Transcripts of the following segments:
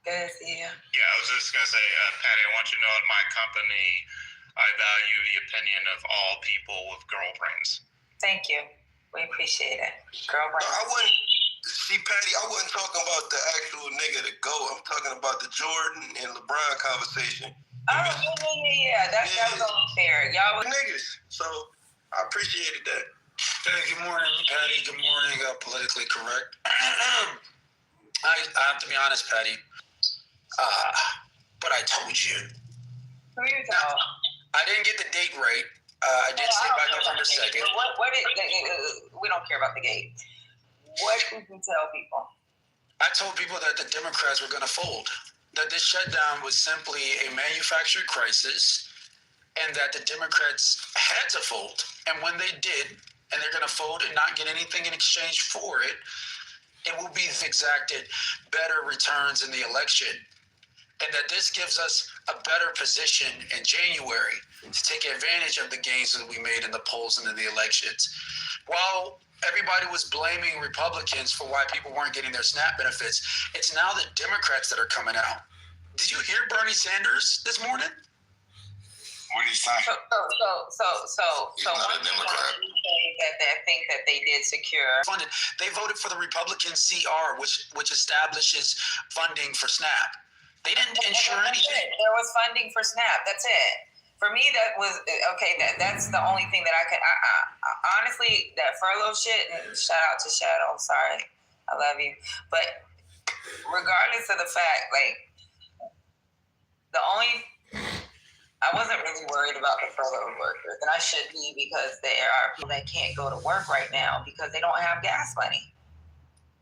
Good to see you. Yeah, I was just going to say, Patty, I want you to know at my company, I value the opinion of all people with girl brains. Thank you. We appreciate it. Girl brains. No, I wouldn't. See, Patty, I wasn't talking about the actual nigga to go. I'm talking about the Jordan and LeBron conversation. Oh, yeah. That was only fair. Y'all were niggas. So I appreciated that. Hey, good morning, Patty. Good morning, politically correct. I have to be honest, Patty. But I told you. Who you tell? I didn't get the date right. I did say by November 2nd. We don't care about the gate. What did you tell people? I told people that the Democrats were going to fold, that this shutdown was simply a manufactured crisis, and that the Democrats had to fold. And when they did, and they're going to fold and not get anything in exchange for it, it will be exacted better returns in the election. And that this gives us a better position in January to take advantage of the gains that we made in the polls and in the elections. While everybody was blaming Republicans for why people weren't getting their SNAP benefits, it's now the Democrats that are coming out. Did you hear Bernie Sanders this morning? What did he say? So He's not a Democrat. That think that they did secure funded. They voted for the Republican CR, which establishes funding for SNAP. They didn't ensure anything. There was funding for SNAP. That's it. For me, that was okay. That's the only thing that I could. I honestly, that furlough shit. And shout out to Shadow. Sorry, I love you. But regardless of the fact, like the only. I wasn't really worried about the furloughed workers, and I should be, because there are people that can't go to work right now because they don't have gas money.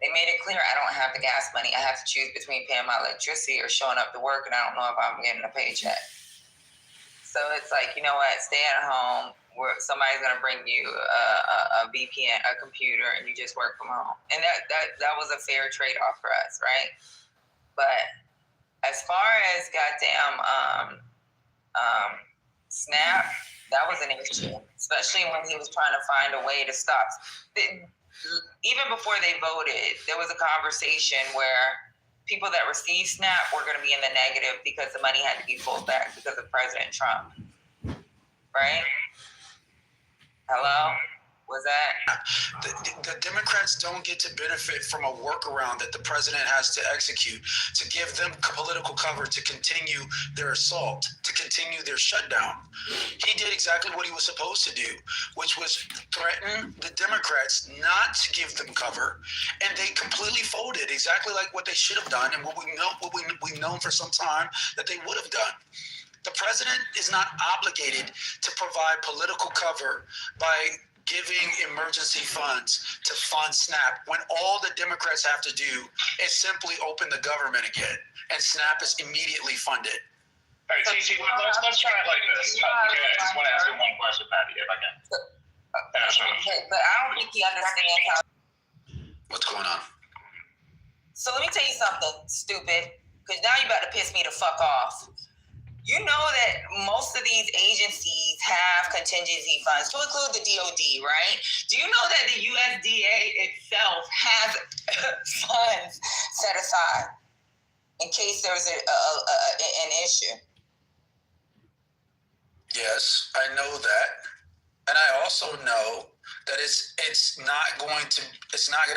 They made it clear, I don't have the gas money. I have to choose between paying my electricity or showing up to work, and I don't know if I'm getting a paycheck. So it's like, you know what? Stay at home. Where somebody's gonna bring you a VPN, a computer, and you just work from home. And that was a fair trade-off for us, right? But as far as goddamn SNAP, that was an issue, especially when he was trying to find a way to stop. Even before they voted, there was a conversation where people that received SNAP were going to be in the negative because the money had to be pulled back because of President Trump. Right? Hello? Was that? The Democrats don't get to benefit from a workaround that the president has to execute to give them political cover to continue their assault, to continue their shutdown. He did exactly what he was supposed to do, which was threaten the Democrats not to give them cover, and they completely folded, exactly like what they should have done and what we've known for some time that they would have done. The president is not obligated to provide political cover by giving emergency funds to fund SNAP when all the Democrats have to do is simply open the government again, and SNAP is immediately funded. All right, TC, let's try it like this. Okay, I just want to ask you one question, Patty, if I can. But I don't think he understands how. What's going on? So let me tell you something, stupid, because now you're about to piss me the fuck off. You know that most of these agencies have contingency funds, to include the DOD, right? Do you know that the USDA itself has funds set aside in case there's an issue? Yes, I know that. And I also know that it's not going to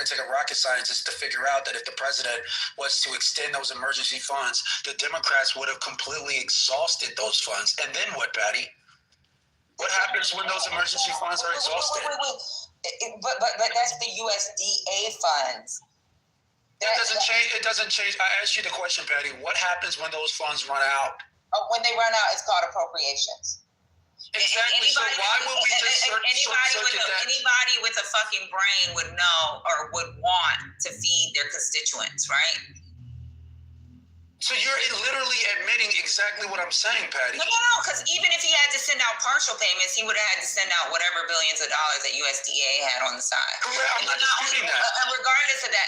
take a rocket scientist to figure out that if the president was to extend those emergency funds, the Democrats would have completely exhausted those funds. And then what, Patty? What happens when those emergency funds are exhausted? But that's the USDA funds. That doesn't change. It doesn't change. I asked you the question, Patty. What happens when those funds run out? When they run out, it's called appropriations. Exactly. So why would we just anybody with a fucking brain would know or would want to feed their constituents, right? So you're literally admitting exactly what I'm saying, Patty. No, because even if he had to send out partial payments, he would have had to send out whatever billions of dollars that USDA had on the side. Correct. I'm not disputing that. Regardless of that,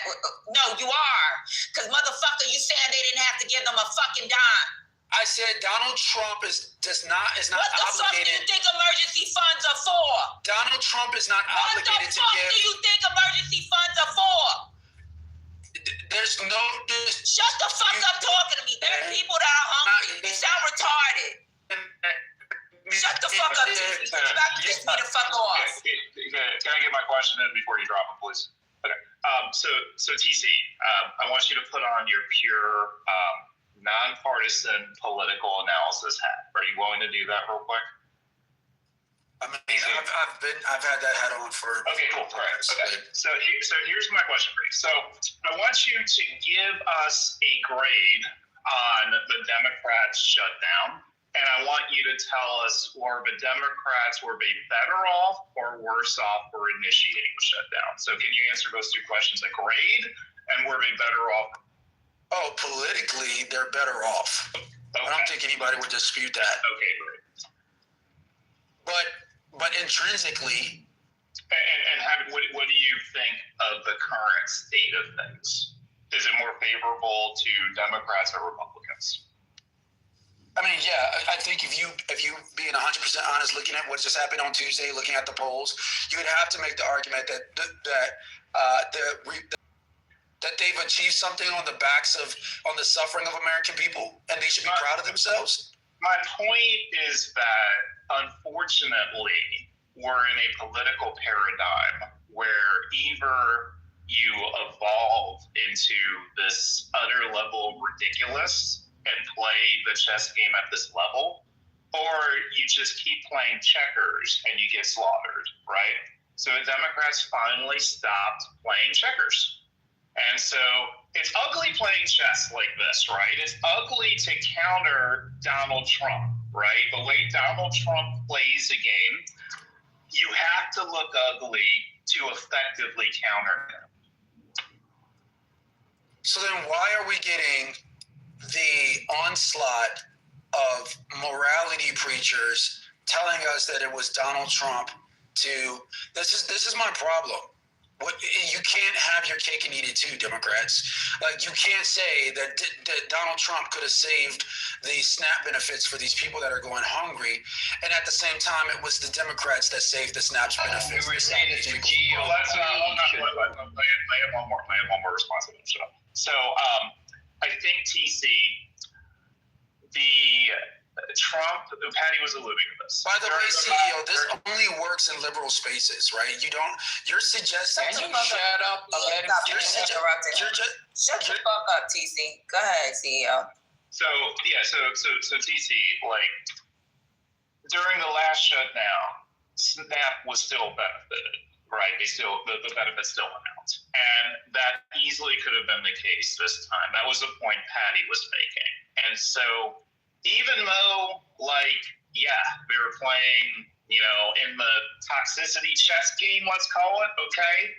no, you are. Because motherfucker, you said they didn't have to give them a fucking dime. I said Donald Trump is not obligated. What the fuck do you think emergency funds are for? Donald Trump is not obligated to give. What the fuck do you think emergency funds are for? There's no. Shut the fuck up talking to me. There are people that are hungry. You sound retarded. Shut the fuck up, TC. You're about to piss me the fuck off. Can I get my question in before you drop it, please? Okay. So TC, I want you to put on your pure, nonpartisan political analysis hat. Are you willing to do that real quick? I mean, I've had that hat on for. Okay, cool. All right. Okay. So here's my question for you. So I want you to give us a grade on the Democrats' shutdown, and I want you to tell us were the Democrats better off or worse off for initiating the shutdown. So can you answer those two questions? A grade, and were they better off? Oh, politically, they're better off. Okay. I don't think anybody would dispute that. Okay, great. But intrinsically, and what do you think of the current state of things? Is it more favorable to Democrats or Republicans? I mean, yeah, I think if you being 100% honest, looking at what just happened on Tuesday, looking at the polls, you would have to make the argument that they've achieved something on the suffering of American people, and they should be proud of themselves. My point is that, unfortunately, we're in a political paradigm where either you evolve into this utter level of ridiculous and play the chess game at this level, or you just keep playing checkers and you get slaughtered, right? So the Democrats finally stopped playing checkers. And so it's ugly playing chess like this, right? It's ugly to counter Donald Trump, right? The way Donald Trump plays a game, you have to look ugly to effectively counter him. So then why are we getting the onslaught of morality preachers telling us that it was Donald Trump this is my problem. You can't have your cake and eat it too, Democrats. Like, you can't say that Donald Trump could have saved the SNAP benefits for these people that are going hungry, and at the same time, it was the Democrats that saved the SNAP benefits. Let's I have one more response to that. So I think TC, Trump, Patty was alluding to this. By the way, CEO, this only works in liberal spaces, right? You're suggesting. Can you shut up? Shut the fuck up, TC. Go ahead, CEO. So TC, like, during the last shutdown, SNAP was still benefited, right? The benefits still went out. And that easily could have been the case this time. That was the point Patty was making. And so, even though, they were playing, in the toxicity chess game, let's call it, okay,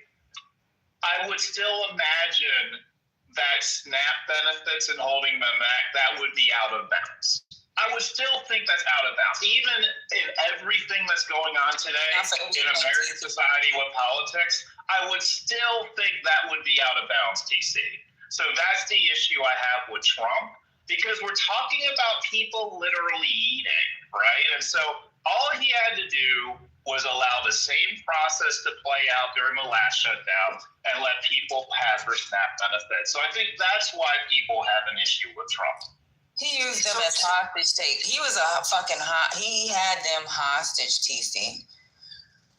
I would still imagine that SNAP benefits and holding them back, that would be out of bounds. I would still think that's out of bounds. Even in everything that's going on today in American society with politics, I would still think that would be out of bounds, TC. So that's the issue I have with Trump. Because we're talking about people literally eating, right? And so all he had to do was allow the same process to play out during the last shutdown and let people have their SNAP benefits. So I think that's why people have an issue with Trump. He used them as hostage take. He was a fucking he had them hostage, TC.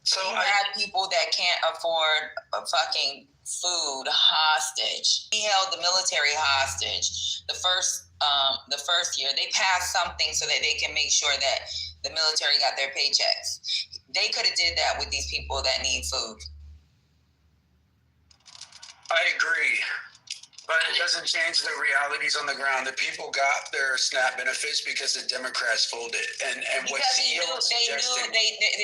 So he had people that can't afford a fucking food hostage. He held the military hostage. The first year, they passed something so that they can make sure that the military got their paychecks. They could have did that with these people that need food. I agree, but it doesn't change the realities on the ground. The people got their SNAP benefits because the Democrats folded, and what CEO was suggesting.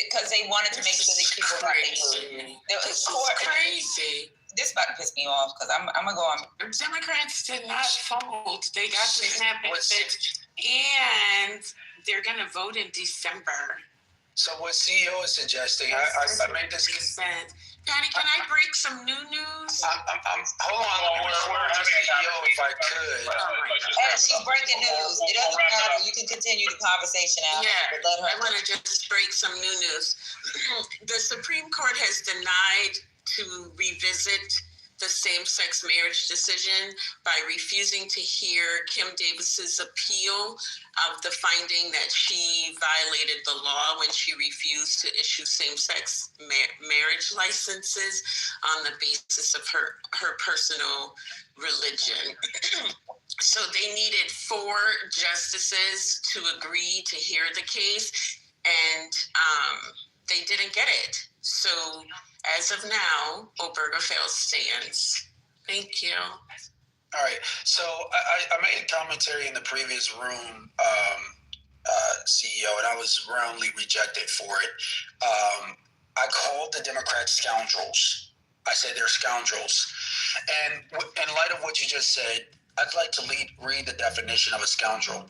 Because they wanted to make sure these people got their food. This is crazy. This is about to piss me off because I'm gonna go on. Democrats did not fold. They got the SNAP benefits, and they're gonna vote in December. So what CEO is suggesting, I made this. Patty, can I break some new news? Hold on, let me respond to CEO if I could. And she's breaking news. It doesn't matter. You can continue the conversation after. Yeah, I want to just break some new news. The Supreme Court has denied to revisit the same-sex marriage decision by refusing to hear Kim Davis's appeal of the finding that she violated the law when she refused to issue same-sex marriage licenses on the basis of her personal religion. So they needed 4 justices to agree to hear the case, and they didn't get it. So as of now, Obergefell stands. Thank you. All right. So I made a commentary in the previous room, CEO, and I was roundly rejected for it. I called the Democrats scoundrels. I said they're scoundrels. And in light of what you just said, I'd like to read the definition of a scoundrel.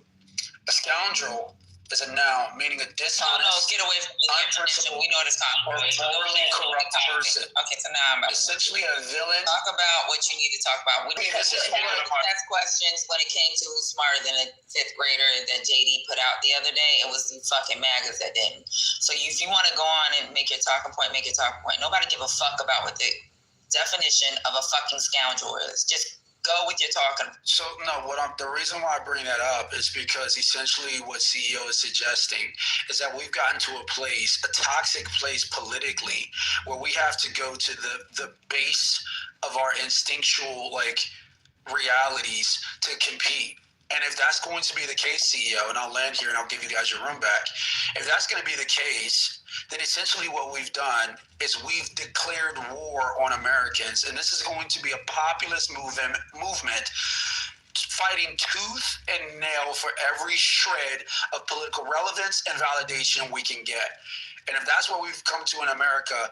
A scoundrel is a noun meaning a dishonest, get away from the definition. We know what it's called. or morally corrupt person. Okay, so now I'm Essentially a villain. talk about what you need to talk about. We this is ask questions when it came to who's smarter than a 5th grader that JD put out the other day. It was the fucking maggots that didn't. So if you want to go on and make your talking point, make your talking point. Nobody give a fuck about what the definition of a fucking scoundrel is. Just go with your talking. So no, the reason why I bring that up is because essentially what CEO is suggesting is that we've gotten to a toxic place politically, where we have to go to the base of our instinctual realities to compete. And if that's going to be the case, CEO, and I'll land here and I'll give you guys your room back. If that's going to be the case, then essentially what we've done is we've declared war on Americans. And this is going to be a populist movement fighting tooth and nail for every shred of political relevance and validation we can get. And if that's what we've come to in America,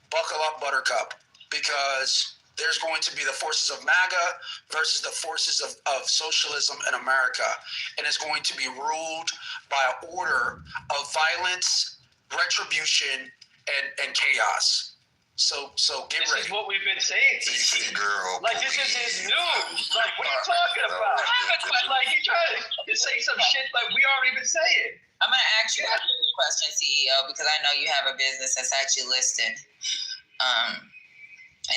buckle up, Buttercup, because there's going to be the forces of MAGA versus the forces of socialism in America. And it's going to be ruled by an order of violence, retribution, and chaos. So get ready. This is what we've been saying. DC girl. This is news. What are you talking about? You trying to say some shit we already been saying. I'm going to ask you a question, CEO, because I know you have a business that's actually listed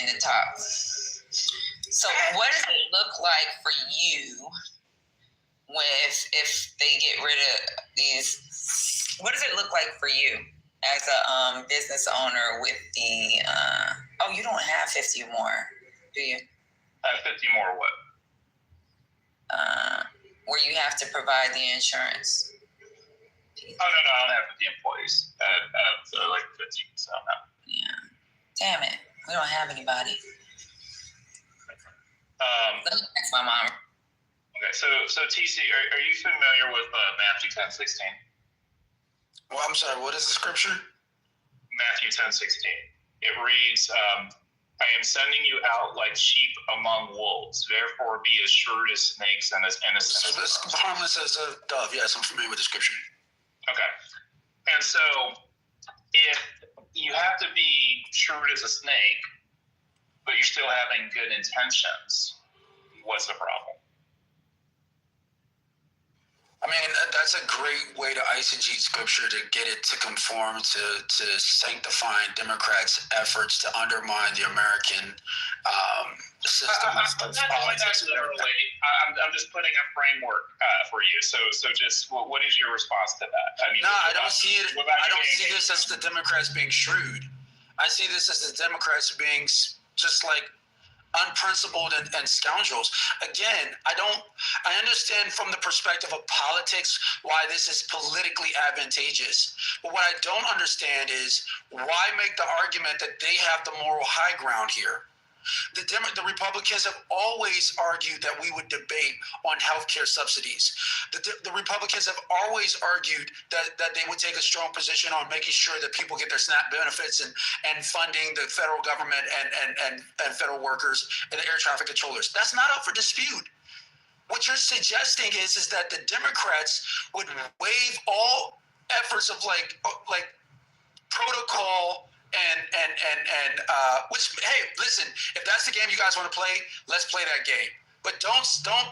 in the top. So what does it look like for you if they get rid of these? What does it look like for you as a business owner with the you don't have 50 more, do you? 50 more what? Where you have to provide the insurance. Oh, no, I don't have 50 employees. So 15, so no. Yeah. Damn it. We don't have anybody. Let me ask my mom. Okay, so TC, are you familiar with Matthew 10:16? Well, I'm sorry, what is the scripture? Matthew 10:16. It reads, I am sending you out like sheep among wolves. Therefore, be as shrewd as snakes and as innocent So this as harmless as a dove. Yes, I'm familiar with the scripture. Okay. And so if you have to be shrewd as a snake, but you're still having good intentions, what's the problem? I mean, that's a great way to eisegete scripture to get it to conform to sanctifying Democrats' efforts to undermine the American system of politics. I'm just putting a framework for you. So just what is your response to that? I mean, no, I don't see it. I don't see this as the Democrats being shrewd. I see this as the Democrats being just unprincipled and scoundrels. Again, I understand from the perspective of politics why this is politically advantageous. But what I don't understand is why make the argument that they have the moral high ground here. The Republicans have always argued that we would debate on healthcare subsidies. The Republicans have always argued that they would take a strong position on making sure that people get their SNAP benefits and funding the federal government and federal workers and the air traffic controllers. That's not up for dispute. What you're suggesting is that the Democrats would waive all efforts of protocol and which, hey, listen, if that's the game you guys want to play, let's play that game. But don't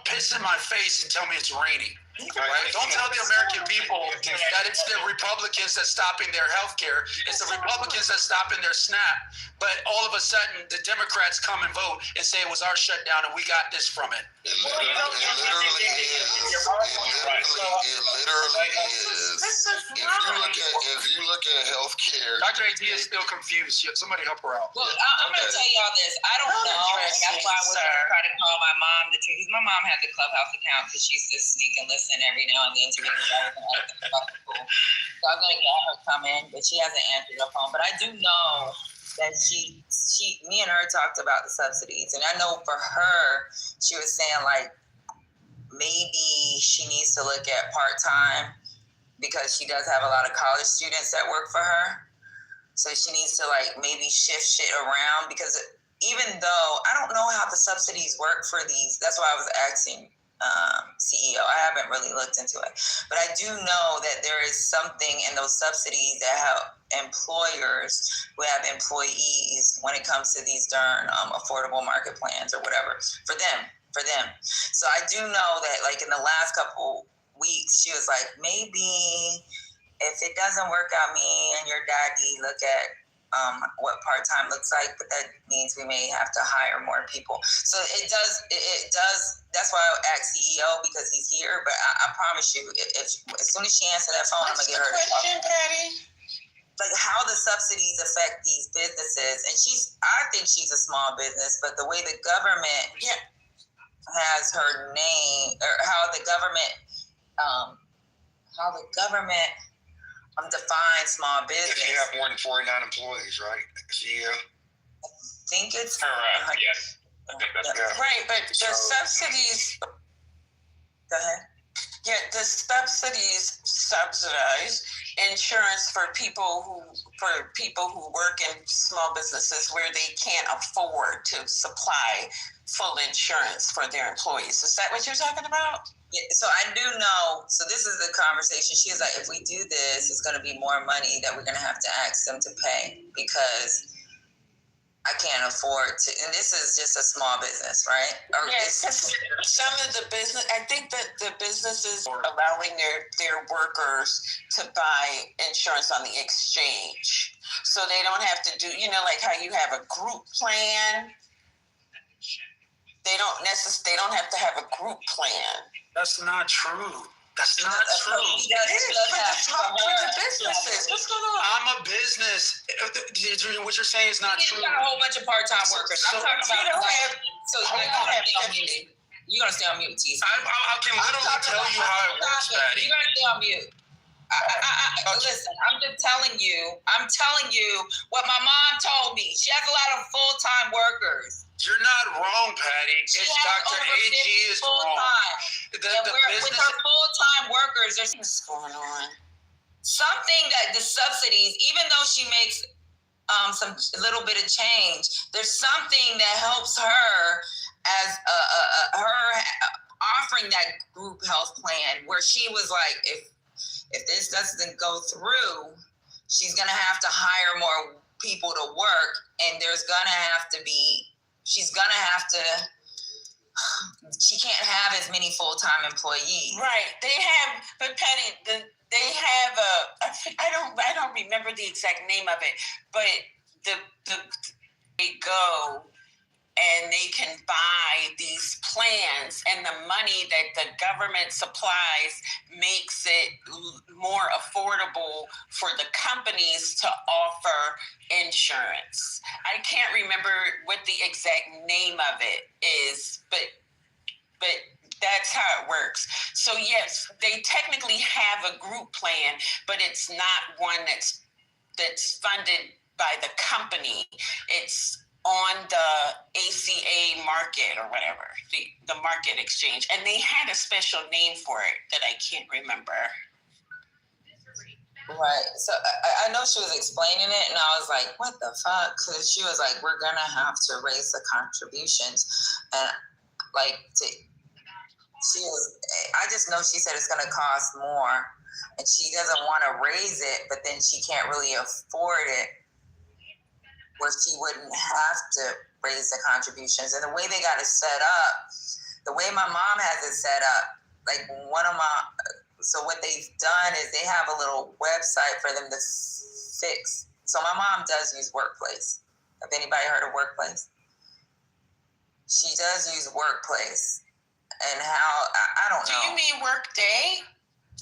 piss in my face and tell me it's raining. Right? Don't tell the American people that it's the Republicans that's stopping their health care. It's the Republicans that's stopping their SNAP. But all of a sudden, the Democrats come and vote and say it was our shutdown and we got this from it. It literally is. It literally is. If you look at healthcare, Dr. AD is still confused. Somebody help her out. Well, I'm going to tell y'all this. I don't know. And that's why I was going to try to call my mom. Because my mom has a Clubhouse account because she used to sneak and listen every now and then to me. So I was going to get her to come in, but she hasn't answered her phone. But I do know that me and her talked about the subsidies. And I know for her, she was saying like, maybe she needs to look at part-time because she does have a lot of college students that work for her. So she needs to like maybe shift shit around because even though I don't know how the subsidies work for these, that's why I was asking CEO. I haven't really looked into it, but I do know that there is something in those subsidies that help employers who have employees when it comes to these darn affordable market plans or whatever for them. So I do know that like in the last couple weeks, she was like, maybe if it doesn't work out, me and your daddy look at what part-time looks like, but that means we may have to hire more people. So it does. That's why I asked CEO because he's here. But I promise you, if as soon as she answers that phone, I'm gonna get her to talk. Patty? Like how the subsidies affect these businesses, and I think she's a small business, but the way the government has her name, or how the government define small business. if you have more than 49 employees, right? CEO? I think it's correct. Yes. I think that's correct. Right, but the subsidies. Go ahead. Yeah, the subsidies subsidize insurance for people who work in small businesses where they can't afford to supply full insurance for their employees. Is that what you're talking about? Yeah, so I do know. So this is the conversation. She was like, if we do this, it's going to be more money that we're going to have to ask them to pay because I can't afford to. And this is just a small business, right? Yes, some of the business. I think that the businesses are allowing their workers to buy insurance on the exchange, so they don't have to do. Like how you have a group plan. They don't have to have a group plan. That's not true. That's not true. It is for the businesses. What's going on? I'm a business. What you're saying is not true. You got a whole bunch of part-time workers. I'm talking about. You're gonna stay on mute, T. I can literally tell you how it works, Patty. You're gonna stay on mute. Listen, I'm just telling you. I'm telling you what my mom told me. She has a lot of full-time workers. You're not wrong, Patty. It's Dr. AG is wrong. With her full-time workers, there's what's going on. Something that the subsidies, even though she makes some little bit of change, there's something that helps her as her offering that group health plan where she was like, if this doesn't go through, she's gonna have to hire more people to work, and she can't have as many full-time employees. Right. But Patty, I don't remember the exact name of it, but they go and they can buy these plans, and the money that the government supplies makes it more affordable for the companies to offer insurance. I can't remember what the exact name of it is, but that's how it works. So yes, they technically have a group plan, but it's not one that's funded by the company. It's on the ACA market or whatever, the market exchange. And they had a special name for it that I can't remember. Right. So I know she was explaining it, and I was like, what the fuck? Because she was like, we're going to have to raise the contributions. And I just know she said it's going to cost more, and she doesn't want to raise it, but then she can't really afford it, where she wouldn't have to raise the contributions. And the way they got it set up, the way my mom has it set up, like one of my, so what they've done is they have a little website for them to fix. So my mom does use Workplace. Have anybody heard of Workplace? She does use Workplace. And how, I don't know. Do you mean Workday?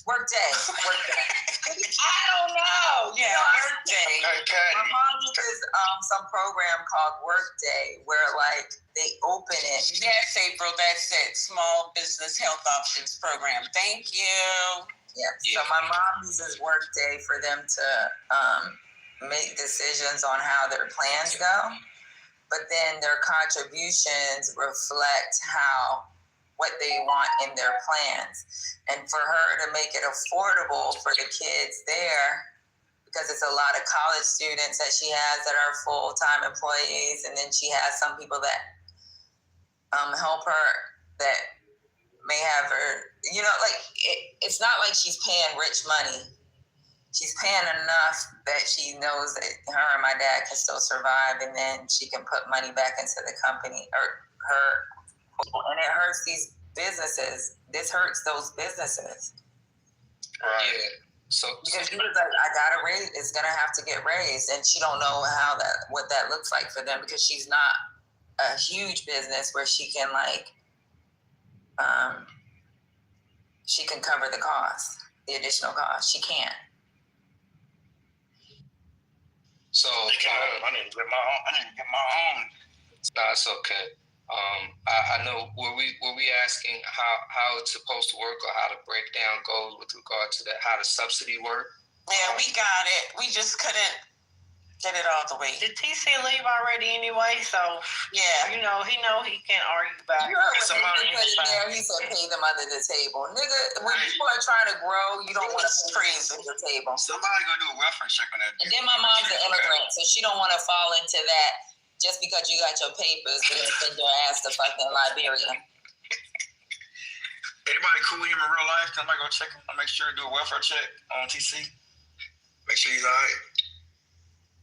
Workday. I don't know. Yeah, Workday. My mom uses some program called Workday where like they open it. Yes, April, that's it. Small Business Health Options Program. Thank you. Yeah. So my mom uses Workday for them to make decisions on how their plans go. But then their contributions reflect what they want in their plans. And for her to make it affordable for the kids there, because it's a lot of college students that she has that are full-time employees, and then she has some people that help her that may have her, like it's not like she's paying rich money. She's paying enough that she knows that her and my dad can still survive, and then she can put money back into the company or her. And it hurts these businesses. This hurts those businesses. Right. Yeah. So because she was like, I gotta raise. It's gonna have to get raised, and she don't know what that looks like for them because she's not a huge business where she can she can cover the cost, the additional cost. She can't. So I need to get my own. No, it's okay. I know. Were we asking how it's supposed to work or how the breakdown goes with regard to that? How the subsidy work? Yeah, we got it. We just couldn't get it all the way. Did TC leave already anyway? So yeah, he can't argue about it. You heard what he put in there. He said, "Pay them under the table, nigga." When people are trying to grow, you don't want to pay them under the table. Somebody gonna do a welfare check on that. And then my mom's an immigrant, so she don't want to fall into that. Just because you got your papers, we're gonna send your ass to fucking Liberia. Anybody cool with him in real life? Somebody go check him. Make sure to do a welfare check on TC. Make sure he's all right.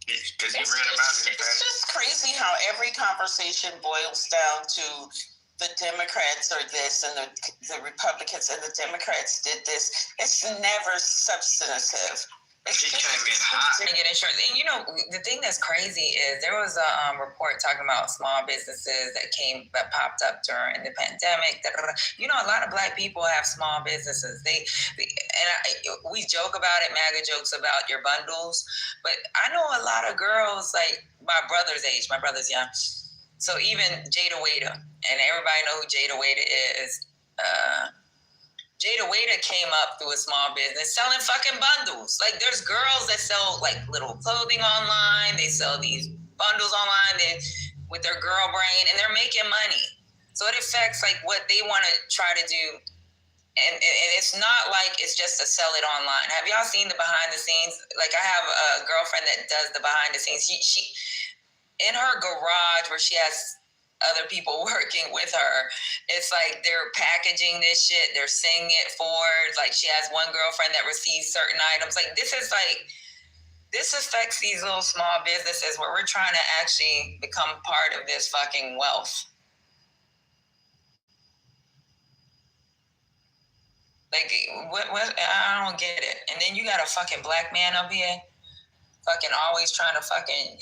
Because he ran him out of It's just crazy how every conversation boils down to the Democrats are this and the Republicans and the Democrats did this. It's never substantive. She came in hot. And get insurance. And the thing that's crazy is there was a report talking about small businesses that popped up during the pandemic. A lot of Black people have small businesses. We joke about it. MAGA jokes about your bundles, but I know a lot of girls like my brother's age. My brother's young, so even Jada Waiter, and everybody know who Jada Waiter is. Jada Waiter came up through a small business selling fucking bundles. Like, there's girls that sell like little clothing online. They sell these bundles online with their girl brain, and they're making money. So it affects like what they want to try to do. And it's not like it's just to sell it online. Have y'all seen the behind the scenes? Like, I have a girlfriend that does the behind the scenes. She in her garage where she has other people working with her, it's like they're packaging this shit, they're sending it forward. Like, she has one girlfriend that receives certain items. Like, this affects these little small businesses where we're trying to actually become part of this fucking wealth. Like, what I don't get it. And then you got a fucking Black man up here fucking always trying to fucking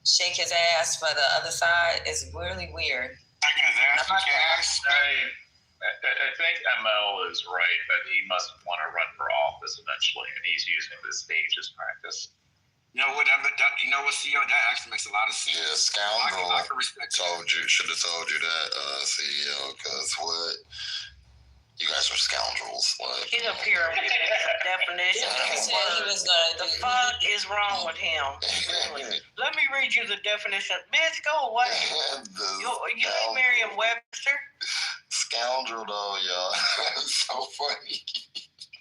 shake his ass for the other side. Is really weird. Shaking his ass, I think ML is right that he must want to run for office eventually, and he's using this stage as practice. You know what, CEO, that actually makes a lot of sense. Yeah, scoundrel. I can respect Should have told you that, CEO, because what? You guys are scoundrels. Like, He's up here with the definition. He said he was gonna. The fuck is wrong with him? Let me read you the definition. Bitch, go away. You ain't Merriam-Webster. Scoundrel, though, y'all. It's so funny.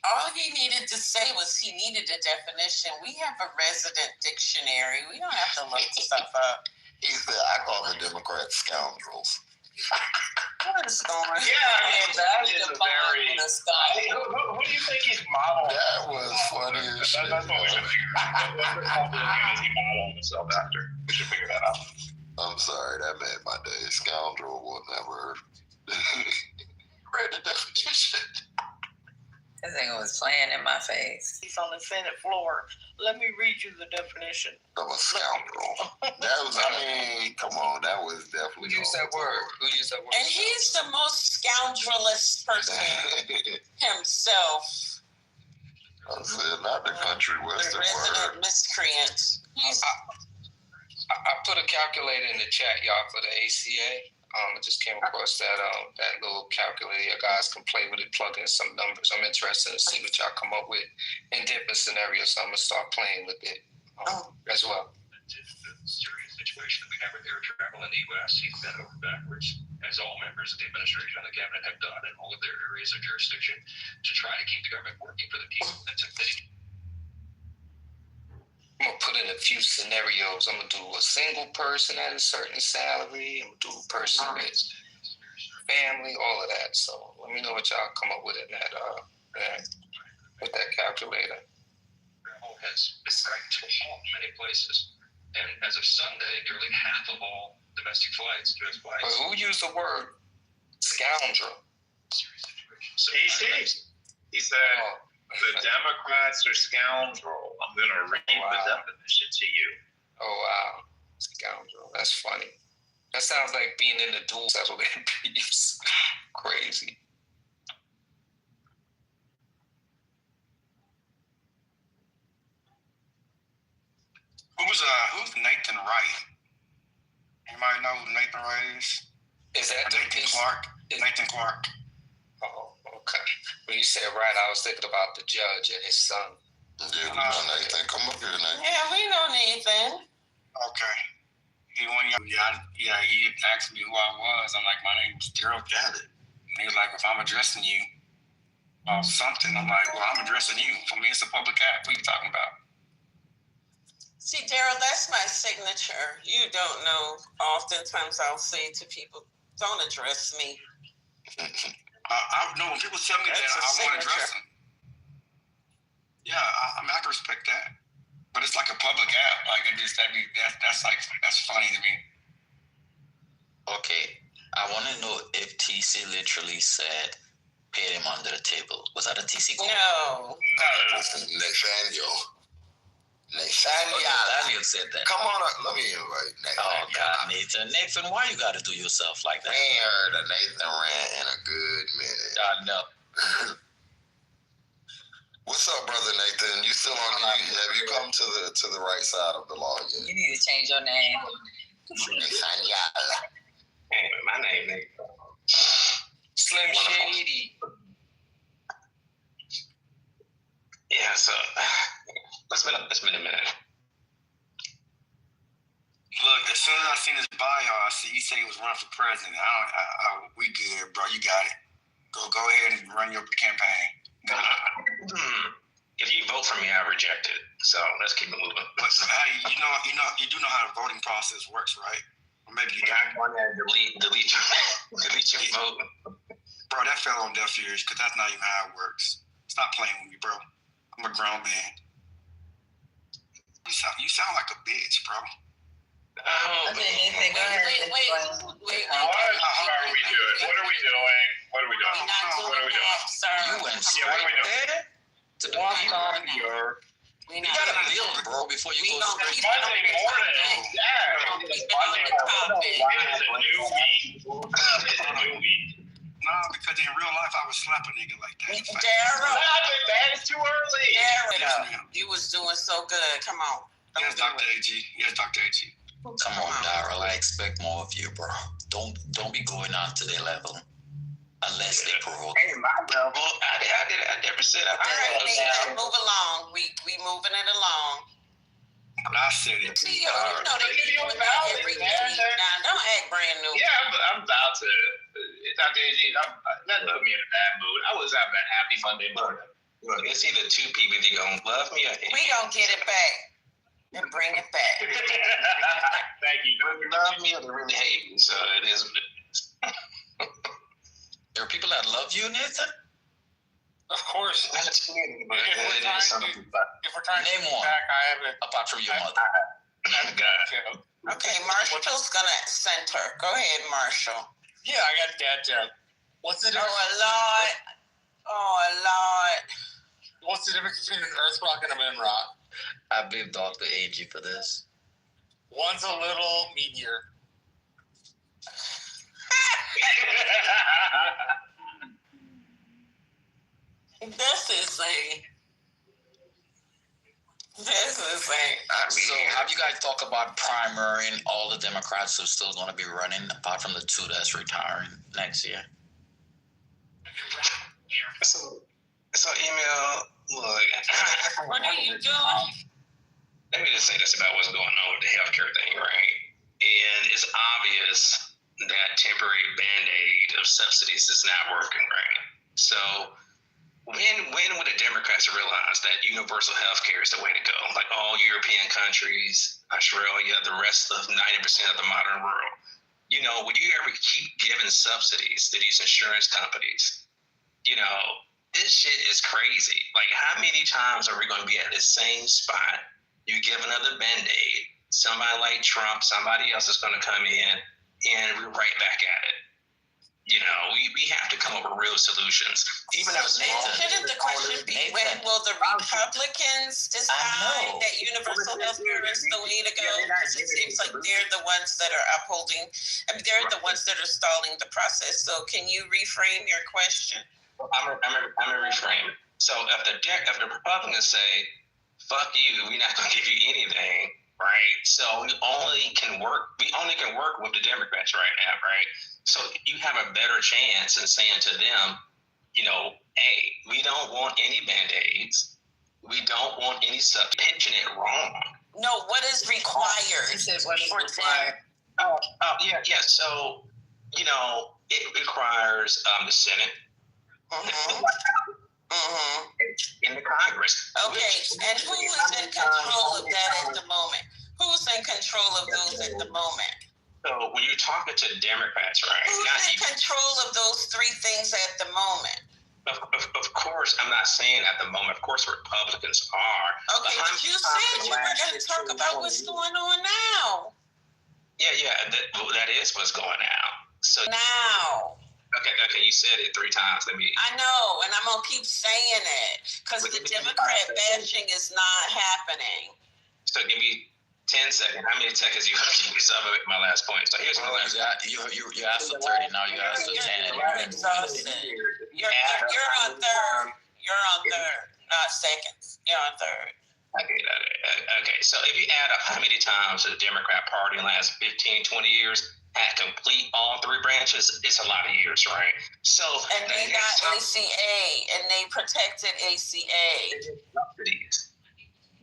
All he needed to say was he needed a definition. We have a resident dictionary. We don't have to look stuff up. He said, I call the Democrats scoundrels. What is going on? Yeah, that is a very. Who Who do you think he's modeling? That was funny as shit. That's what we should figure out. What is he modeling himself after? We should figure that out. I'm sorry, that made my day. Scoundrel will never read the definition. That thing was playing in my face. He's on the Senate floor. Let me read you the definition. Of a scoundrel. That was, I mean, come on, that was definitely. Who used that word? Who used that word? And he's the most scoundrelous person himself. I said, not the country western The resident word. miscreant. I put a calculator in the chat, y'all, for the ACA. I just came across that little calculator. You guys can play with it, plug in some numbers. I'm interested to see what y'all come up with in different scenarios. So I'm gonna start playing with it as well. The serious situation that we have with air travel in the U.S. He's bent over backwards, as all members of the administration and the cabinet have done in all of their areas of jurisdiction, to try to keep the government working for the people. That's a pity. I'm gonna put in a few scenarios. I'm gonna do a single person at a certain salary. I'm gonna do a person with family, all of that. So let me know what y'all come up with in that with that calculator. Travel has decided to halt in many places, and as of Sunday, nearly half of all domestic flights, U.S. flights. But who used the word scoundrel? Serious situation. So He said, the Democrats are scoundrel. I'm going to read the definition to you. Oh, wow. Scoundrel. That's funny. That sounds like being in the dual settle their beefs. Crazy. Who's Nathan Wright? Anybody know who Nathan Wright is? Is that Nathan Clark? Nathan Clark. Oh, okay. When you said right, I was thinking about the judge and his son. Yeah, we know Nathan. Come up here, Nathan. Yeah, we know Nathan. Okay. He asked me who I was. I'm like, my name is Daryl Gabbett. And he was like, if I'm addressing you about something, I'm like, well, I'm addressing you. For me, it's a public act. What are you talking about? See, Daryl, that's my signature. You don't know. Oftentimes I'll say to people, don't address me. I know when people tell me That's that, a I want to signature. address them. Yeah, I mean, I can respect that. But it's like a public app. Like, that's funny to me. Okay, I want to know if TC literally said, paid him under the table. Was that a TC call? No. Nathaniel. Oh, Daniel said that. Come on up. Let me invite Nathan. Oh, God, Nathan. Nathan, why you got to do yourself like We that? ain't heard a Nathan rant in a good minute. God, no. What's up, brother Nathan? You still on? Have you come to the right side of the law yet? You need to change your name. Nathaniel. Anyway, my name is Slim Shady. Yeah, so it's been a minute. Look, as soon as I seen his bio, I see he said he was running for president. We good, bro. You got it. Go ahead and run your campaign. If you vote for me, I reject it. So let's keep it moving. Hey, you do know how the voting process works, right? Or maybe you I don't. want to delete your vote. Bro, that fell on deaf ears because that's not even how it works. Stop playing with me, bro. I'm a grown man. You sound like a bitch, bro. I didn't even go ahead and explain. Wait. What are we doing? What are we doing? We're not doing that, sir. You went Yeah, what straight are we doing? there to the Walk people. on Your You got to build, bro, before you go straight. Monday morning. Yeah. Monday morning. It is a new week. It's a new week. Nah, because in real life, I would slap a nigga like that. Daryl. That is too early. Daryl, you was doing so good. Come on. Yes, Dr. AG. Yes, Dr. AG. Come on, Daryl. I expect more of you, bro. Don't be going on to their level unless they provoke. Hey, my level. I never said I All right, Nathan, move along. We moving it along. I said it. See, you know they be doing that every week. Now, don't act brand new. Yeah, I'm about to. Dr. AG, that put me in a bad mood. I was having a happy Monday morning. Look, it's either two people that gonna love me or hate We gonna get it back and bring it back. Thank you. me. Love me or they really hate me. So it is what it is. There are people that love you, Nathan? Of course. But it is something. If we're trying Name to one. back, I have it. Apart from your mother. Okay, Marshall's gonna center. Go ahead, Marshall. Yeah, I got that. What's it? Oh, a lot. what's the difference between an Earth rock and a moon rock? I blame Dr. AG for this. One's a little meteor. That's insane. That's insane. So have you guys talked about primarying all the Democrats who are still going to be running, apart from the two that's retiring next year? So email, look. What are you doing? Let me just say this about what's going on with the healthcare thing, right? And it's obvious that temporary band-aid of subsidies is not working, right? So when would the Democrats realize that universal health care is the way to go? Like all European countries, Australia, the rest of 90% of the modern world. You know, would you ever keep giving subsidies to these insurance companies? You know, this shit is crazy. Like, how many times are we going to be at the same spot? You give another Band-Aid, somebody like Trump, somebody else is going to come in, and we're right back at it. You know, we have to come up with real solutions. Even shouldn't the question be when will the Republicans decide that universal health care is the way to go? Because it seems like they're the ones that are upholding, I mean, they're the ones that are stalling the process. So can you reframe your question? I'm gonna reframe it. So if the Republicans say, "Fuck you, we're not gonna give you anything," right? So we only can work with the Democrats right now, right? So you have a better chance in saying to them, you know, hey, we don't want any Band-Aids. We don't want any pitching it wrong. No, what is required? For required? Yeah. So, you know, it requires the Senate. In the Congress. Okay, and who is in control of that at the moment? Who's in control of those at the moment? So when you're talking to Democrats, right? Who's in control of those three things at the moment? Of course, I'm not saying at the moment. Of course, Republicans are. Okay, but you said you were going to talk about what's going on now. Yeah, that is what's going on. So now. Okay, you said it 3 times. I know, and I'm going to keep saying it because the Democrat bashing is not happening. So give me 10 seconds. How many seconds you give me some of it? My last point. So here's my last point. You asked for 30, now you asked for 10. You're exhausted. You're on third. You're on third, not seconds. You're on third. Okay, so if you add up how many times the Democrat Party in the last 15, 20 years had complete all 3 branches, it's a lot of years, right? So and they got ACA, and they protected ACA.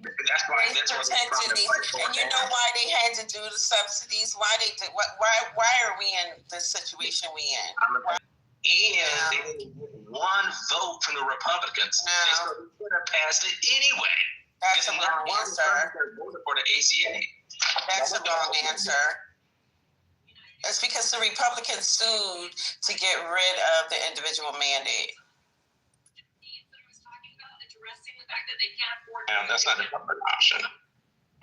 That's why they protected these. And you know why they had to do the subsidies? Why they did? Why are we in the situation we in? And they didn't get 1 vote from the Republicans. They could have passed it anyway. That's a wrong answer. For the ACA. That's a wrong answer. It's because the Republicans sued to get rid of the individual mandate. That's not the public option.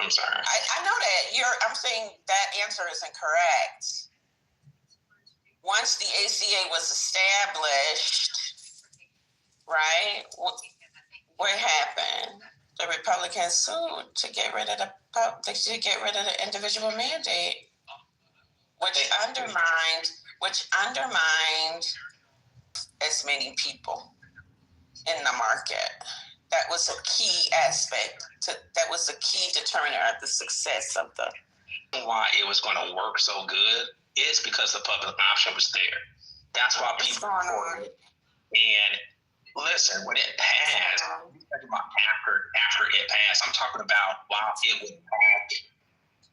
I'm sorry. I know that. I'm saying that answer isn't correct. Once the ACA was established, right? What happened? The Republicans sued to get rid of the individual mandate. Which undermined as many people in the market. That was a key aspect. That was a key determiner of the success of the. Why it was going to work so good is because the public option was there. That's why people. And listen, when it passed, I'm talking about after it passed. I'm talking about while it was passing.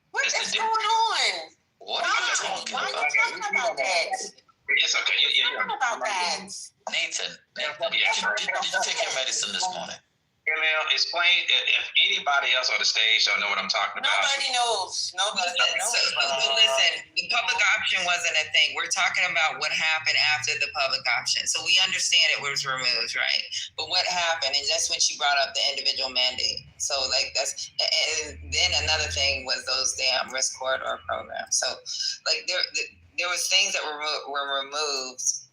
What is going on? What are you talking about? Why are you talking about that? It's okay. You're talking about that. Nathan, did you take your medicine this morning? Emil, explain if anybody else on the stage don't know what I'm talking about. Nobody knows. Nobody knows. Listen, the public option wasn't a thing. We're talking about what happened after the public option. So we understand it was removed, right? But what happened, and that's when she brought up the individual mandate. So like that's, and then another thing was those damn risk corridor programs. So like there was things that were removed,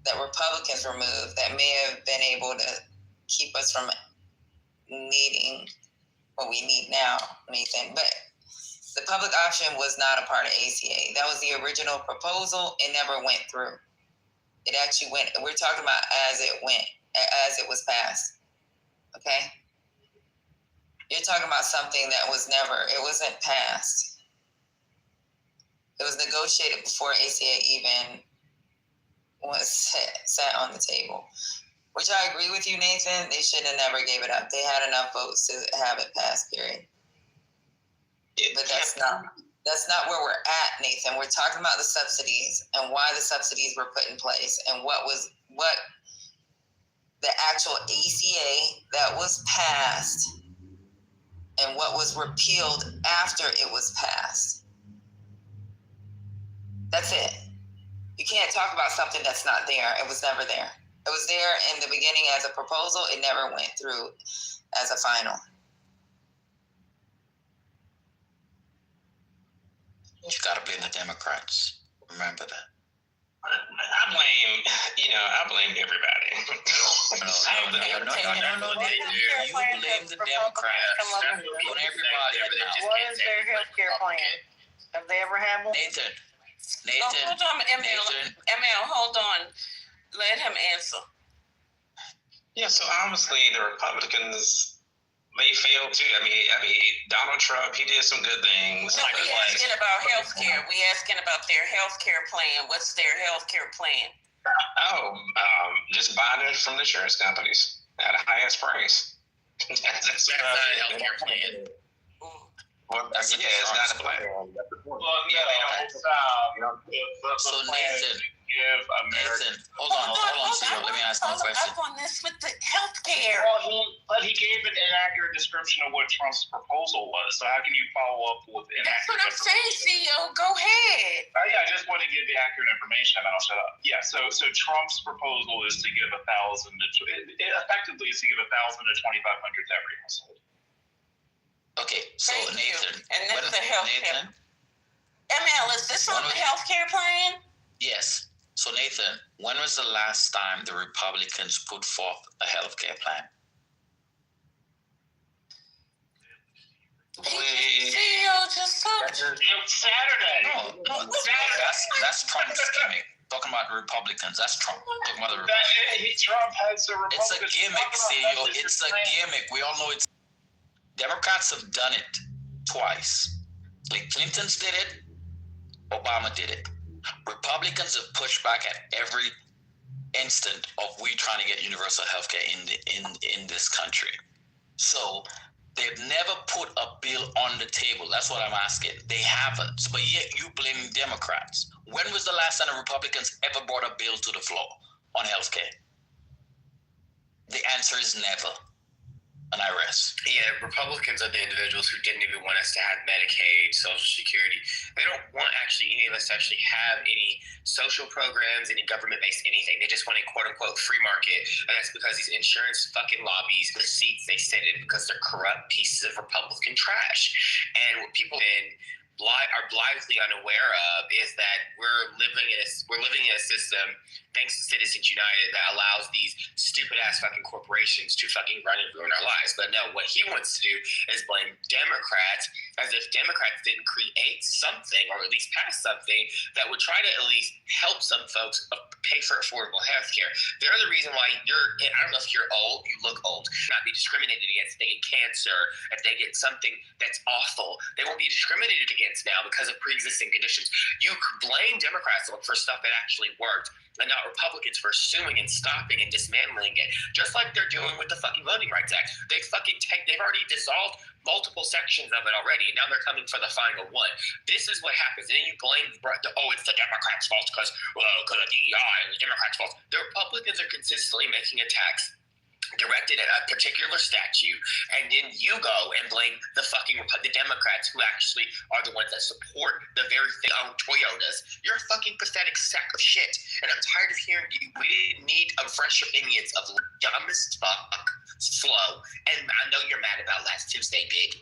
that Republicans removed, that may have been able to keep us from needing what we need now, Nathan. But the public option was not a part of ACA. That was the original proposal. It never went through. It actually went, we're talking about as it was passed. Okay? You're talking about something that it wasn't passed. It was negotiated before ACA even was sat on the table. Which I agree with you, Nathan. They should have never gave it up. They had enough votes to have it passed, period. But that's not where we're at, Nathan. We're talking about the subsidies and why the subsidies were put in place and what the actual ACA that was passed and what was repealed after it was passed. That's it. You can't talk about something that's not there. It was never there. It was there in the beginning as a proposal. It never went through as a final. You got to blame the Democrats. Remember that. I blame everybody. No. You blame the Democrats. Don't everybody. What is their health care plan? Have they ever had one? Nathan. Hold on, ML, hold on. Let him answer. Yeah, so obviously the Republicans, they failed too. I mean, Donald Trump, he did some good things. No, we asking about health care. We asking about their health care plan. What's their health care plan? Just buying it from the insurance companies at a highest price. That's a health care plan. Well, it's not a plan. Well, So Nathan, give Nathan, hold on, CEO. Let me ask him a question. Up on this with the health care. But he gave an inaccurate description of what Trump's proposal was. So how can you follow up with inaccurate? That's what I'm saying, CEO. Go ahead. Yeah, I just want to give the accurate information, and then I'll shut up. Yeah, so Trump's proposal is to give effectively is to give 1,000 to 2,500 to every household. Okay, so Thank Nathan, you. And that's the health care. Nathan, ML, is this on the health care plan? yes. So Nathan, when was the last time the Republicans put forth a health care plan? CEO just Saturday. No, that's Trump's gimmick. Talking about Republicans, that's Trump. Talking about the Republicans. Trump has the It's Republicans. a gimmick, CEO. It's a gimmick. We all know it's. Democrats have done it twice. Like Clinton's did it, Obama did it. Republicans have pushed back at every instant of we trying to get universal health care in this country. So they've never put a bill on the table. That's what I'm asking. They haven't. But yet you blaming Democrats. When was the last time the Republicans ever brought a bill to the floor on health care? The answer is never. And I rest. Yeah, Republicans are the individuals who didn't even want us to have Medicaid, Social Security. They don't want actually any of us to actually have any social programs, any government-based anything. They just want a quote-unquote free market. And that's because these insurance fucking lobbies, the seats they sit in, because they're corrupt pieces of Republican trash. And what people are blithely unaware of is that we're living in a system, thanks to Citizens United, that allows these stupid ass fucking corporations to fucking run and ruin our lives. But no, what he wants to do is blame Democrats, as if Democrats didn't create something, or at least pass something, that would try to at least help some folks pay for affordable health care. They're the reason why I don't know if you're old, you look old, not be discriminated against. If they get cancer, if they get something that's awful, they won't be discriminated against now because of pre-existing conditions. You blame Democrats for stuff that actually worked, and not Republicans for suing and stopping and dismantling it, just like they're doing with the fucking Voting Rights Act. They've already dissolved multiple sections of it already, and now they're coming for the final one. This is what happens. And then you blame, it's the Democrats' fault because of DEI and the Democrats' fault. The Republicans are consistently making attacks directed at a particular statue, and then you go and blame the Democrats, who actually are the ones that support the very thing on Toyotas. You're a fucking pathetic sack of shit, and I'm tired of hearing you. We didn't need fresh opinions of dumb as fuck, slow, and I know you're mad about last Tuesday, Big.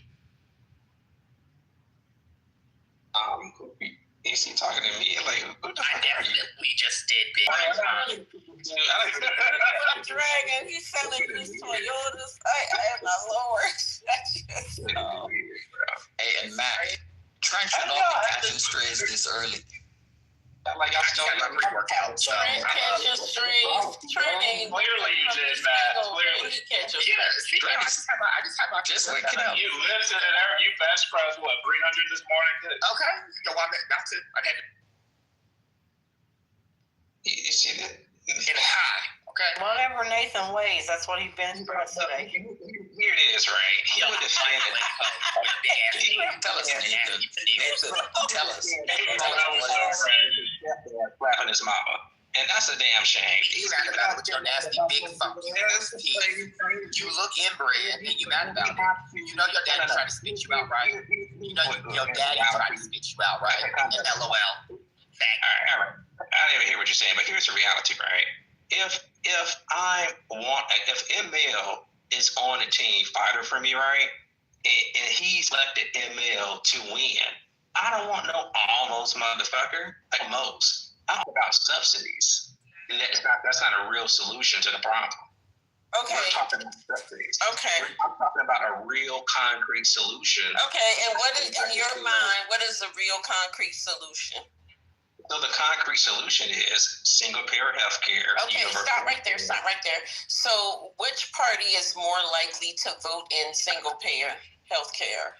TC talking to me like, who the I definitely just did, bitch. Dragon, he's selling these Toyotas. My Lord. That's just so. Hey, and Mac, Trent should not be catching strays this early. Like I still got my pre-workout. So Trent catches strays. Trent ain't. Clearly you did, Matt. Clearly. He catches yeah, see, I just had my Just wake it up. You lifted and you bench pressed what 300 this morning? Okay, go on. That's it. I had You see that? in high. Okay. Whatever Nathan weighs, that's what he been pressed today. Here it is, right? He would defend it. Tell us, Nathan. Nathan, tell us. Slapping his mama. And that's a damn shame. You mad about it with your nasty big funky ass teeth. You look inbred and you mad about it. You know your daddy tried to spit you out, right? You know your daddy tried to spit you out, right? And LOL. All right. I didn't even hear what you're saying, but here's the reality, right? If ML is on the team fighter for me, right, and he's elected ML to win, I don't want no almost motherfucker. Like most. I'm about subsidies. That's not a real solution to the problem. Okay. We're talking about subsidies. Okay. I'm talking about a real concrete solution. Okay, and what is, in your mind, what is a real concrete solution? So the concrete solution is single-payer health care. Okay, stop right there. So which party is more likely to vote in single-payer health care?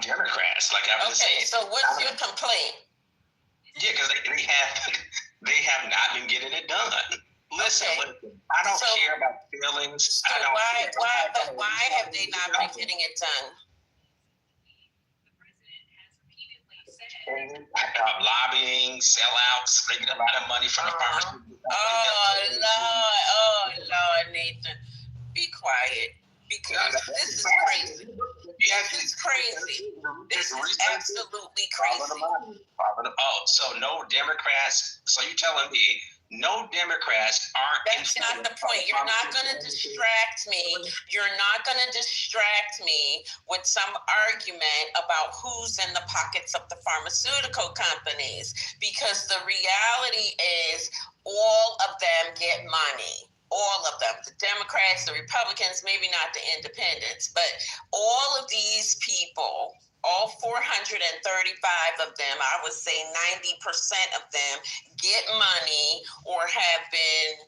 Democrats, like I was saying. Okay, so what's your complaint? Yeah, because they have not been getting it done. Listen, I don't care about feelings. So why have they not been getting it done? Lobbying, sellouts. They get a lot of money from the pharmaceutical companies. Oh Lord, Nathan, be quiet because this is crazy. This is crazy. This is absolutely crazy. Oh, so no Democrats. So you're telling me no Democrats aren't. That's not the point. You're not going to distract me. You're not going to distract me with some argument about who's in the pockets of the pharmaceutical companies, because the reality is all of them get money. All of them, the Democrats, the Republicans, maybe not the independents, but all of these people, all 435 of them, I would say 90% of them get money or have been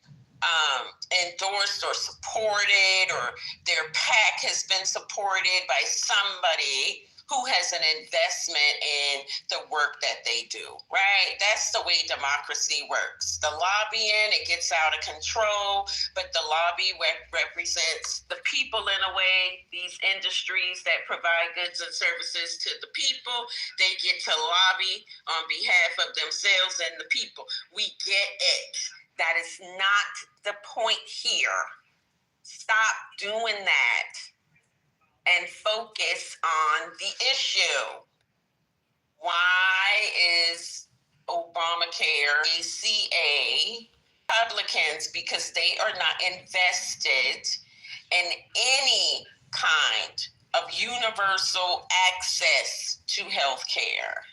endorsed or supported, or their PAC has been supported by somebody who has an investment in the work that they do, right? That's the way democracy works. The lobbying, it gets out of control, but the lobby represents the people in a way. These industries that provide goods and services to the people, they get to lobby on behalf of themselves and the people. We get it. That is not the point here. Stop doing that and focus on the issue. Why is Obamacare ACA Republicans? Because they are not invested in any kind of universal access to health care.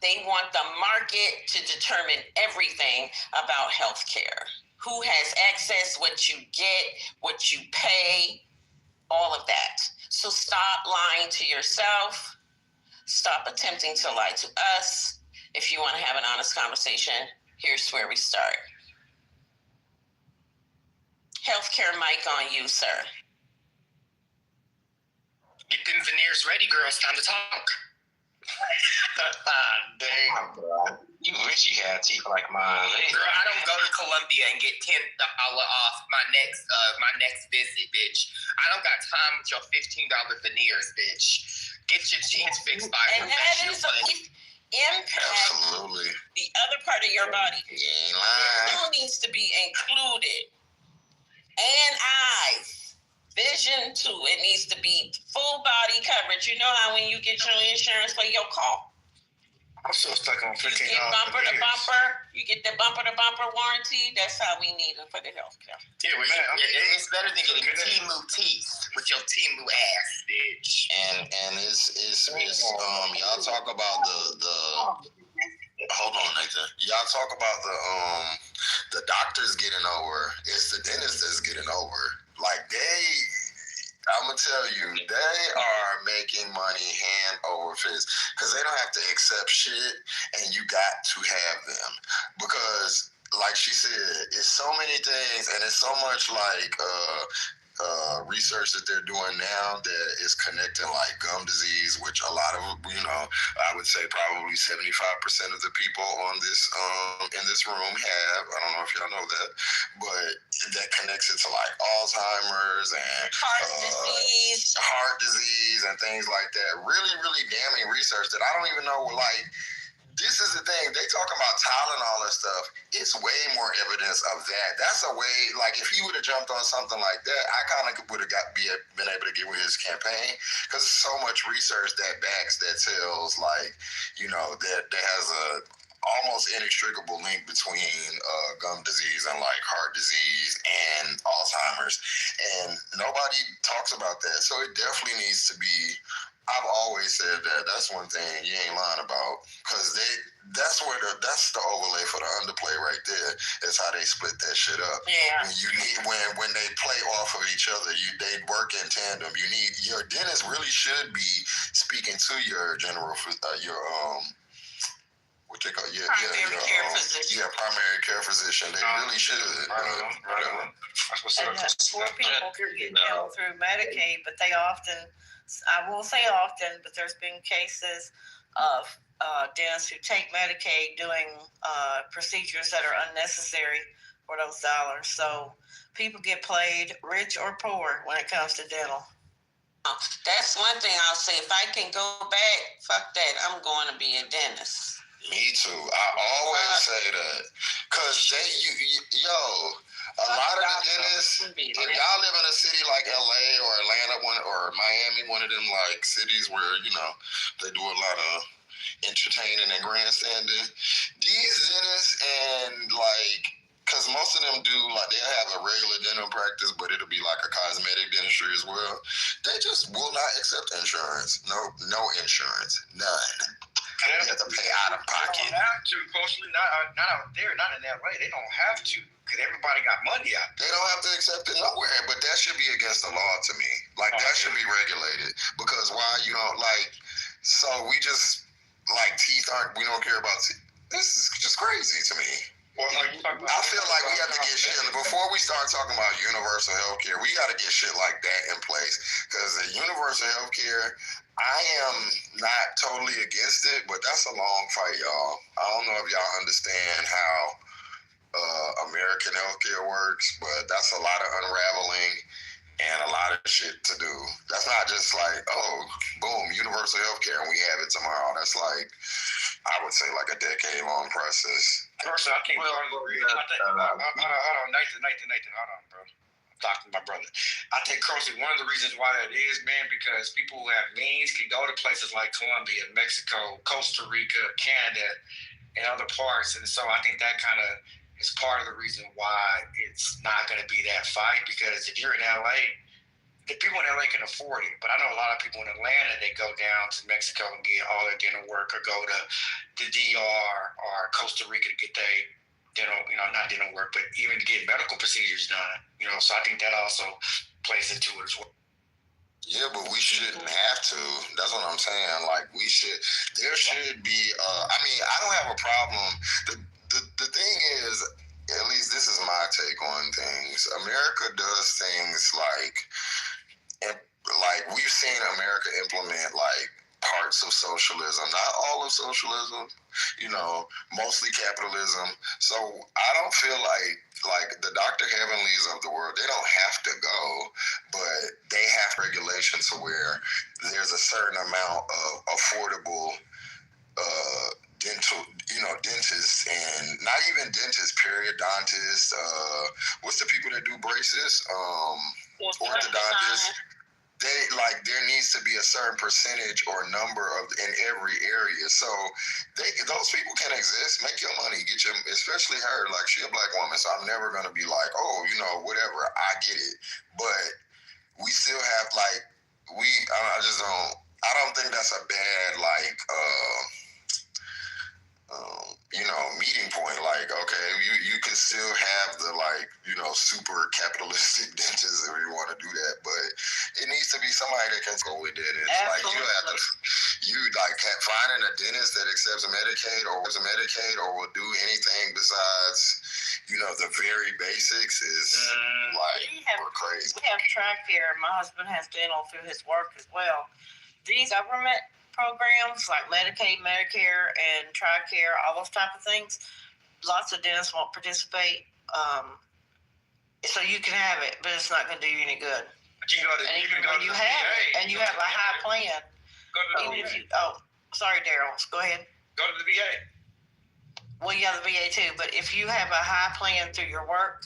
They want the market to determine everything about health care. Who has access, what you get, what you pay, all of that. So stop lying to yourself. Stop attempting to lie to us. If you want to have an honest conversation, here's where we start. Healthcare mic on you, sir. Get them veneers ready, girl. It's time to talk. Dang. You wish you had teeth like mine. Girl, I don't go to Columbia and get $10 off my next visit, bitch. I don't got time with your $15 veneers, bitch. Get your teeth fixed by a professional. And that is impact Absolutely. the other part of your body. You ain't It lying. still needs to be included. And eyes. Vision too. It needs to be full body coverage. You know how when you get your insurance for your car, I'm still stuck on $15. you get bumper to bumper. You get the bumper to bumper warranty. That's how we need it for the healthcare. Yeah, it's better than getting T-Moo teeth. with your Timu ass, bitch. And it's y'all talk about the hold on, Nathan. Y'all talk about the doctors getting over. It's the dentist that's getting over. Like I'm gonna tell you, they are making money hand over fist because they don't have to accept shit, and you got to have them because, like she said, it's so many things, and it's so much like research that they're doing now that is connecting like gum disease, which a lot of, I would say probably 75% of the people on this in this room have. I don't know if y'all know that, but that connects it to like Alzheimer's and heart disease and things like that. Really, really damning research that I don't even know, like, this is the thing. They talking about Tylenol and stuff. It's way more evidence of that. That's a way, like, if he would have jumped on something like that, I kind of would have been able to get with his campaign because so much research that backs, that tells, like, that has a almost inextricable link between gum disease and like heart disease and Alzheimer's. And nobody talks about that. So it definitely needs to be. I've always said that. That's one thing you ain't lying about, because that's the overlay for the underplay right there. Is how they split that shit up. Yeah. When they play off of each other, they work in tandem. You need your dentist really should be speaking to your general what they call primary care physician. Yeah, primary care physician. They really should. And that's where people can get help through Medicaid, but they often, I will say often, but there's been cases of dentists who take Medicaid doing procedures that are unnecessary for those dollars. So people get played rich or poor when it comes to dental. That's one thing I'll say. If I can go back, fuck that. I'm going to be a dentist. Me too. I always say that, cause a lot of the dentists. If y'all live in a city like LA or Atlanta, or Miami, one of them like cities where they do a lot of entertaining and grandstanding, these dentists and like. Because most of them do, like, they'll have a regular dental practice, but it'll be like a cosmetic dentistry as well. They just will not accept insurance. No insurance. None. You have to pay out of pocket. They don't have to, mostly not out there, not in LA. They don't have to, because everybody got money out there. They don't have to accept it nowhere, but that should be against the law to me. Like, that should be regulated. Because why you don't, like, so we just, like, we don't care about teeth. This is just crazy to me. Well, I feel like we have to get shit, before we start talking about universal health care, we got to get shit like that in place. Because the universal health care, I am not totally against it, but that's a long fight, y'all. I don't know if y'all understand how American healthcare works, but that's a lot of unraveling and a lot of shit to do. That's not just like, oh, boom, universal healthcare and we have it tomorrow. That's like, I would say like a decade-long process. Personally, I can't agree. Hold on, Nathan, hold on, bro. I'm talking to my brother. I think personally one of the reasons why that is, man, because people who have means can go to places like Colombia, Mexico, Costa Rica, Canada, and other parts. And so I think that kind of is part of the reason why it's not going to be that fight, because if you're in LA, the people in LA can afford it, but I know a lot of people in Atlanta, they go down to Mexico and get all their dental work, or go to the DR or Costa Rica to get their dental, not dental work, but even to get medical procedures done. So I think that also plays into it as well. Yeah, but we shouldn't have to. That's what I'm saying. Like, there should be, I don't have a problem. The thing is, at least this is my take on things. America does things like we've seen America implement like parts of socialism, not all of socialism, mostly capitalism. So I don't feel like the Dr. Heavenlies of the world, they don't have to go, but they have regulations to where there's a certain amount of affordable dental, dentists, and not even dentists, periodontists, what's the people that do braces? Orthodontists. There needs to be a certain percentage or number in every area. So those people can exist, make your money, especially her, like she a black woman. So I'm never going to be like, oh, whatever, I get it. But we still have like I don't think that's a bad like meeting point. Like, okay, you can still have the like, super capitalistic dentists if you want to do that, but it needs to be somebody that can go with it. It's like you don't have to finding a dentist that accepts Medicaid or will do anything besides, the very basics is crazy. We have TRICARE. My husband has dental through his work as well. These government programs like Medicaid, Medicare, and TRICARE, all those type of things, lots of dentists won't participate. So you can have it, but it's not going to do you any good. You can go to you the have VA, it, and you have a high plan. Go to the VA. Sorry, Daryl. Go ahead. Go to the VA. Well, yeah, the VA too. But if you have a high plan through your work,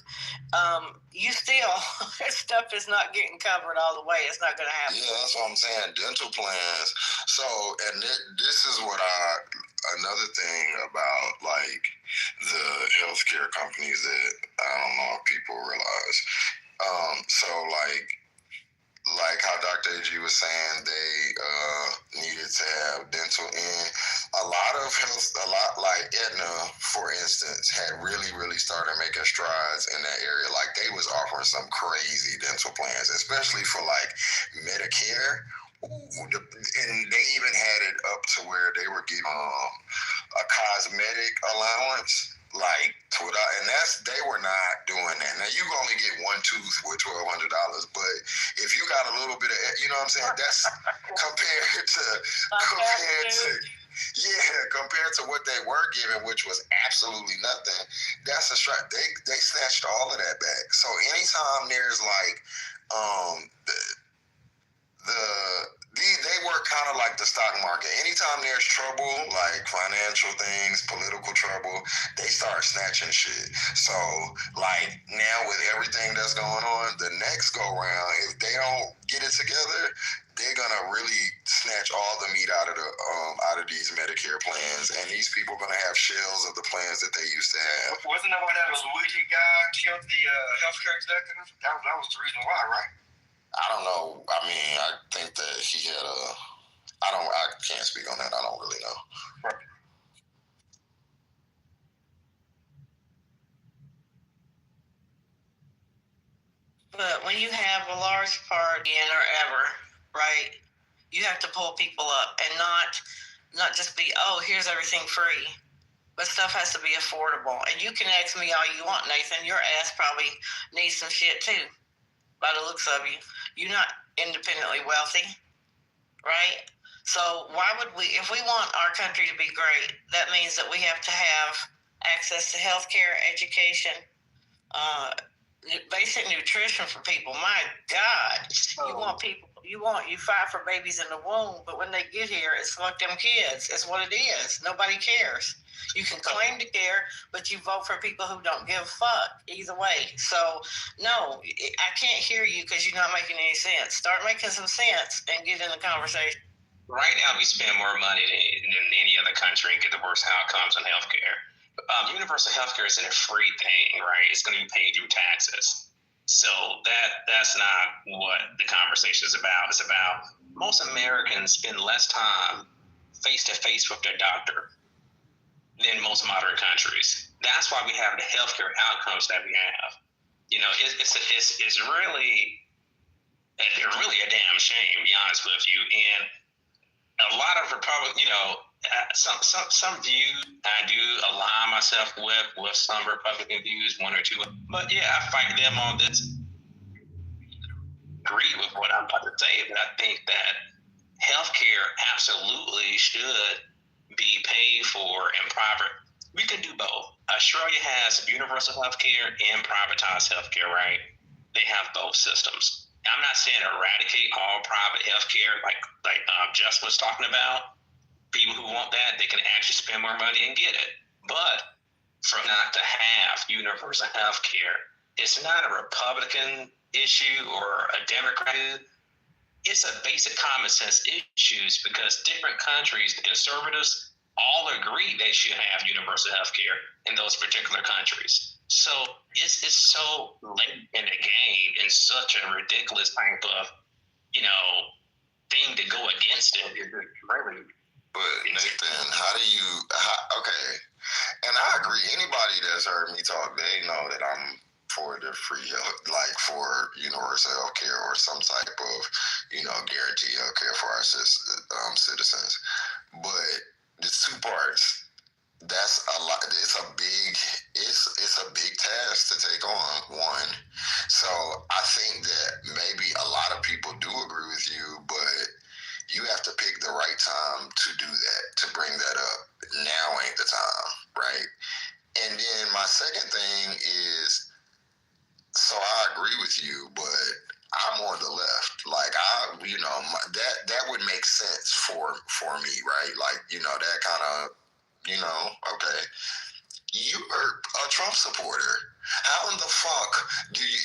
you still stuff is not getting covered all the way. It's not going to happen. Yeah, that's what I'm saying. Dental plans. So, and this is what another thing about like the healthcare companies that I don't know if people realize. So like how Dr. AG was saying, they needed to have dental in. A lot like Aetna, for instance, had really started making strides in that area. Like they was offering some crazy dental plans, especially for like Medicare. And they even had it up to where they were getting a cosmetic allowance. Like they were not doing that. Now you only get one tooth with $1,200, but if you got a little bit of, you know what I'm saying, that's compared to what they were giving, which was absolutely nothing. That's a strike. They snatched all of that back. So anytime there's like they work kind of like the stock market. Anytime there's trouble, like financial things, political trouble, they start snatching shit. So, like now with everything that's going on, the next go round, if they don't get it together, they're gonna really snatch all the meat out of these Medicare plans, and these people are gonna have shells of the plans that they used to have. Wasn't that why that Luigi guy killed the healthcare executive? That was the reason why, right? I don't know. I mean, I think that he had I can't speak on that. I don't really know. Right. But when you have a large party or ever, right, you have to pull people up and not just be, here's everything free. But stuff has to be affordable. And you can ask me all you want, Nathan. Your ass probably needs some shit too. By the looks of you, you're not independently wealthy, right? So why would we, if we want our country to be great, that means that we have to have access to healthcare, education, basic nutrition for people. My God, you fight for babies in the womb, but when they get here, it's fuck them kids. It's what it is. Nobody cares. You can claim to care, but you vote for people who don't give a fuck either way. So, no, I can't hear you because you're not making any sense. Start making some sense and get in the conversation. Right now, we spend more money than any other country and get the worst outcomes on healthcare. Universal healthcare isn't a free thing, right? It's going to be paid through taxes. So that's not what the conversation is about. It's about most Americans spend less time face-to-face with their doctor than most modern countries. That's why we have the healthcare outcomes that we have. It's really a damn shame, to be honest with you. And a lot of some views I do align myself with some Republican views, one or two. But yeah, I fight them on this. Agree with what I'm about to say, but I think that healthcare absolutely should be paid for in private. We can do both. Australia has universal healthcare and privatized healthcare, right? They have both systems. I'm not saying eradicate all private healthcare like Just was talking about. People who want that, they can actually spend more money and get it. But for not to have universal healthcare, it's not a Republican issue or a Democrat. It's a basic common sense issues because different countries, the conservatives all agree they should have universal health care in those particular countries. So it's so late in the game and such a ridiculous type of, thing to go against it. But Nathan, okay, and I agree. Anybody that's heard me talk, they know that I'm for the free health, like for universal health care or some type of, guaranteed health care for our citizens. But there's two parts. That's a lot. It's a big task to take on. One, so I think that maybe a lot of people do agree with you, but you have to pick the right time to do that, to bring that up. Now ain't the time, right? And then my second thing is, so I agree with you, but I'm on the left. Like that would make sense for me, right? Like, that kind of, okay. You are a Trump supporter. How in the fuck do you?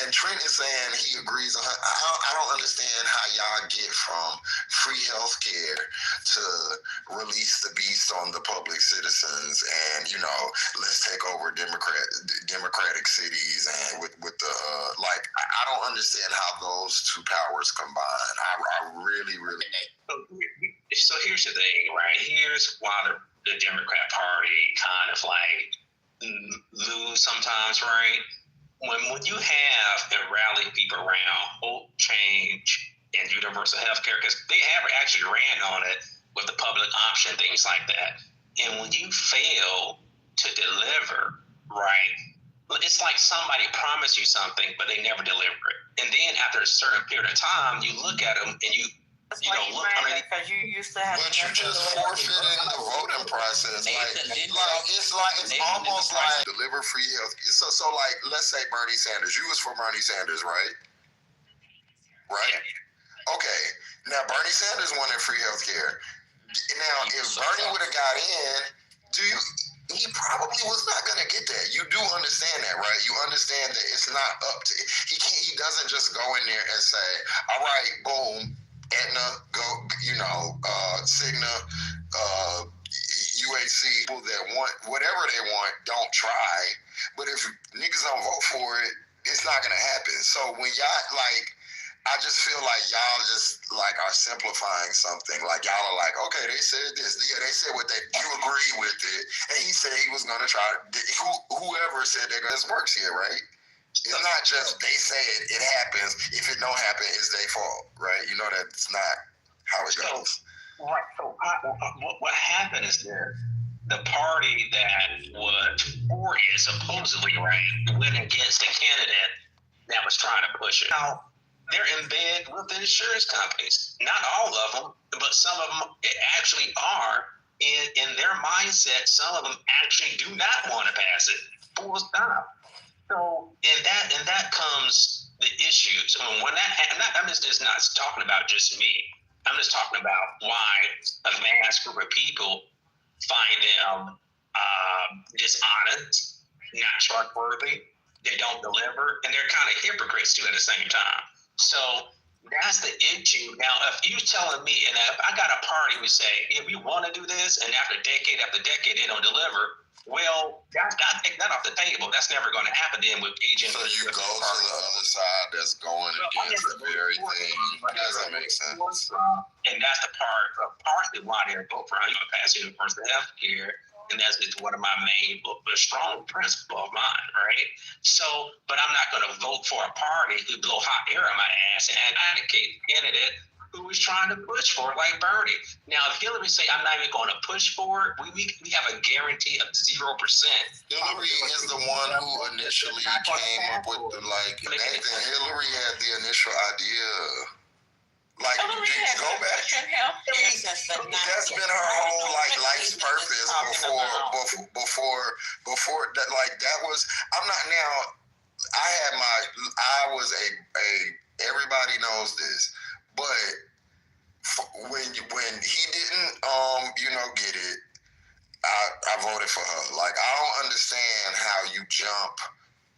And Trent is saying he agrees. I don't understand how y'all get from free health care to release the beast on the public citizens, and let's take over democratic cities, and with the I don't understand how those two powers combine. I really. So here's the thing, right? Here's why the Democrat Party kind of lose sometimes, right? When you have and rally people around hope, change, and universal health care, because they have actually ran on it with the public option, things like that. And when you fail to deliver, right, it's like somebody promised you something, but they never deliver it. And then after a certain period of time, you look at them and you don't look. Because you used to have. But you just forfeiting the voting process. It's almost like deliver free health. So like, let's say Bernie Sanders. You was for Bernie Sanders, right? Right. Okay. Now Bernie Sanders wanted free health care. Now, if Bernie would have got in, he probably was not going to get that. You do understand that, right? You understand that it's not up to he doesn't just go in there and say, all right, boom, Aetna, go, Cigna, UHC, people that want whatever they want, don't try. But if niggas don't vote for it, it's not going to happen. So when y'all, I just feel like y'all just are simplifying something. Like y'all are like, okay, they said this. Yeah, they said what you agree with it. And he said he was going to try. Whoever said this works here, right? It's not just they say it happens. If it don't happen, it's their fault, right? That's not how it goes. Right. So what happened is that the party that was for it, supposedly, right, went against the candidate that was trying to push it. Now, they're in bed with the insurance companies. Not all of them, but some of them actually are. In their mindset, some of them actually do not want to pass it. Full stop. So in that comes the issues. When that happens, I'm just not talking about just me. I'm just talking about why a mass group of people find them dishonest, not trustworthy. They don't deliver, and they're kind of hypocrites too at the same time. So that's the issue. Now, if you're telling me, and if I got a party who say, yeah, we want to do this, and after decade they don't deliver, well, I take that off the table. That's never going to happen then with agents. So you go to the other side that's going against the very thing. Doesn't make sense. And that's the partly why they're both trying to pass universal health care. And that's one of my main, strong principle of mine, right? So, but I'm not going to vote for a party who blow hot air on my ass and advocate a candidate who is trying to push for it, like Bernie. Now, if Hillary say I'm not even going to push for it, we have a guarantee of 0%. Hillary is the one who initially came up with Nathan. Hillary had the initial idea. Go back. That's been her whole life's purpose before that. That was. I'm not now. I was a. Everybody knows this. But when he didn't get it, I voted for her. I don't understand how you jump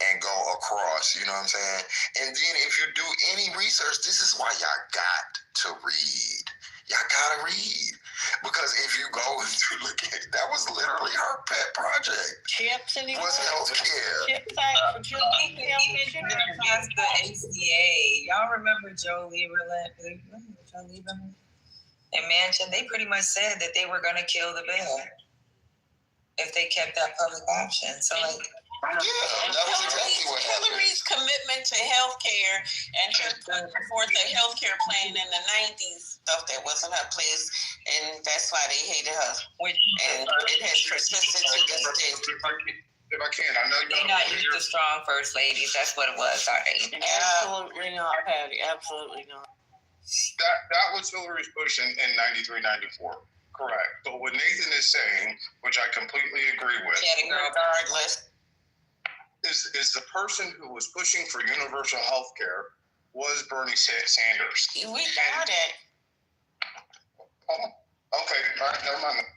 and go across, you know what I'm saying? And then if you do any research, this is why y'all got to read. Y'all gotta read. Because if you go to look at it, that was literally her pet project. Chips anymore? Was healthcare. Chip back for children. Past the ACA, y'all remember Joe Lieberman? And Manchin, they pretty much said that they were going to kill the bill if they kept that public option. So, like, Yeah, that was exactly what happened. Hillary's commitment to healthcare and her put forth a healthcare plan in the 90s stuff that wasn't her place, and that's why they hated her. And it has persisted to this day. If I can, I know they're not used to strong first ladies. That's what it was. Sorry. Absolutely not, Patty. Absolutely not. That was Hillary's push in 93, 94. Correct. But what Nathan is saying, which I completely agree with, Regardless, is the person who was pushing for universal health care was Bernie Sanders. We got it. Okay, all right, never mind.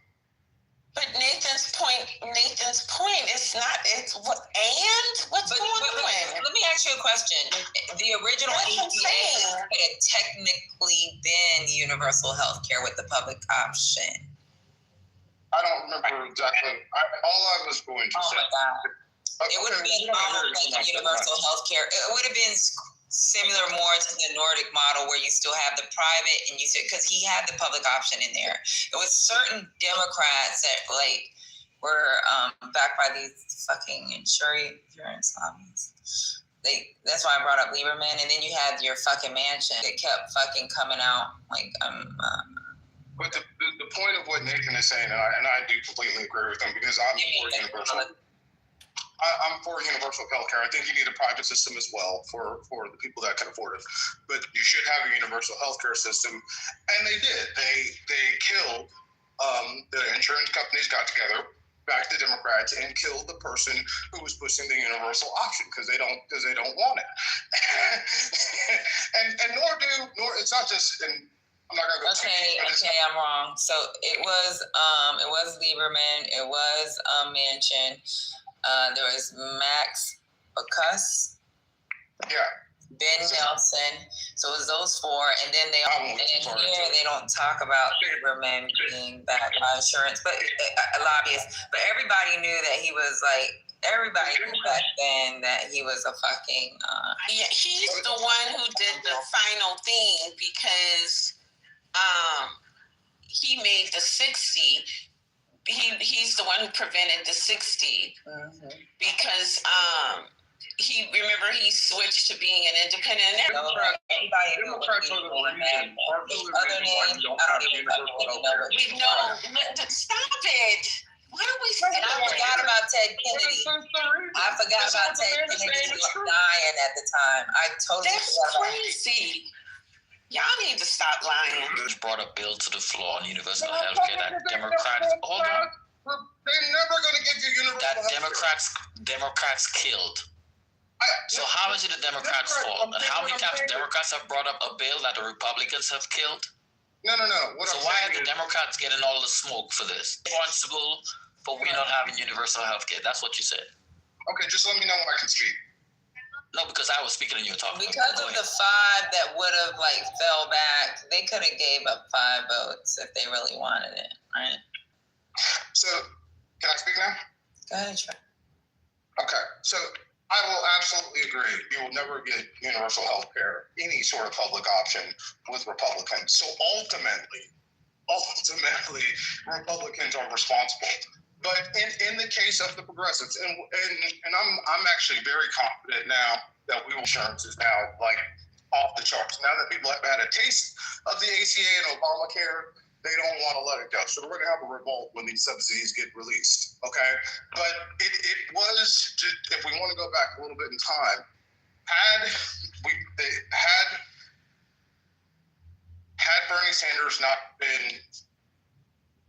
But Nathan's point is not, it's what, and what's going on? Let me ask you a question. The original ACA could have technically been universal health care with the public option. I don't remember exactly. All I was going to say. My God. It would have been almost like universal health care. It would have been similar more to the Nordic model where you still have the private and you said, because he had the public option in there. It was certain Democrats that like were backed by these fucking insurance lobbies. That's why I brought up Lieberman. And then you had your fucking Manchin that kept fucking coming out like But the point of what Nathan is saying, and I do completely agree with him, because I'm for universal health care. I think you need a private system as well for the people that can afford it. But you should have a universal health care system. And they did. They killed the insurance companies got together, backed the Democrats, and killed the person who was pushing the universal option because they don't want it. and nor it's not just in. I'm not gonna go. Okay, I'm wrong. So it was Lieberman, it was Manchin. There was Max Baucus, Ben Nelson. So it was those four, and then they don't talk about Lieberman being backed by insurance, but lobbyists. But everybody knew that he was like. Everybody knew back then that he was a fucking. Yeah, he's the one who did the final thing because he made the 60. He's the one who prevented the 60 because he switched to being an independent. Everybody knew what he was doing. Other names, I don't even fucking know. We know. Stop it. Why do we? And I forgot about Ted Kennedy. I forgot about Ted Kennedy dying at the time. I totally forgot about it. That's crazy. Y'all need to stop lying. Bush brought a bill to the floor on universal health care that Democrats hold on. They're never going to give you universal that Democrats killed. So how is it the Democrats' fault? And how many times Democrats have brought up a bill that the Republicans have killed? No. So why are the Democrats getting all the smoke for this? Responsible for we not having universal health care. That's what you said. Okay, just let me know when I can speak. No, because I was speaking and you were talking. Because of the 5 that would have like fell back, they could have gave up 5 votes if they really wanted it, right? So, can I speak now? Go ahead, Trey. Okay, so I will absolutely agree. You will never get universal health care, any sort of public option with Republicans. So ultimately, Republicans are responsible. But in the case of the progressives, and I'm actually very confident now that insurance is now like off the charts. Now that people have had a taste of the ACA and Obamacare, they don't want to let it go. So we're going to have a revolt when these subsidies get released. Okay, but it was just, if we want to go back a little bit in time, had Bernie Sanders not been,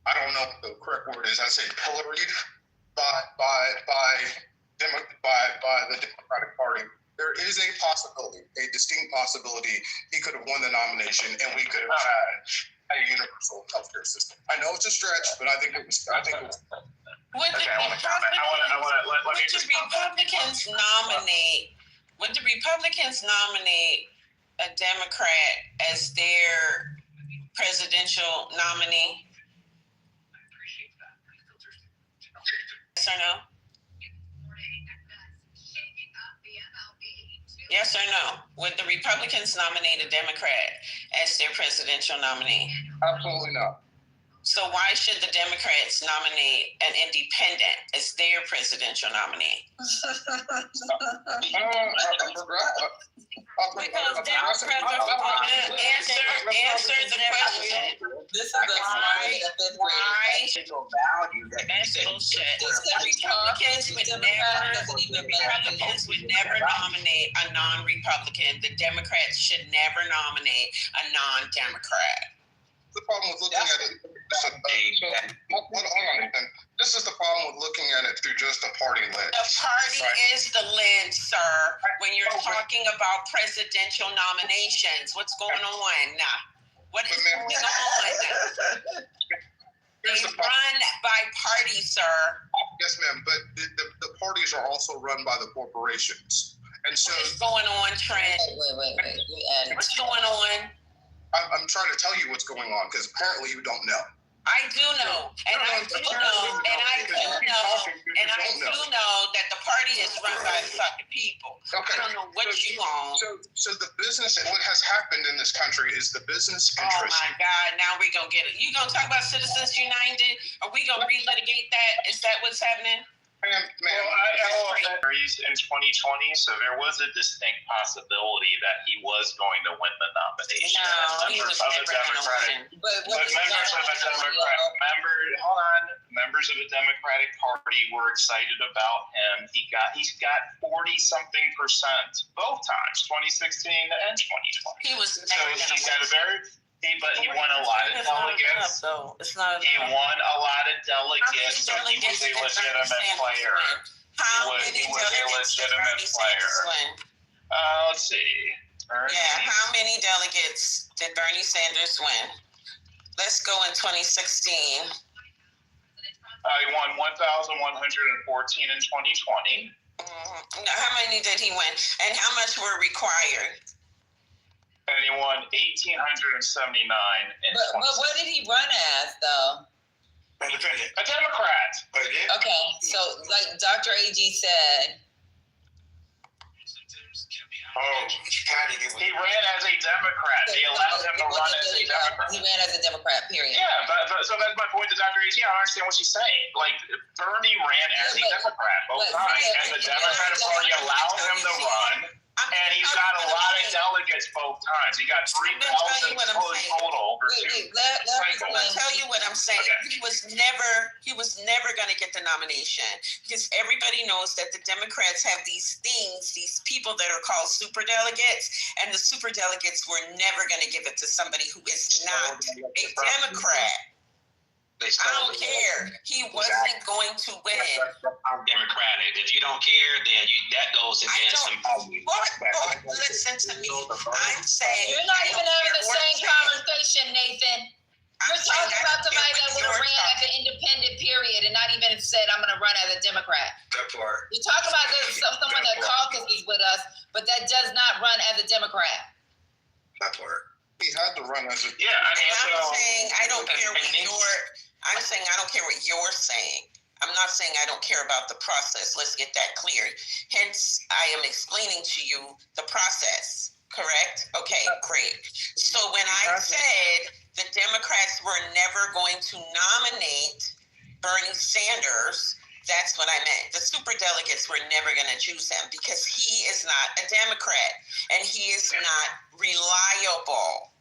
I don't know what the correct word is, I say pilloried by the Democratic Party, there is a possibility, a distinct possibility, he could have won the nomination and we could have had a universal healthcare system. I know it's a stretch, but I think it was. Would the Republicans nominate a Democrat as their presidential nominee? Yes or no? Yes or no? Would the Republicans nominate a Democrat as their presidential nominee? Absolutely not. So why should the Democrats nominate an independent as their presidential nominee? Because Democrats are going to answer the question. This is the Why? value that That's bullshit. Republicans would never nominate a non-Republican. The Democrats should never nominate a non-Democrat. The problem with looking at it. Hold on, Ethan. This is the problem with looking at it through just a party lens. The party is the lens, sir. When you're talking about presidential nominations, what's going on? What is going on? They run by party, sir. Yes, ma'am. But the parties are also run by the corporations, and so what's going on, Trent? Wait. What's going on? I'm trying to tell you what's going on because apparently you don't know. I do know, and I do know that the party is run by fucking people. Okay. I don't know what you on. So the business and what has happened in this country is the business interest. Oh my God! Now we gonna get it. You gonna talk about Citizens United? Are we gonna relitigate that? Is that what's happening? Well, I in 2020, so there was a distinct possibility that he was going to win the nomination. No, he was never going to win. But members of the Democratic Party were excited about him. He's got 40-something% both times, 2016 and 2020. He was never going to win. But he won a lot of delegates. It's not he won a lot of delegates, so he was a legitimate player. How many delegates did Bernie Sanders win? Let's see. How many delegates did Bernie Sanders win? Let's go in 2016. He won 1,114 in 2020. How many did he win? And how much were required? And he won 1,879 But what did he run as, though? Independent. A Democrat. Okay, so like Dr. AG said. He ran as a Democrat. They allowed him to run as a Democrat. He ran as a Democrat, period. Yeah, but so that's my point to Dr. AG. I don't understand what she's saying. Like, Bernie ran as a Democrat both times, and the Democratic Party allowed him to run. And he's got a lot of delegates both times. He got 3,000 total for two cycles. I'm gonna tell you what I'm saying. Okay. He was never gonna get the nomination because everybody knows that the Democrats have these things, these people that are called super delegates, and the super delegates were never gonna give it to somebody who is not a Democrat. I don't care. He wasn't going to win. I'm Democratic. If you don't care, then that goes against some. Listen to me. I'm saying you're not even having the same conversation, Nathan. You're talking about somebody that would have ran as an independent, period, and not even said, I'm going to run as a Democrat. That part. You're talking about someone that caucuses with us, but that does not run as a Democrat. That part. He had to run as a. Yeah, I'm saying I don't care what I'm saying I don't care what you're saying. I'm not saying I don't care about the process. Let's get that clear. Hence, I am explaining to you the process. Correct? Okay, great. So when I said the Democrats were never going to nominate Bernie Sanders, that's what I meant. The superdelegates were never going to choose him because he is not a Democrat and he is not reliable.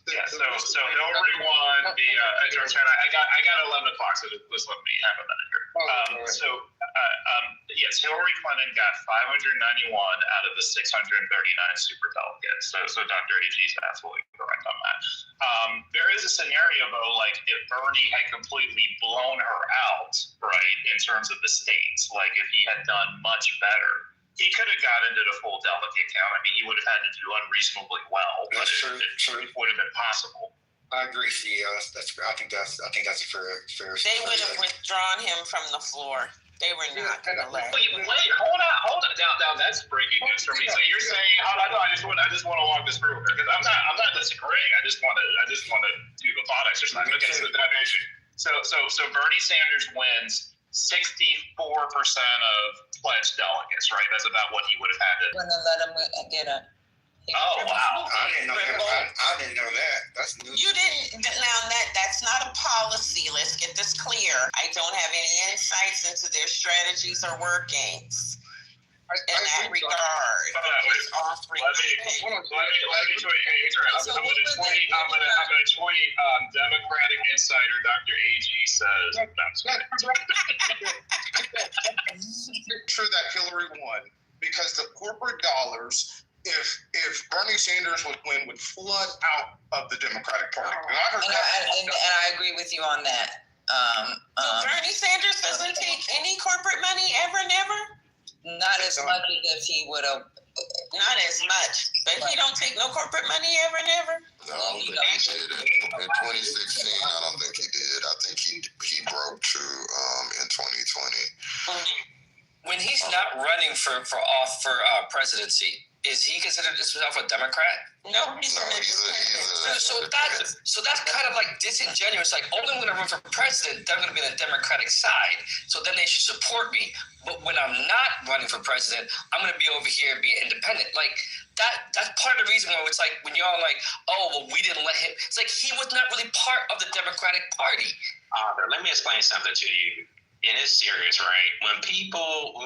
Yeah, so Hillary won the I got 11 o'clock, so just let me have a minute here. Yes, Hillary Clinton got 591 out of the 639 superdelegates. So Dr. AG is absolutely correct on that. There is a scenario though, like if Bernie had completely blown her out, right, in terms of the states, like if he had done much better, he could have got into the full delegate count. I mean, he would have had to do unreasonably well, but it would have been possible. I agree, CEO. I think that's a fair. They would have withdrawn him from the floor. They were not going to let. Wait, hold on. Down. That's breaking news for me. So you're saying, I just want to walk this through because I'm not disagreeing. I just want to do the thought exercise. Okay, so Bernie Sanders wins 64% of pledged delegates, right? That's about what he would have had to. When they let him get a. Oh, wow. I didn't know that. I didn't know that. That's new. You didn't. Now that's not a policy. Let's get this clear. I don't have any insights into their strategies or workings in that regard. I'm gonna tweet Democratic Insider Dr. AG says. Make sure that Hillary won because the corporate dollars. If Bernie Sanders would win, would flood out of the Democratic Party. And I heard and I agree with you on that. Bernie Sanders doesn't take any corporate money ever, never? Not as much as if he would have. Not as much. But he don't take no corporate money ever, never? No, I don't think he did. In 2016, I don't think he did. I think he broke through in 2020. When he's not running for presidency, is he considered himself a Democrat? No, he's So that's kind of like disingenuous. Like, only when I run for president, they're going to be on the Democratic side. So then they should support me. But when I'm not running for president, I'm going to be over here and be independent. Like, that's part of the reason why it's like, when y'all like, oh, well, we didn't let him. It's like he was not really part of the Democratic Party. Let me explain something to you. And it's serious, right? When we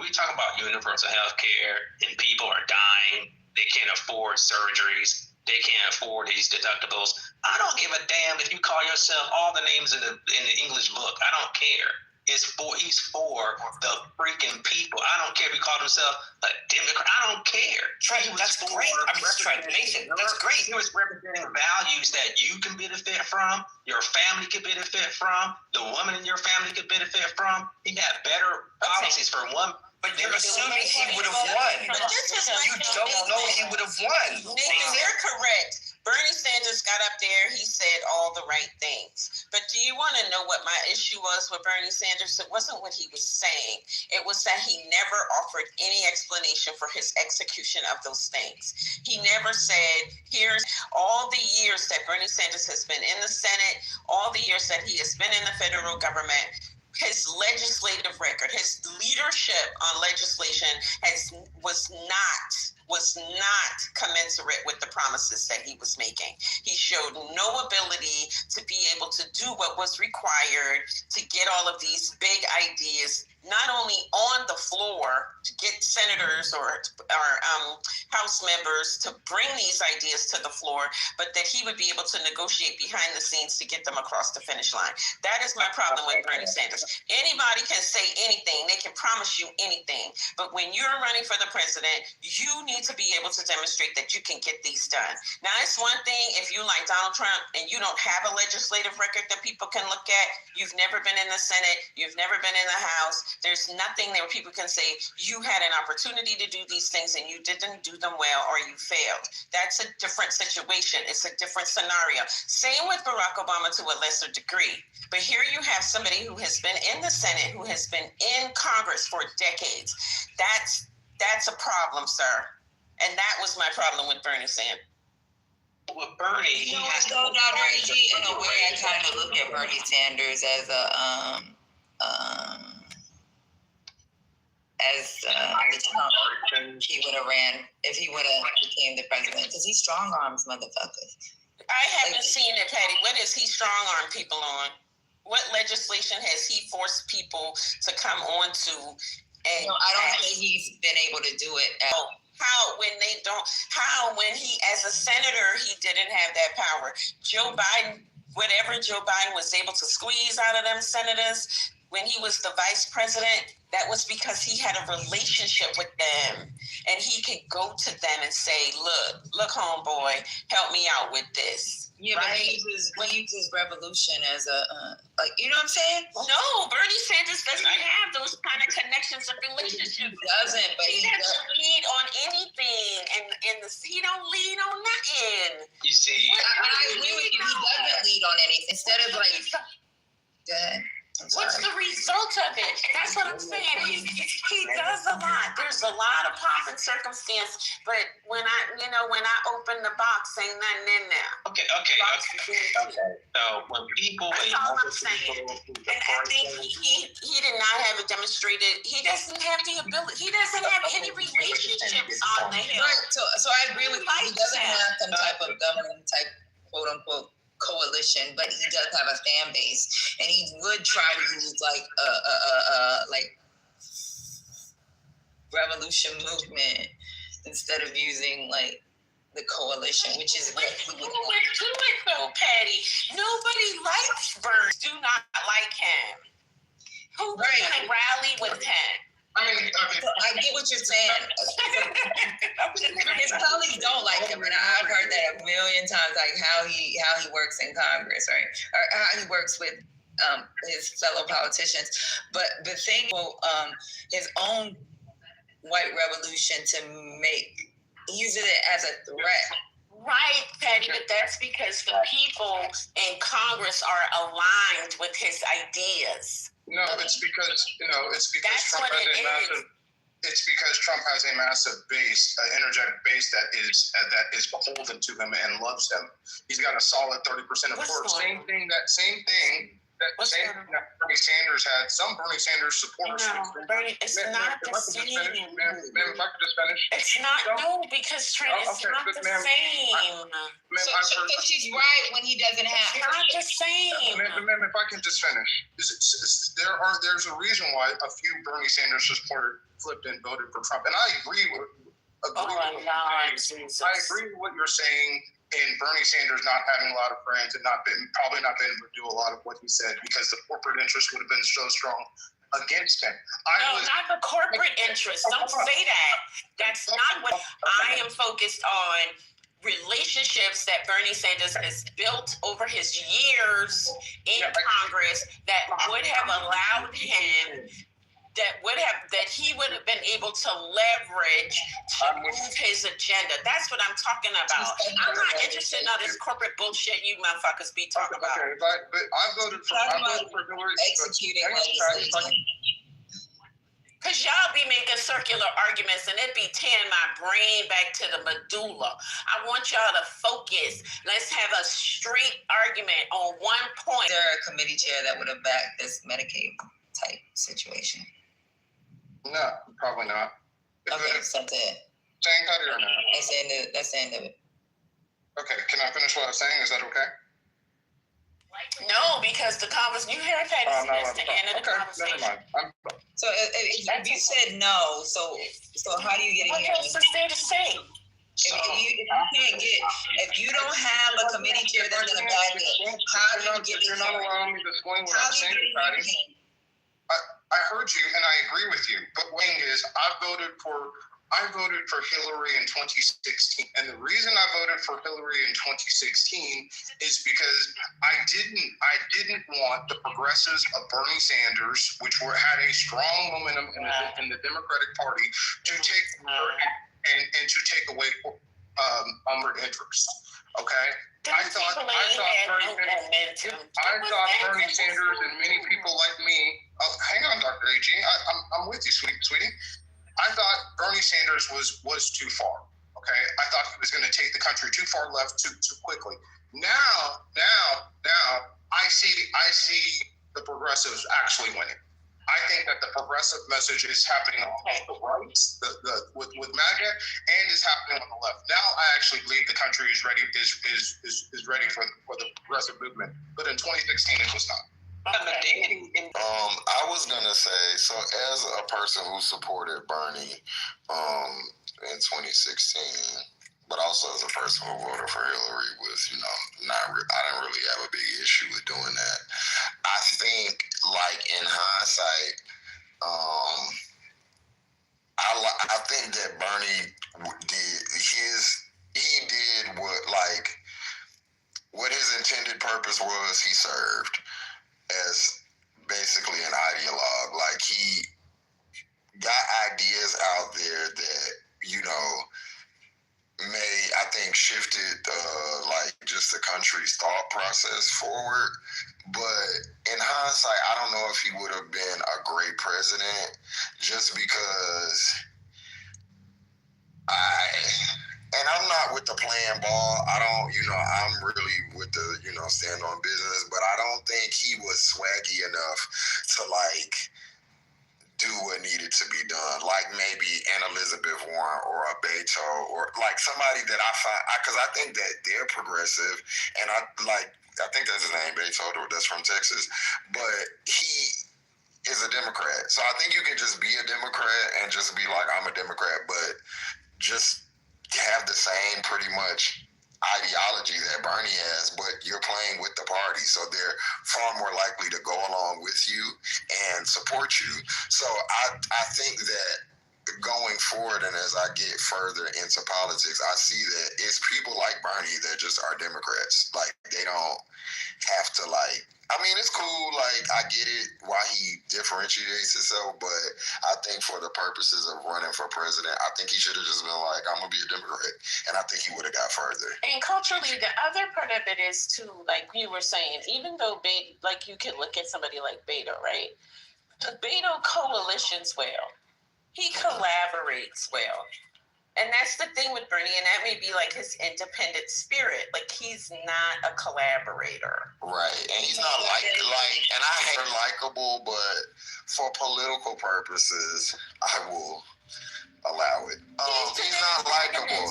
talk about universal health care and people are dying, they can't afford surgeries, they can't afford these deductibles. I don't give a damn if you call yourself all the names in the English book. I don't care. He's for the freaking people. I don't care if he called himself a Democrat. I don't care. Trent, that's great. I'm just trying to make it. That's great. He was representing values that you can benefit from, your family could benefit from, the woman in your family could benefit from. He had better policies for one. But you're assuming he would have won. But this is You don't know he would have won. They're correct. Bernie Sanders got up there. He said all the right things. But do you want to know what my issue was with Bernie Sanders? It wasn't what he was saying. It was that he never offered any explanation for his execution of those things. He never said, here's all the years that Bernie Sanders has been in the Senate, all the years that he has been in the federal government. His legislative record, his leadership on legislation was not commensurate with the promises that he was making. He showed no ability to be able to do what was required to get all of these big ideas, not only on the floor to get senators or House members to bring these ideas to the floor, but that he would be able to negotiate behind the scenes to get them across the finish line. That is my problem with Bernie Sanders. Anybody can say anything. They can promise you anything. But when you're running for the president, you need to be able to demonstrate that you can get these done. Now, it's one thing if you like Donald Trump and you don't have a legislative record that people can look at. You've never been in the Senate. You've never been in the House. There's nothing there where people can say you had an opportunity to do these things and you didn't do them well or you failed. That's a different situation. It's a different scenario. Same with Barack Obama to a lesser degree. But here you have somebody who has been in the Senate, who has been in Congress for decades. That's a problem, sir. And that was my problem with Bernie Sanders. With Bernie, he has to Dr. AG, in a way, I kind of look at Bernie Sanders as he would have ran if he would have became the president because he strong arms motherfuckers. I haven't seen it, Patty. What is he strong arm people on? What legislation has he forced people to come on to? And I don't think he's been able to do it. How when he, as a senator, he didn't have that power. Joe Biden, whatever Joe Biden was able to squeeze out of them senators, when he was the vice president, that was because he had a relationship with them. And he could go to them and say, look, homeboy, help me out with this. Yeah, right? But he uses revolution as a, you know what I'm saying? No, Bernie Sanders doesn't have those kind of connections and relationships. He doesn't, but he doesn't lead on anything. And he don't lead on nothing. You see, I agree with you. He doesn't lead on anything. Instead of like, what's the result of it. That's what I'm saying. He does a lot. There's a lot of pomp and circumstance, but when I open the box, ain't nothing in there. Okay. So when people, that's all I'm saying. And I think he did not have it demonstrated. He doesn't have the ability. He doesn't have any relationships on the hill. Right. So I agree with you. He doesn't have some type of governing type, quote unquote, coalition, but he does have a fan base, and he would try to use like revolution movement instead of using like the coalition, which is what we would do it though, Patty. Nobody likes Bernie. Do not like him. Who can rally with him? I get what you're saying. His colleagues don't like him, and I've heard that a million times, like how he works in Congress, right, or how he works with his fellow politicians. But the thing, his own white revolution he uses it as a threat. Right, Patty, but that's because the people in Congress are aligned with his ideas. No, it's because that's Trump has a massive. It's because Trump has a massive base, an energetic base that is beholden to him and loves him. He's got a solid 30% of support. Same thing that Bernie Sanders had. Some Bernie Sanders supporters. Bernie, it's not the same. Ma'am, if I could just finish. It's not because Trent, it's not the same. So she's right when he doesn't have. It's not the same. Ma'am, if I can just finish. There's a reason why a few Bernie Sanders supporters flipped and voted for Trump, and I agree with what you're saying in Bernie Sanders not having a lot of friends and probably not been able to do a lot of what he said because the corporate interest would have been so strong against him. Not the corporate interest. Don't say that. That's not what I am focused on. Relationships that Bernie Sanders has built over his years in Congress that would have allowed him that he would have been able to leverage to move his agenda. That's what I'm talking about. I'm not interested in all this corporate bullshit you motherfuckers be talking about. Okay, but I voted for Hillary. Executing legislation. Because y'all be making circular arguments and it be tearing my brain back to the medulla. I want y'all to focus. Let's have a straight argument on one point. Is there a committee chair that would have backed this Medicaid type situation? No, probably not. Okay, so that's it. Saying cut it or not? That's the end of it. Okay, can I finish what I was saying? Is that okay? No, because the conversation, you heard that it's the end of the conversation. Never mind. So if you said no, so how do you get in here? What else is there to say? If you don't have a committee chair that's going to back it, how do you get in here? You're not allowing me to explain what I'm saying, Patty. I heard you and I agree with you, but Wayne is I voted for Hillary in 2016, and the reason I voted for Hillary in 2016 is because I didn't want the progressives of Bernie Sanders, which had a strong momentum in the Democratic Party, to take and to take away interest. Okay. I thought Bernie Sanders and many people like me. Hang on, Dr. AG. I'm with you, sweetie. I thought Bernie Sanders was too far. Okay. I thought he was going to take the country too far left too quickly. Now, I see the progressives actually winning. I think that the progressive message is happening on the right, with MAGA, and is happening on the left. Now, I actually believe the country is ready ready for the progressive movement. But in 2016, it was not. I was gonna say, so as a person who supported Bernie in 2016, but also as a person who voted for Hillary, I didn't really have a big issue with doing that. I think, like in hindsight, I think that Bernie did what his intended purpose was. He served as basically an ideologue. Like, he got ideas out there that, shifted just the country's thought process forward. But in hindsight, I don't know if he would have been a great president, just because I'm not with the playing ball. I don't, I'm really with the, stand on business, but I don't think he was swaggy enough to like do what needed to be done. Like maybe an Elizabeth Warren or a Beto or like somebody that I find, because I think that they're progressive, and I think that's his name, Beto, that's from Texas, but he is a Democrat. So I think you can just be a Democrat and just be like, I'm a Democrat, but just have the same pretty much ideology that Bernie has, but you're playing with the party, so they're far more likely to go along with you and support you. So I think that going forward, and as I get further into politics, I see that it's people like Bernie that just are Democrats. Like, they don't have to like, I mean, it's cool, like, I get it why he differentiates himself, but I think for the purposes of running for president, I think he should have just been like, I'm gonna be a Democrat, and I think he would have got further. And culturally, the other part of it is too, like you were saying, even though like you could look at somebody like Beto, right? Beto coalitions well. He collaborates well. And that's the thing with Bernie, and that may be like his independent spirit. Like, he's not a collaborator. Right. And he's not and I hate likable, but for political purposes, I will allow it. He's not likable.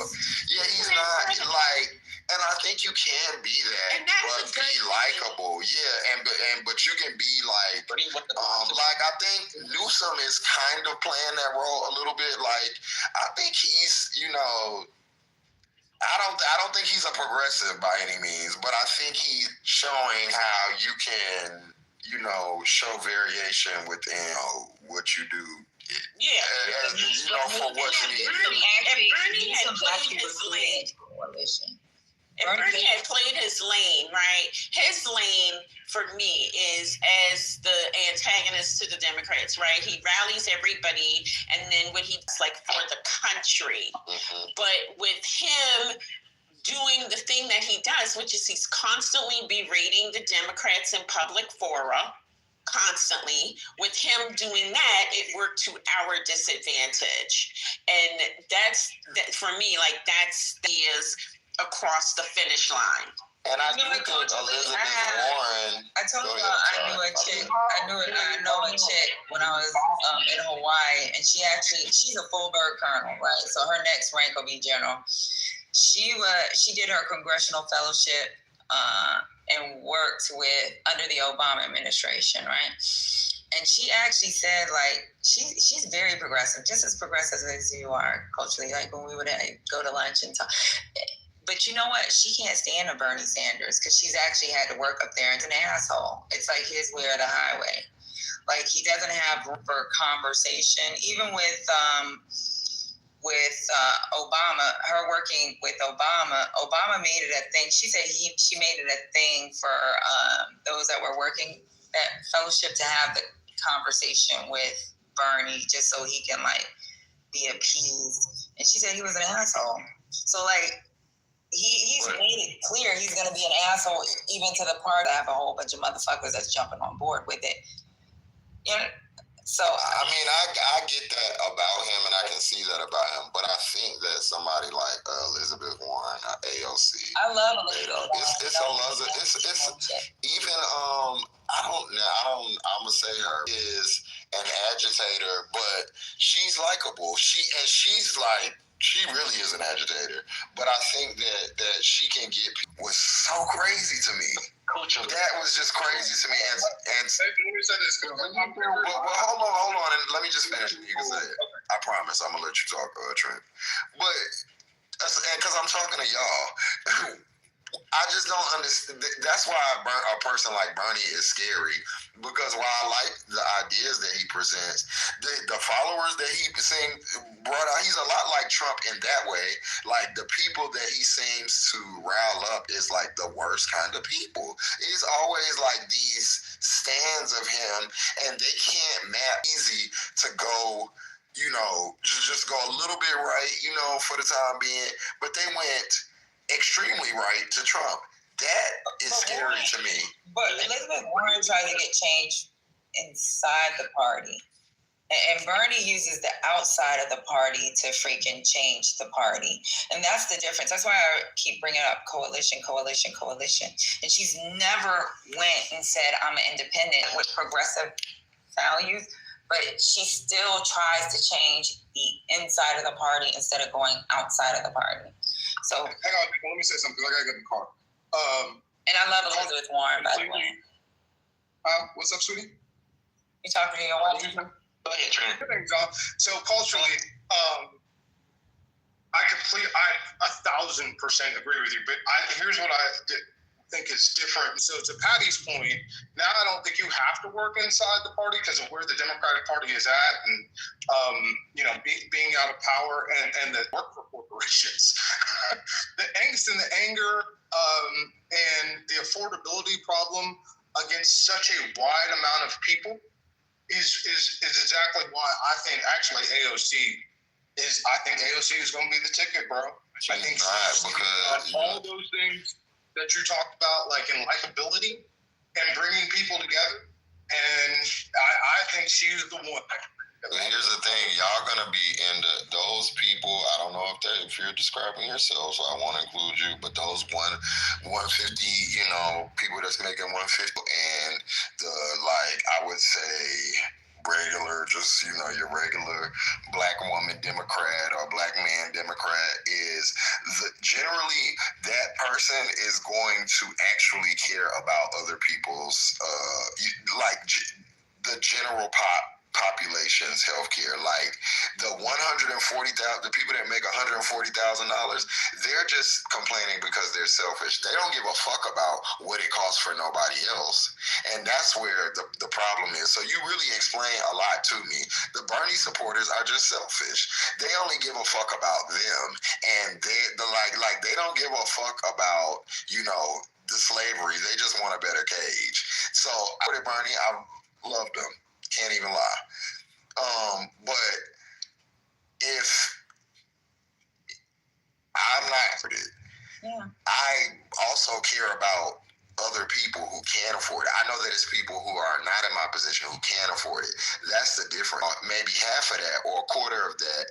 Yeah, he's not like, and I think you can be that, but be likable. Yeah, but you can be like, I think Newsom is kind of playing that role a little bit. Like, I think he's, I don't think he's a progressive by any means, but I think he's showing how you can, show variation within what you do. For what you need. Bernie had played his lane. If Bernie had played his lane, right? His lane, for me, is as the antagonist to the Democrats, right? He rallies everybody, and then what he's like for the country. Mm-hmm. But with him doing the thing that he does, which is he's constantly berating the Democrats in public fora, constantly. With him doing that, it worked to our disadvantage. And that's for me, like, that's is across the finish line. And I do think Elizabeth Warren. I told y'all I know a chick when I was in Hawaii, and she's a full bird colonel, right? So her next rank will be general. She did her congressional fellowship and worked under the Obama administration, right? And she actually said, like, she's very progressive, just as progressive as you are culturally. Like, when we would go to lunch and talk. But you know what? She can't stand a Bernie Sanders because she's actually had to work up there and it's an asshole. It's like his way or the highway. Like, he doesn't have room for conversation. Even with Obama, her working with Obama made it a thing. She said she made it a thing for those that were working that fellowship to have the conversation with Bernie just so he can, like, be appeased. And she said he was an asshole. So, like, he's made it clear he's going to be an asshole, even to the part that have a whole bunch of motherfuckers that's jumping on board with it. So I mean, I get that about him, and I can see that about him. But I think that somebody like Elizabeth Warren, AOC, I love Elizabeth. It's even I'm gonna say her is an agitator, but she's likable. She's like. She really is an agitator, but I think that she can get people was so crazy to me. That was just crazy to me. And let me say this. Well, hold on, and let me just finish. You can say it. I promise. I'm gonna let you talk, Trent. But because I'm talking to y'all. I just don't understand. That's why a person like Bernie is scary, because while I like the ideas that he presents, the followers that he brought out, he's a lot like Trump in that way. Like, the people that he seems to rile up is like the worst kind of people. It's always like these stands of him, and they can't map easy to go, just go a little bit right, for the time being, but they went extremely right to Trump. That is scary to me. But Elizabeth Warren tried to get change inside the party. And Bernie uses the outside of the party to freaking change the party. And that's the difference. That's why I keep bringing up coalition. And she's never went and said, I'm an independent with progressive values, but she still tries to change the inside of the party instead of going outside of the party. So, hang on, let me say something because I gotta get in the car. And I love Elizabeth Warren, by the way. What's up, sweetie? You talking to your wife? Go ahead, Trent. So culturally, I 1,000% agree with you. But here's what I think is different. So to Patty's point, now I don't think you have to work inside the party because of where the Democratic Party is at, and being out of power and the work for corporations. The angst and the anger and the affordability problem against such a wide amount of people is exactly why I think actually AOC is going to be the ticket, bro. I think because all those things that you talked about, like in likability and bringing people together, and I think she's the one. Here's the thing, y'all gonna be into those people. I don't know if you're describing yourself, so I want to include you, but those 150, people that's making 150, and the I would say regular, just your regular black woman Democrat or black man Democrat is generally that person is going to actually care about other people's the general population's healthcare. Like the 140,000, the people that make $140,000, they're just complaining because they're selfish. They don't give a fuck about what it costs for nobody else, and that's where the problem is. So you really explain a lot to me. The Bernie supporters are just selfish. They only give a fuck about them, and they don't give a fuck about the slavery. They just want a better cage. So I Bernie, I loved them. Can't even lie. But if I'm not for it, I also care about other people who can't afford it. I know that it's people who are not in my position who can't afford it. That's the difference. Maybe half of that or a quarter of that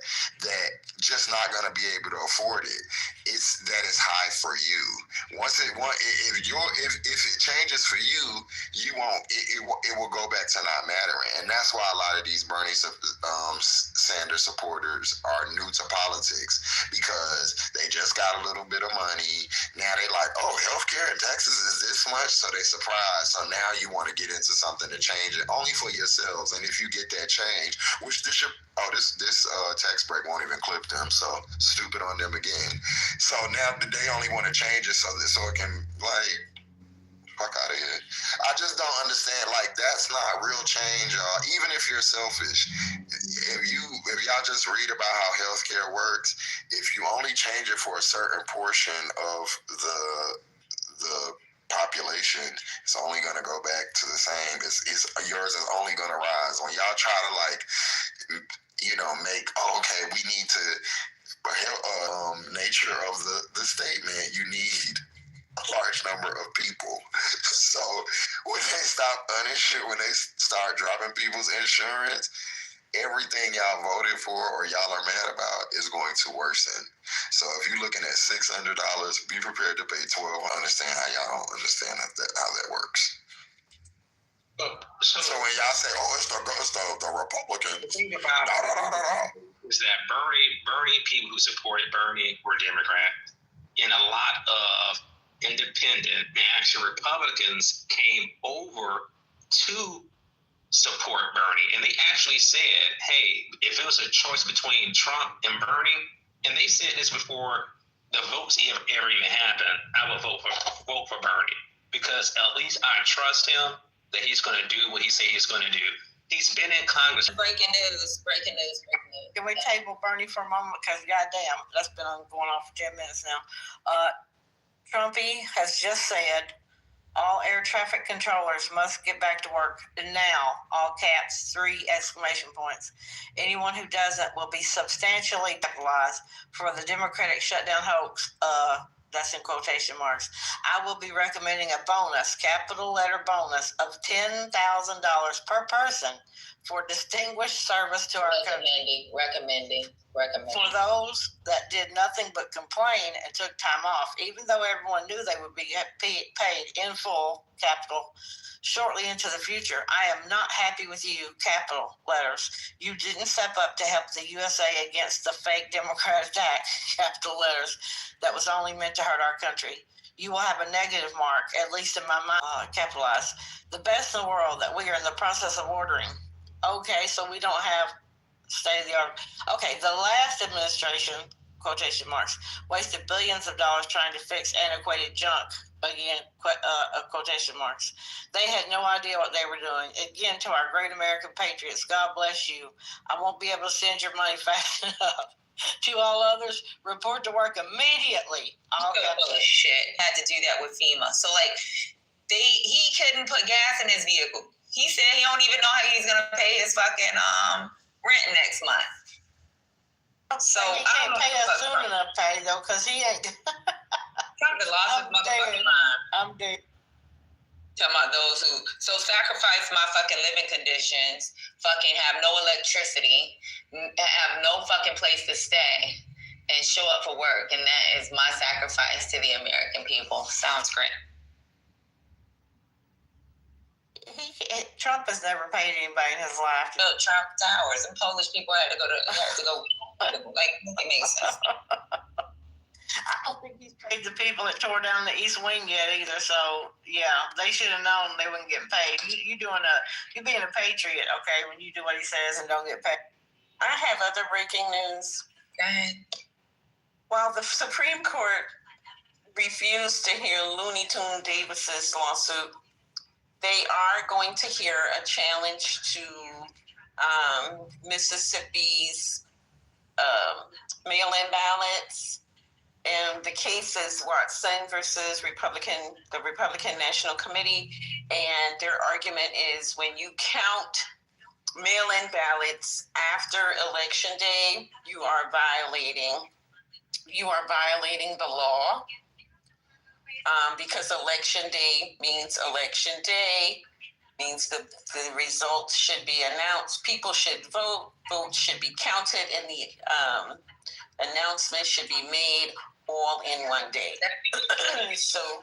just not going to be able to afford it. It's high for you. If it changes for you, you won't. It will go back to not mattering, and that's why a lot of these Bernie Sanders supporters are new to politics because they just got a little bit of money. Now they like, oh, healthcare in Texas is this much, so they surprised. So now you want to get into something to change it only for yourselves, and if you get that change, which this tax break won't even clip them, so stupid on them again. So now they only want to change it so it can fuck out of here. I just don't understand. That's not real change, y'all. Even if you're selfish, if y'all just read about how healthcare works, if you only change it for a certain portion of the population, it's only going to go back to the same. Yours is only going to rise. When y'all try to we need to nature of the statement, you need a large number of people. So when they stop uninsured, when they start dropping people's insurance, everything y'all voted for or y'all are mad about is going to worsen. So if you're looking at $600, be prepared to pay $1,200. I understand how y'all don't understand how that works. So when y'all say, "Oh, it's the Republican," the thing about is that Bernie people who supported Bernie were Democrat, and a lot of independent and actually Republicans came over to support Bernie, and they actually said, "Hey, if it was a choice between Trump and Bernie," and they said this before the votes ever even happened, I would vote for Bernie because at least I trust him that he's going to do what he said he's going to do. He's been in Congress. Breaking news. Can we table Bernie for a moment? Because goddamn, that's been going on for 10 minutes now. Trumpy has just said all air traffic controllers must get back to work now, all caps, 3 exclamation points. Anyone who doesn't will be substantially penalized for the Democratic shutdown hoax that's in quotation marks, I will be recommending a bonus, capital letter bonus, of $10,000 per person for distinguished service to our country. Recommending. For those that did nothing but complain and took time off, even though everyone knew they would be paid in full, capital, shortly into the future. I am not happy with you, capital letters. You didn't step up to help the USA against the fake Democrat attack, capital letters, that was only meant to hurt our country. You will have a negative mark, at least in my mind, capitalized. The best in the world that we are in the process of ordering. Okay, so we don't have state of the art. Okay, the last administration, quotation marks, wasted billions of dollars trying to fix antiquated junk. Again, quotation marks. They had no idea what they were doing. Again, to our great American patriots, God bless you. I won't be able to send your money fast enough. To all others, report to work immediately. Full of shit. Had to do that with FEMA. So he couldn't put gas in his vehicle. He said he don't even know how he's gonna pay his fucking rent next month. So he can't pay us soon enough, Patty, though, because he ain't. Trump lost his motherfucking mind. I'm dead. Talking about those who sacrifice my fucking living conditions, fucking have no electricity, have no fucking place to stay, and show up for work, and that is my sacrifice to the American people. Sounds great. Trump has never paid anybody in his life. Built Trump Towers, and Polish people had to go. Like, it makes sense. I don't think he's paid the people that tore down the East Wing yet either. So yeah, they should have known they wouldn't get paid. You're being a patriot, okay? When you do what he says and don't get paid. I have other breaking news. Go ahead. While the Supreme Court refused to hear Looney Tune Davis's lawsuit, they are going to hear a challenge to Mississippi's mail-in ballots. And the case is Watson versus the Republican National Committee. And their argument is when you count mail-in ballots after Election Day, you are violating the law. Because Election Day means the results should be announced. People should vote. Votes should be counted, and the announcement should be made all in one day. So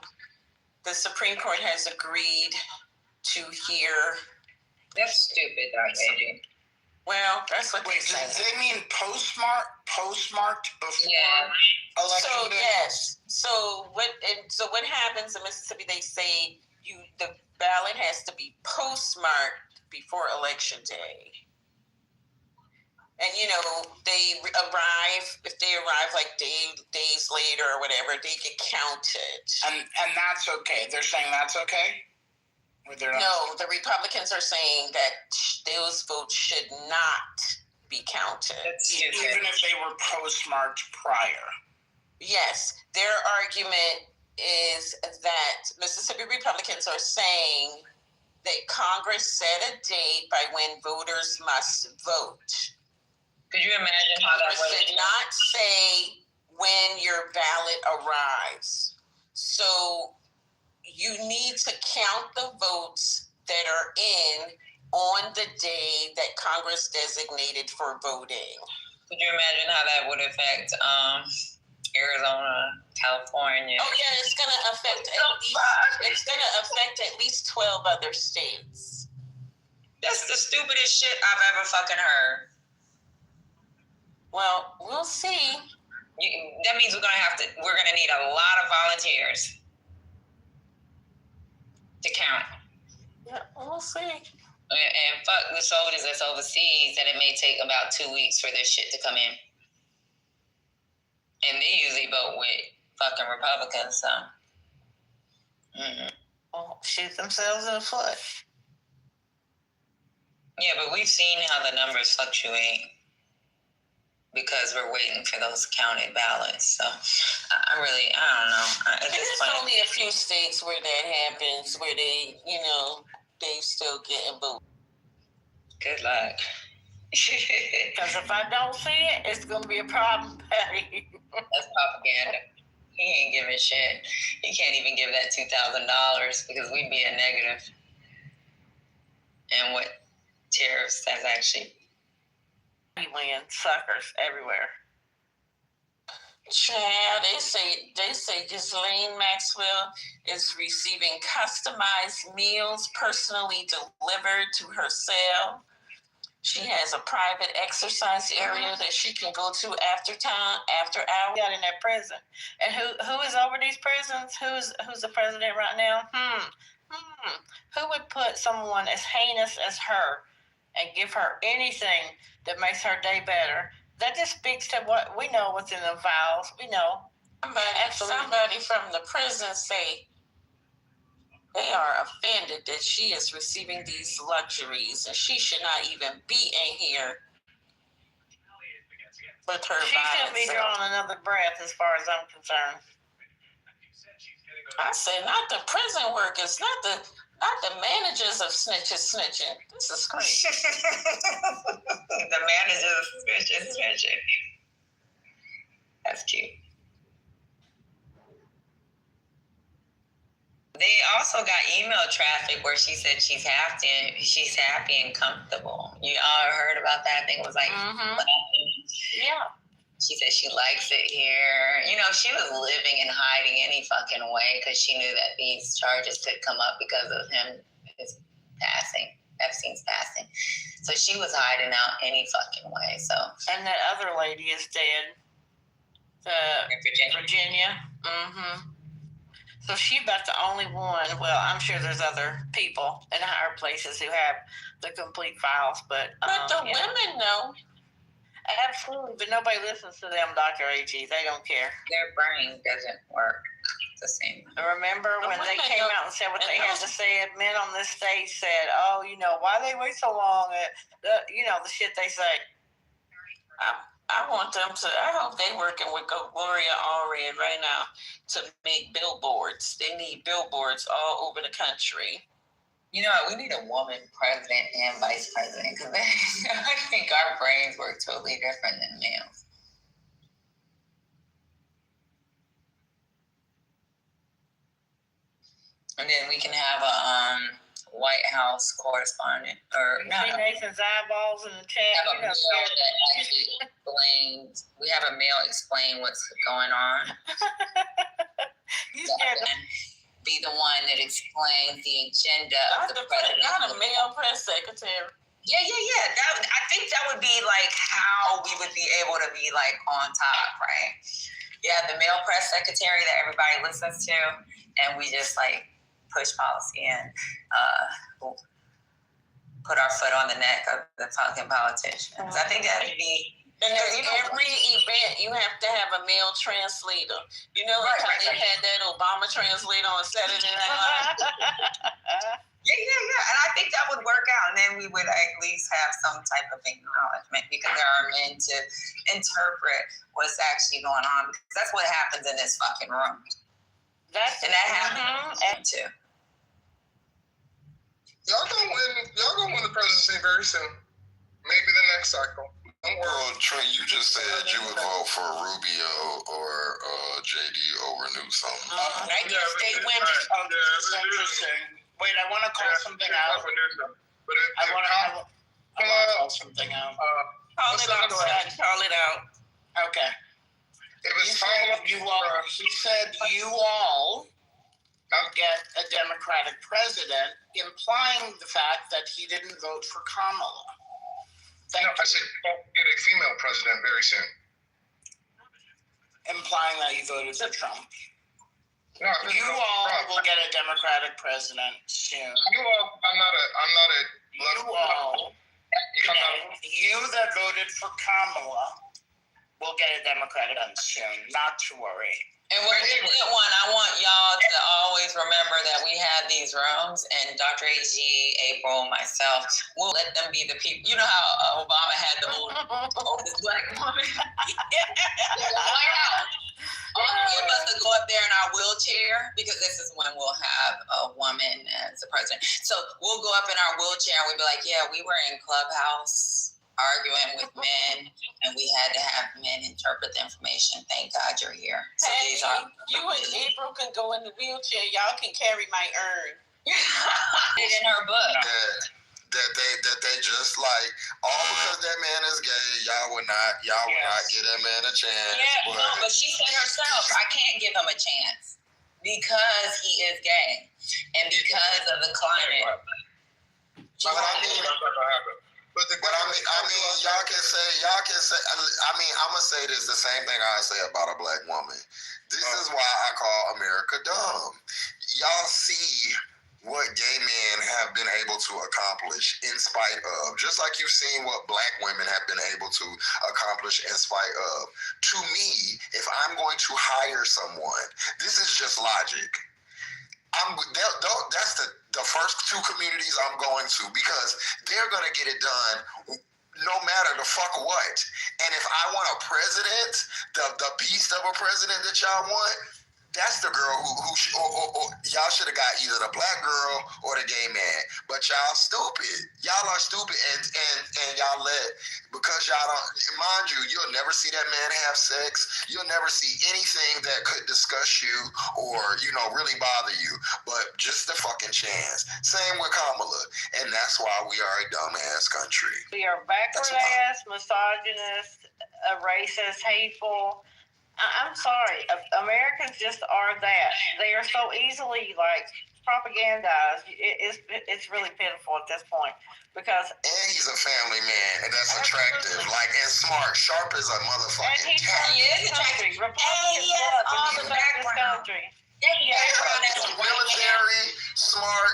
the Supreme Court has agreed to hear. That's stupid, AJ. Well, that's what they say. They mean postmarked before election day? Yes. So what happens in Mississippi? They say the ballot has to be postmarked before Election Day. And if they arrive like days later or whatever, they get counted. And that's okay. They're saying that's okay? No, the Republicans are saying that those votes should not be counted. Even if they were postmarked prior. Yes. Their argument is that Mississippi Republicans are saying that Congress set a date by when voters must vote. Could you imagine how that Congress did not say when your ballot arrives. So you need to count the votes that are in on the day that Congress designated for voting. Could you imagine how that would affect Arizona, California? Oh yeah, it's gonna affect at least 12 other states. That's the stupidest shit I've ever fucking heard. Well, we'll see. That means we're gonna need a lot of volunteers to count. Yeah, we'll see. And fuck the soldiers that's overseas, and it may take about 2 weeks for this shit to come in. And they usually vote with fucking Republicans, so. Well, shoot themselves in the foot. Yeah, but we've seen how the numbers fluctuate because we're waiting for those counted ballots. So I don't know. There's only a few states where that happens, where they still getting votes. Good luck. Because if I don't see it, it's going to be a problem, Patty. That's propaganda. He ain't giving shit. He can't even give that $2,000 because we'd be a negative. And what tariffs has actually. He wins. Suckers everywhere. Child, they say Ghislaine Maxwell is receiving customized meals personally delivered to her cell. She has a private exercise area that she can go to after hours. Got in that prison, and who is over these prisons? Who's the president right now? Who would put someone as heinous as her and give her anything that makes her day better? That just speaks to what we know. What's in the files? We know. Somebody from the prison say they are offended that she is receiving these luxuries and she should not even be in here with her She should be drawing another breath as far as I'm concerned. I say not the prison workers, not the managers of snitching. This is crazy. The managers of snitching. That's cute. They also got email traffic where she said she's happy and comfortable. You all heard about that? I think it was like, yeah. She said she likes it here. You know, she was living and hiding any fucking way because she knew that these charges could come up because of his passing, Epstein's passing. So she was hiding out any fucking way. So. And that other lady is dead. Virginia. So she's about the only one. Well, I'm sure there's other people in higher places who have the complete files, but the women know. Absolutely, but nobody listens to them, Dr. AG. They don't care. Their brain doesn't work the same. Remember when they came out and said what they had to say? Men on this stage said, "Oh, why they wait so long?" The shit they say. I want them to. I hope they working with Gloria Allred right now to make billboards. They need billboards all over the country. You know what? We need a woman president and vice president because I think our brains work totally different than males. And then we can have a White House correspondent or see Nathan's eyeballs in the chat. We have a male explain what's going on. Be the one that explains the agenda of the president. Not a male press secretary. Yeah. I think that would be like how we would be able to be like on top, right? Yeah, the male press secretary that everybody listens to, and we just like push policy and put our foot on the neck of the fucking politicians. I think that would be. And every event, you have to have a male translator. You know, like how they had that Obama translator on Saturday Night Live? Yeah. And I think that would work out. And then we would at least have some type of acknowledgement because there are men to interpret what's actually going on. Because that's what happens in this fucking room. That happens too. Y'all gonna win the presidency very soon. Maybe the next cycle. Well, Trent, you just said you would vote for Rubio or JD over Newsom. I guess they win. That's interesting. Wait, I want to call something out. I want to call something out. Call it out, Scott. Call it out. Okay. He said you all get a Democratic president, implying the fact that he didn't vote for Kamala. I said get a female president very soon. Implying that you voted for Trump. No, you all will get a Democratic president soon. You all, I'm not a. You that voted for Kamala will get a Democratic president soon. Not to worry. And when we get one, I want y'all to always remember that we have these rooms, and Dr. AG, April, myself, we'll let them be the people. You know how Obama had the oldest black woman? All three of us will go up there in our wheelchair because this is when we'll have a woman as the president. So we'll go up in our wheelchair and we'll be like, yeah, we were in Clubhouse arguing with men, and we had to have men interpret the information. Thank God you're here. So hey, you and April can go in the wheelchair. Y'all can carry my urn. It in her book. That they just like, all because that man is gay, y'all would not give that man a chance. Yeah, but she said herself, I can't give him a chance because he is gay and because of the climate. But I mean, y'all can say. I mean, I'm gonna say this the same thing I say about a black woman. This is why I call America dumb. Y'all see what gay men have been able to accomplish in spite of, just like you've seen what black women have been able to accomplish in spite of. To me, if I'm going to hire someone, this is just logic. That's the first two communities I'm going to, because they're going to get it done no matter the fuck what. And if I want a president, the beast of a president that y'all want, that's the girl who y'all should have got either the black girl or the gay man. But y'all stupid. Y'all are stupid, and y'all because y'all don't, mind you, you'll never see that man have sex. You'll never see anything that could discuss you or, really bother you. But just a fucking chance. Same with Kamala. And that's why we are a dumbass country. We are backward ass, misogynist, racist, hateful. I'm sorry. Americans just are that. They are so easily propagandized. It's really pitiful at this point because. And he's a family man, and that's attractive, and smart, sharp as a motherfucking cat. He is attractive. Republican blood all the background. Military, smart,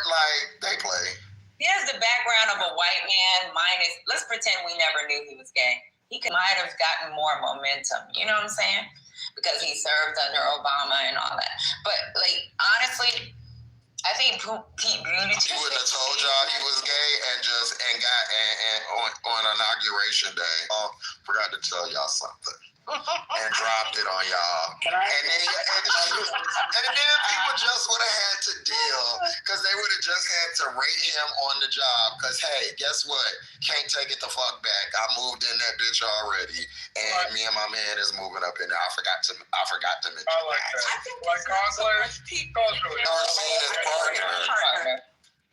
they play. He has the background of a white man minus. Let's pretend we never knew he was gay. He might have gotten more momentum. You know what I'm saying? Because he served under Obama and all that. But honestly, I think Pete Buttigieg. He wouldn't have told y'all he was gay and on Inauguration Day. Forgot to tell y'all something. And dropped it on y'all. And then people just would have had to deal, because they would have just had to rate him on the job. Because hey, guess what? Can't take it the fuck back. I moved in that bitch already, and me and my man is moving up in there. I forgot to mention I like that. Like Congressman, Y'all seen his partner.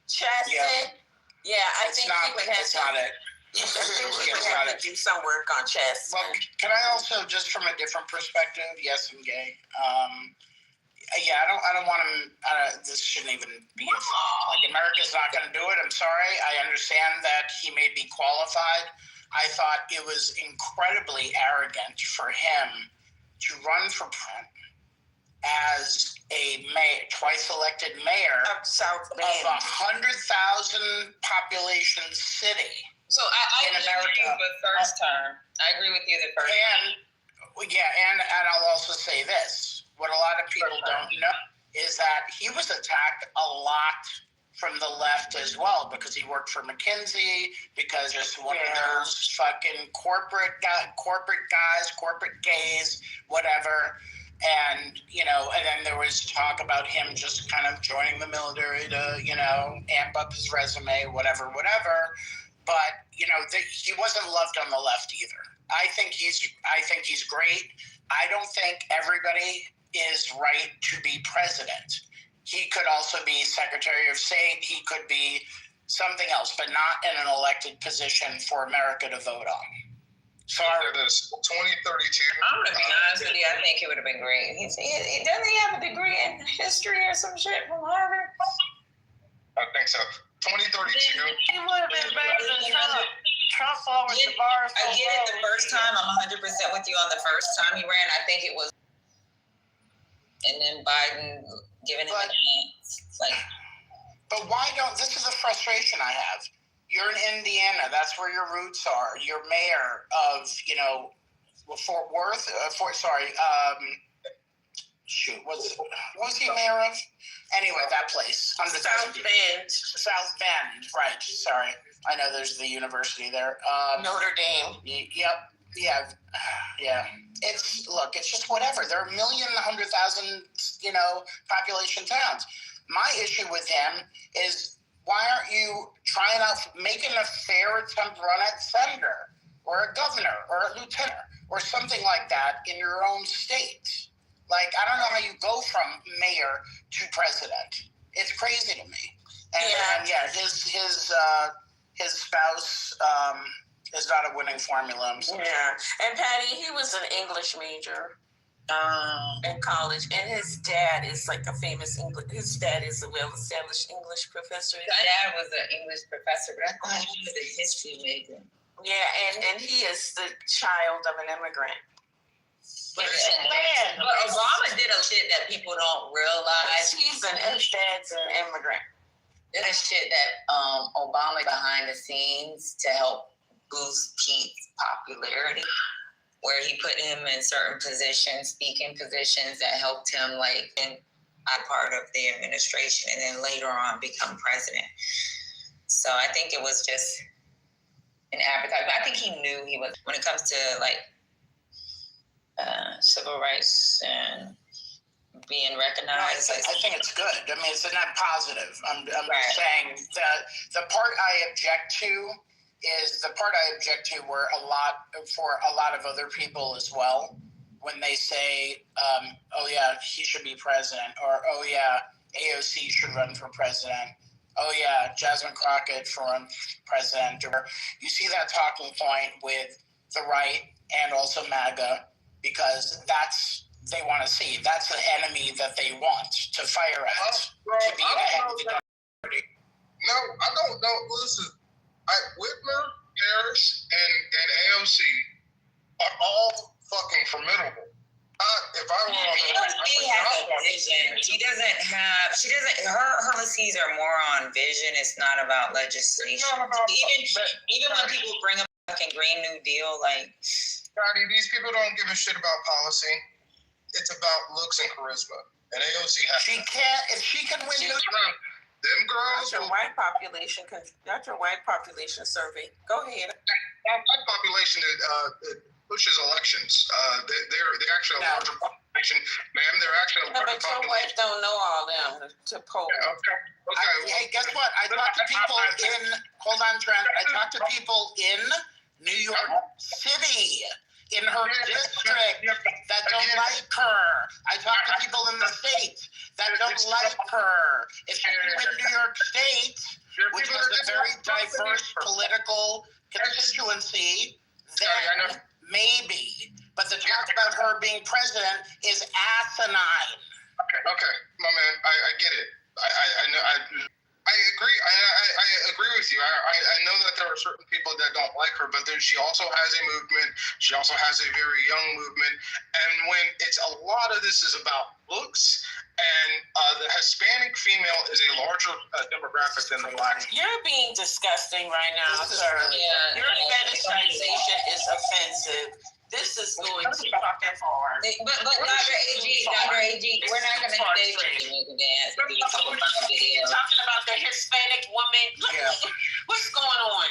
Chesson. Yeah, I think he would have It's not it. to do some work on chess. Well, can I also, just from a different perspective, yes, I'm gay. I don't want to. This shouldn't even be. America's not going to do it. I'm sorry. I understand that he may be qualified. I thought it was incredibly arrogant for him to run for president as a mayor, twice elected mayor of South Bend, of 100,000 population city. So I in agree America. with you the first term. I agree with you the first term. And I'll also say this. What a lot of people don't know is that he was attacked a lot from the left as well, because he worked for McKinsey, because just one of those fucking corporate guys, corporate gays, whatever. And, and then there was talk about him just kind of joining the military to, amp up his resume, whatever. But, he wasn't loved on the left either. I think he's great. I don't think everybody is right to be president. He could also be Secretary of State. He could be something else, but not in an elected position for America to vote on. Sorry, this 2032. I'm gonna be honest with you. I think it would have been great. Doesn't he have a degree in history or some shit from Harvard? I think so. 2032. He would have been better than Trump. Trump lowered the bar. I get it the first time. I'm 100% with you on the first time he ran. I think it was, and then Biden giving him a chance. But why don't? This is a frustration I have. You're in Indiana. That's where your roots are. You're mayor of, Fort Worth. What was he mayor of? Anyway, that place. South Bend. South Bend, right. Sorry. I know there's the university there. Notre Dame. Yep. Yeah. It's just whatever. There are 100,000, population towns. My issue with him is, why aren't you making a fair attempt to run at senator? or a governor or a lieutenant or something like that in your own state. Like, I don't know how you go from mayor to president. It's crazy to me. And his spouse is not a winning formula. I'm sorry. Yeah, and Patty, he was an English major in college, and his dad is like a famous English. His dad is a well-established English professor. My dad was an English professor, but I thought he was a history major. Yeah, and he is the child of an immigrant. But Obama did a shit that people don't realize. His dad's an immigrant. There's shit that Obama behind the scenes to help boost Pete's popularity, where he put him in certain positions, speaking positions that helped him like in a part of the administration and then later on become president. So I think it was just an advertisement. I think he knew he was, when it comes to like civil rights and being recognized. No, I think it's good. I mean, it's a net positive. I'm right. Saying that the part I object to is the part I object to where for a lot of other people as well, when they say, oh yeah, he should be president, or oh yeah, AOC should run for president, oh yeah, Jasmine Crockett should run for president, or you see that talking point with the right and also MAGA, because they want to see. That's the enemy that they want to fire at, to be ahead of the party. No, I don't know. Listen, Whitmer, Harris, and AOC are all fucking formidable. If I were AOC has a vision. She doesn't. Her policies are more on vision. It's not about legislation. Even when people bring up fucking Green New Deal, like, Scotty, these people don't give a shit about policy. It's about looks and charisma. And AOC has. She can't. If she can win. Them girls. That's your white population. That's your white population survey. Go ahead. That white population pushes elections. They're actually a larger population, ma'am. They're actually a larger population. But your white don't know all them to poll. Yeah, okay. Hey, guess what? I talked to people in. Hold on, Trent. I talked to people in New York City, in her district, that don't like her. I talked to people in the States that don't like her. If she win New York State, which is a very diverse political constituency, then maybe. But the talk about her being president is asinine. Okay, my man, I get it. I know. I agree. I agree with you. I know that there are certain people that don't like her, but then she also has a movement. She also has a very young movement. And when it's a lot of this is about looks, and the Hispanic female is a larger demographic than the black. You're being disgusting right now, sir. Yeah, your fetishization is offensive. This is going too fucking far. But Dr. AG, we're not going to say dance. Talking about the Hispanic woman. What's going on?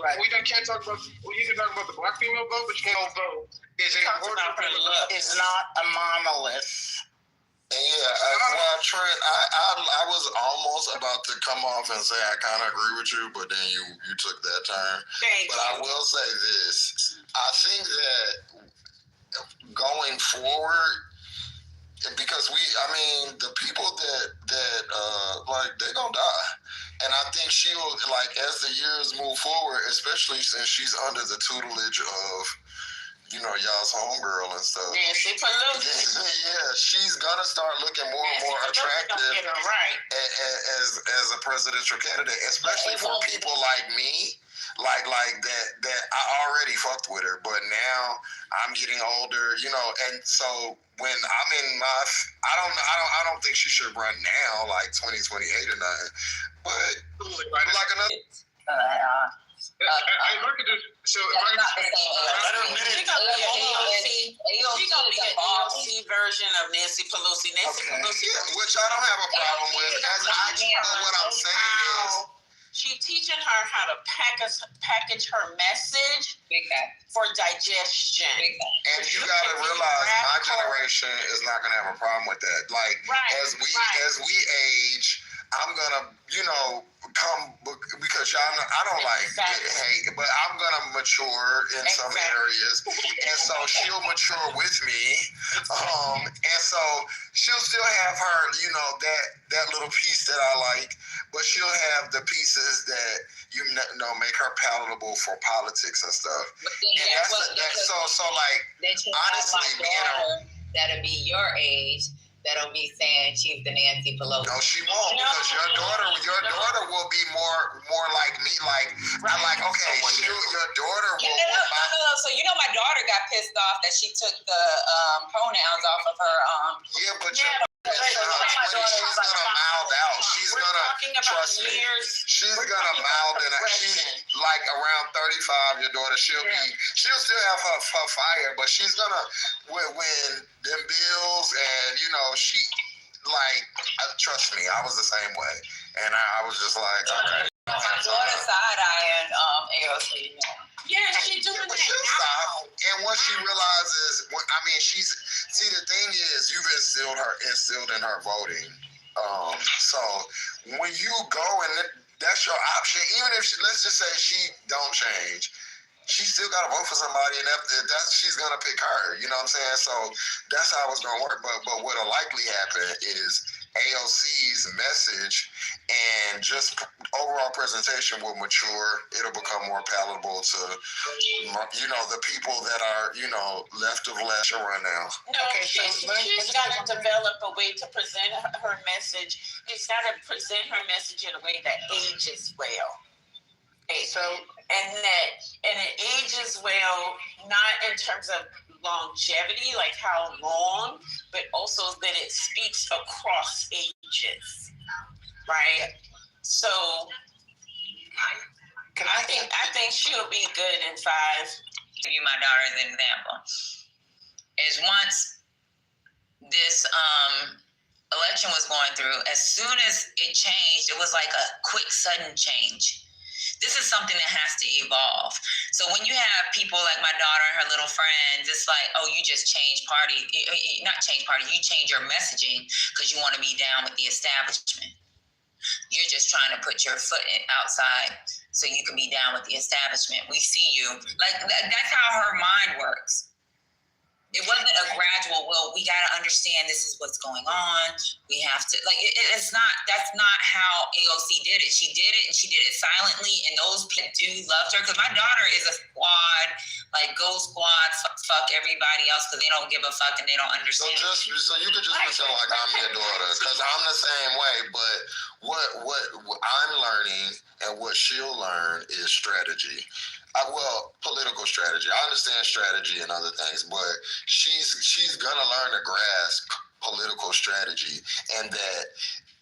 Right. We can't talk about. You can talk about the black female vote, but you can't vote. Is not a monolith. Yeah, Trent, I was almost about to come off and say I kind of agree with you, but then you took that turn. But I will say this. I think that going forward, because the people that like, they're going to die. And I think she will, like, as the years move forward, especially since she's under the tutelage of, y'all's homegirl and stuff. Nancy Pelosi. Yeah, she's gonna start looking more and more attractive as a presidential candidate, especially for people like me, like that I already fucked with her, but now I'm getting older, and so when I'm in my, I don't think she should run now, like 2028 or nothing, but like another. I look at this. So she's gonna be an AOC version of Nancy Pelosi. Nancy Pelosi, which I don't have a problem with. What I'm saying is, she's teaching her how to package her message Big fact. for digestion. Big fact. And you gotta realize my generation is not gonna have a problem with that. Like as we age, I'm gonna, come because y'all know, I don't like hate, but I'm gonna mature in some areas, and so she'll mature with me, and so she'll still have her, that little piece that I like, but she'll have the pieces that make her palatable for politics and stuff. But then so like honestly, that'll be your age. That'll be saying she's the Nancy Pelosi. No, she won't, because your daughter will be more like me. Like your daughter will. No. So my daughter got pissed off that she took the pronouns off of her. Yeah, but she's gonna mouth out. She's gonna trust me. She's gonna mouth, and she's like around 35. Your daughter, she'll still have her fire, but she's gonna when them bills and she trust me, I was the same way, and I was just like, okay. My daughter side-eyeing AOC. Yeah, she's doing that now. And once she realizes, the thing is, you've instilled in her voting. So when you go and that's your option, even if let's just say she don't change, she still got to vote for somebody, and that's she's gonna pick her. You know what I'm saying? So that's how it's gonna work. But what'll likely happen is AOC's message and just overall presentation will mature. It'll become more palatable to the people that are left of left right now. No, she's got to develop a way to present her message. She's got to present her message in a way that ages well. And it ages well, not in terms of longevity, like how long, but also that it speaks across ages, right? So I think she'll be good in 5. Give you my daughter as an example. Is once this election was going through, as soon as it changed, it was like a quick, sudden change. This is something that has to evolve. So when you have people like my daughter and her little friends, it's like, oh, you just change party. Not change party, you change your messaging because you want to be down with the establishment. You're just trying to put your foot outside so you can be down with the establishment. We see you. Like, that's how her mind works. It wasn't a gradual, well, we got to understand this is what's going on. We have to, that's not how AOC did it. She did it, and she did it silently, and those people do love her. Because my daughter is a squad, go squad, fuck everybody else, because they don't give a fuck and they don't understand. So you could just pretend like I'm your daughter, because I'm the same way. But what I'm learning and what she'll learn is strategy. Political strategy. I understand strategy and other things, but she's gonna learn to grasp political strategy, and that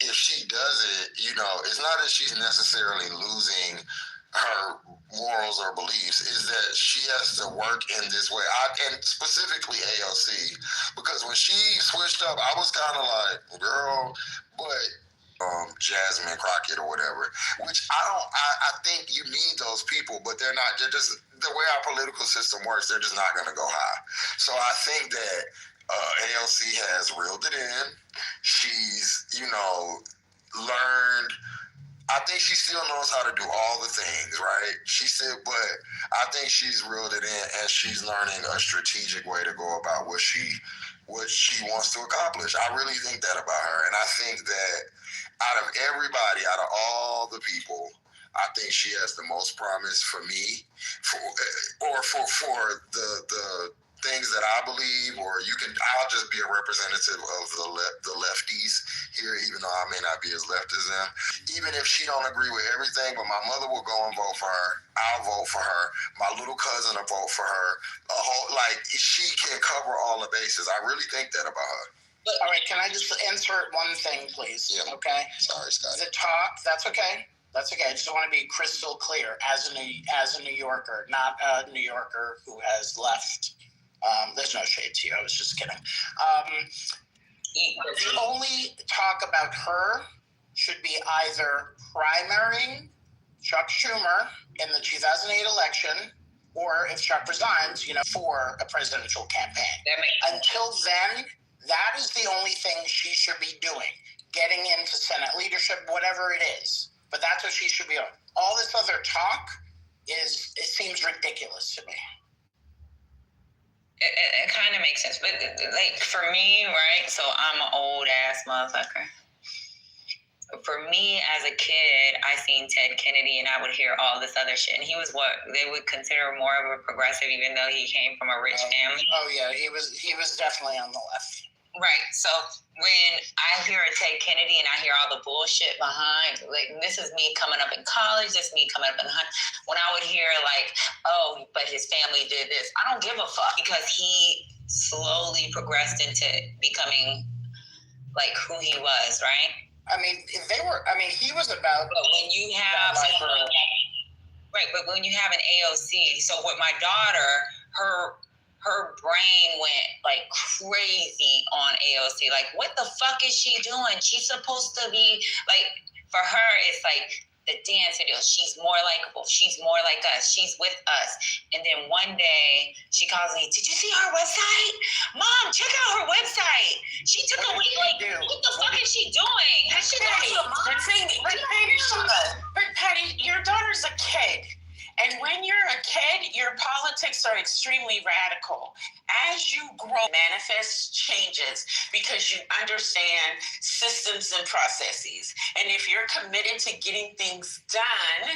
if she does it, it's not that she's necessarily losing her morals or beliefs. Is that she has to work in this way, and specifically AOC, because when she switched up, I was kind of like, girl, but. Jasmine Crockett or whatever, which I think you need those people, but they're just the way our political system works, they're just not going to go high. So I think that AOC has reeled it in. She's, learned. I think she still knows how to do all the things, right? But I think she's reeled it in, and she's learning a strategic way to go about what she wants to accomplish. I really think that about her, and I think that out of all the people, I think she has the most promise for me, for the things that I believe, I'll just be a representative of the lefties here, even though I may not be as left as them. Even if she don't agree with everything, but my mother will go and vote for her. I'll vote for her. My little cousin will vote for her. She can cover all the bases. I really think that about her. All right, can I just insert one thing, please? Yeah. Okay. Sorry, Scott. The talk. That's okay. That's okay. I just want to be crystal clear as a New Yorker, not a New Yorker who has left. There's no shade to you. I was just kidding. The only talk about her should be either primarying Chuck Schumer in the 2008 election or if Chuck resigns, for a presidential campaign. Until then, that is the only thing she should be doing, getting into Senate leadership, whatever it is. But that's what she should be doing. All this other talk it seems ridiculous to me. It kind of makes sense, but like for me, right? So I'm an old ass motherfucker. For me as a kid, I seen Ted Kennedy and I would hear all this other shit. And he was what they would consider more of a progressive, even though he came from a rich family. Oh yeah, he was definitely on the left. Right. So when I hear a Ted Kennedy and I hear all the bullshit behind, like this is me coming up in college, this is me coming up in when I would hear like, oh, but his family did this. I don't give a fuck because he slowly progressed into becoming like who he was, right? He was about. But when you have but when you have an AOC, so with my daughter, her brain went like crazy on AOC. Like, what the fuck is she doing? She's supposed to be like, for her, it's like the dance video. She's more likable. She's more like us. She's with us. And then one day she calls me, did you see her website? Mom, check out her website. She took away, like, what the fuck is she doing? Has she gone to a mom? But Patty, your daughter's a kid. And when you're a kid, your politics are extremely radical. As you grow, manifest changes because you understand systems and processes. And if you're committed to getting things done,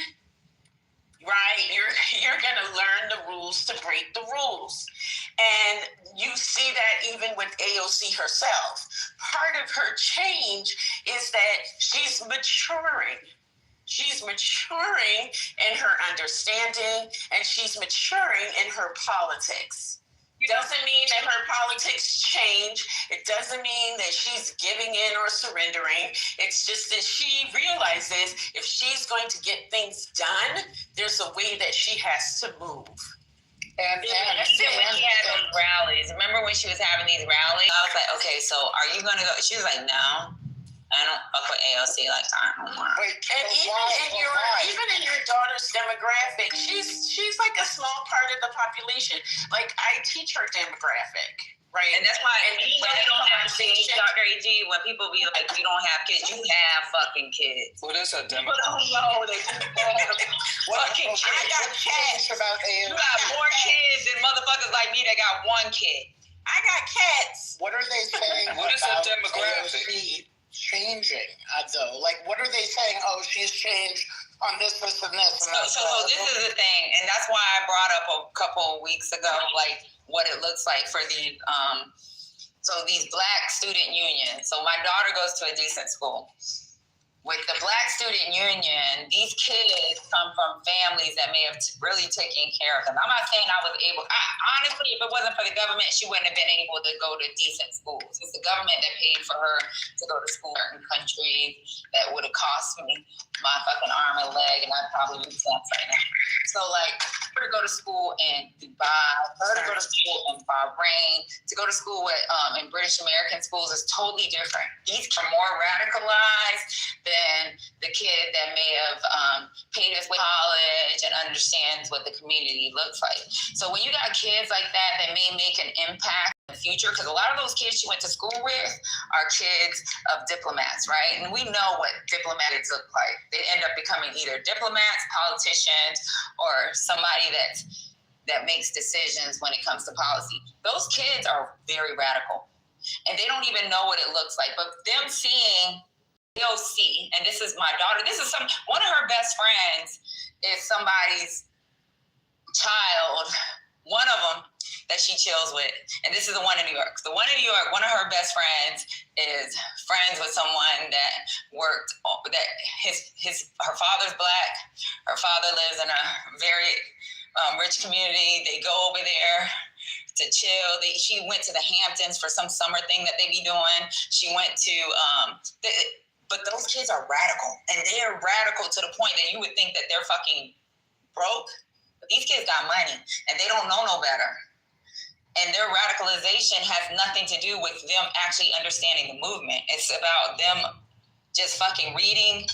right, you're going to learn the rules to break the rules. And you see that even with AOC herself. Part of her change is that she's maturing. She's maturing in her understanding, and she's maturing in her politics. Doesn't mean that her politics change. It doesn't mean that she's giving in or surrendering. It's just that she realizes if she's going to get things done, there's a way that she has to move. And when she had those rallies, remember when she was having these rallies? I was like, okay, so are you going to go? She was like, no. I don't fuck with AOC like I don't want. And even in your daughter's demographic, she's like a small part of the population. Like I teach her demographic, right? And that's why when I don't have kids, Dr. AG, when people be like, you don't have kids, you have fucking kids. What is a demographic? People don't know that you fucking kids. I got kids about AOC. You got more kids than motherfuckers like me that got one kid. I got kids. What are they saying? What is a demographic? AOC changing though? Like, what are they saying? Oh, she's changed on this, and this. So this is the thing, and that's why I brought up a couple of weeks ago, like what it looks like for the so these Black student unions. So my daughter goes to a decent school. With the Black Student Union, these kids come from families that may have really taken care of them. I'm not saying I was able, honestly, if it wasn't for the government, she wouldn't have been able to go to decent schools. It's the government that paid for her to go to school in countries that would have cost me my fucking arm and leg, and I'd probably be tense right now. So, like, for her to go to school in Dubai, for her to go to school in Bahrain, to go to school with, in British American schools is totally different. These are more radicalized than the kid that may have paid his way to college and understands what the community looks like. So when you got kids like that may make an impact in the future, because a lot of those kids she went to school with are kids of diplomats, right? And we know what diplomats look like. They end up becoming either diplomats, politicians, or somebody that makes decisions when it comes to policy. Those kids are very radical, and they don't even know what it looks like. But them seeing AOC, and this is my daughter, one of her best friends is somebody's child, one of them that she chills with, and this is the one in New York. The one in New York, one of her best friends is friends with someone that worked, that her father's Black, her father lives in a very rich community. They go over there to chill. She went to the Hamptons for some summer thing that they be doing. She went to, but those kids are radical, and they're radical to the point that you would think that they're fucking broke. But these kids got money, and they don't know no better. And their radicalization has nothing to do with them actually understanding the movement. It's about them just fucking reading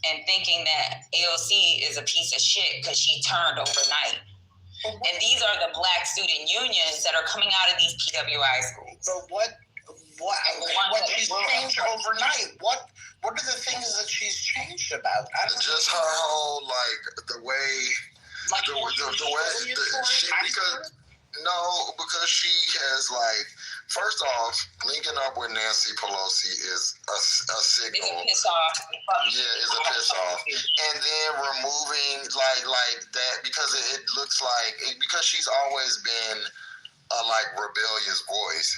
and thinking that AOC is a piece of shit because she turned overnight. And these are the black student unions that are coming out of these PWI schools. So what she's changed overnight? What are the things that she's changed about? Just her whole, like, the way, because she has, like, first off, linking up with Nancy Pelosi is a signal. It's a piss off. Yeah, it's a piss off. And then removing like that because it looks like because she's always been a like rebellious voice.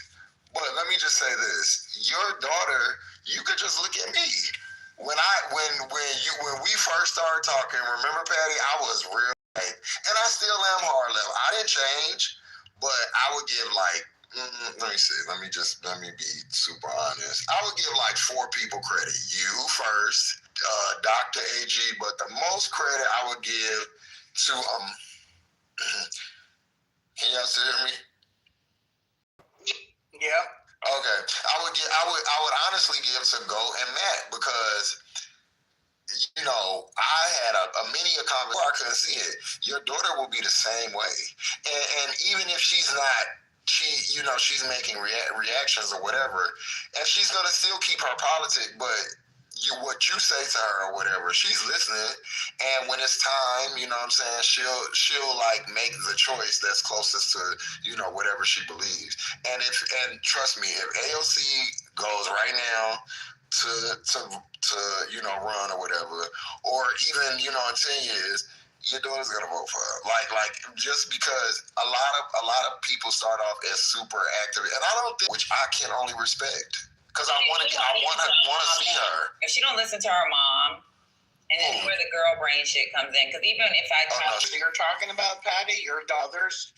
But let me just say this: your daughter, you could just look at me. When we first started talking, remember, Patty, I was real late, and I still am hard left. I didn't change, but I would give like. Let me see. Let me be super honest. I would give like 4 people credit. You first, Dr. AG, but the most credit I would give to Can y'all still hear me? Yeah. Okay. I would honestly give to Go and Matt because I had many a conversation where I couldn't see it. Your daughter will be the same way, and even if she's not. She's making reactions or whatever, and she's gonna still keep her politics. But what you say to her or whatever, she's listening. And when it's time, you know what I'm saying, she'll like make the choice that's closest to whatever she believes. And trust me, if AOC goes right now to run or whatever, or even in 10 years. Your daughter's gonna vote for her. Like just because a lot of people start off as super active, and I don't think, which I can only respect, because I want to see her. If she don't listen to her mom, and then where the girl brain shit comes in, because even if so you're talking about, Patty, your daughters,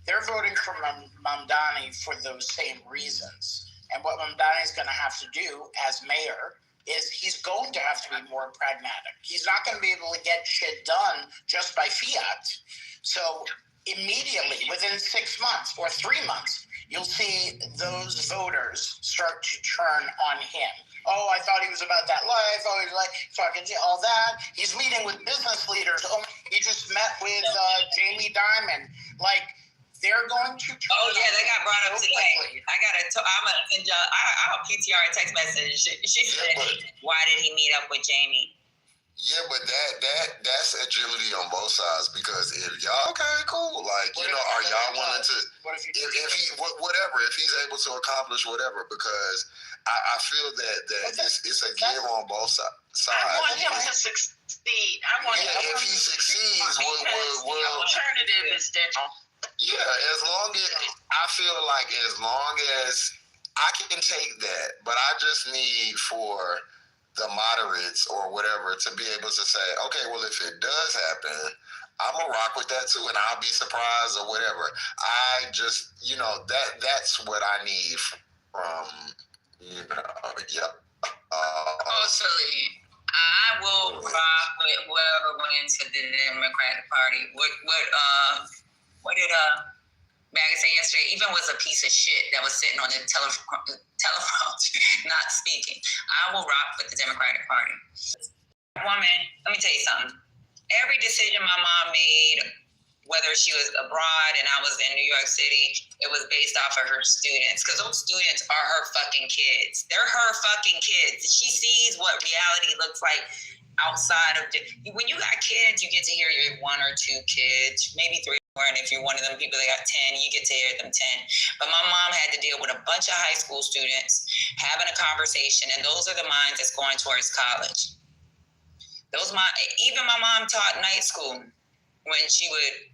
they're voting for Mamdani for those same reasons, and what Mamdani's going to have to do as mayor is he's going to have to be more pragmatic. He's not going to be able to get shit done just by fiat. So immediately, within 6 months or 3 months, you'll see those voters start to turn on him. Oh, I thought he was about that life. Oh, he's like talking all that. He's meeting with business leaders. Oh, he just met with Jamie Dimon. Like, they're going to. Oh yeah, that got brought up today. I'll PTR a text message. She said, "Why did he meet up with Jamie?" Yeah, but that's agility on both sides, because if y'all cool, like are y'all willing to? If he's able to accomplish whatever, because I feel that it's a give on both sides. I want him to succeed. If he succeeds, the alternative is that. Yeah, as long as I can take that, but I just need for the moderates or whatever to be able to say, okay, well, if it does happen, I'm gonna rock with that too, and I'll be surprised or whatever. I just, that's what I need from, I will rock with whoever went into the Democratic Party. What did Maggie say yesterday? Even was a piece of shit that was sitting on the telephone, not speaking. I will rock with the Democratic Party. Woman, let me tell you something. Every decision my mom made, whether she was abroad and I was in New York City, it was based off of her students, because those students are her fucking kids. They're her fucking kids. She sees what reality looks like outside of when you got kids, you get to hear your 1 or 2 kids, maybe 3 more, and if you're one of them people that got 10, you get to hear them 10. But my mom had to deal with a bunch of high school students having a conversation, and those are the minds that's going towards college. Even my mom taught night school when she was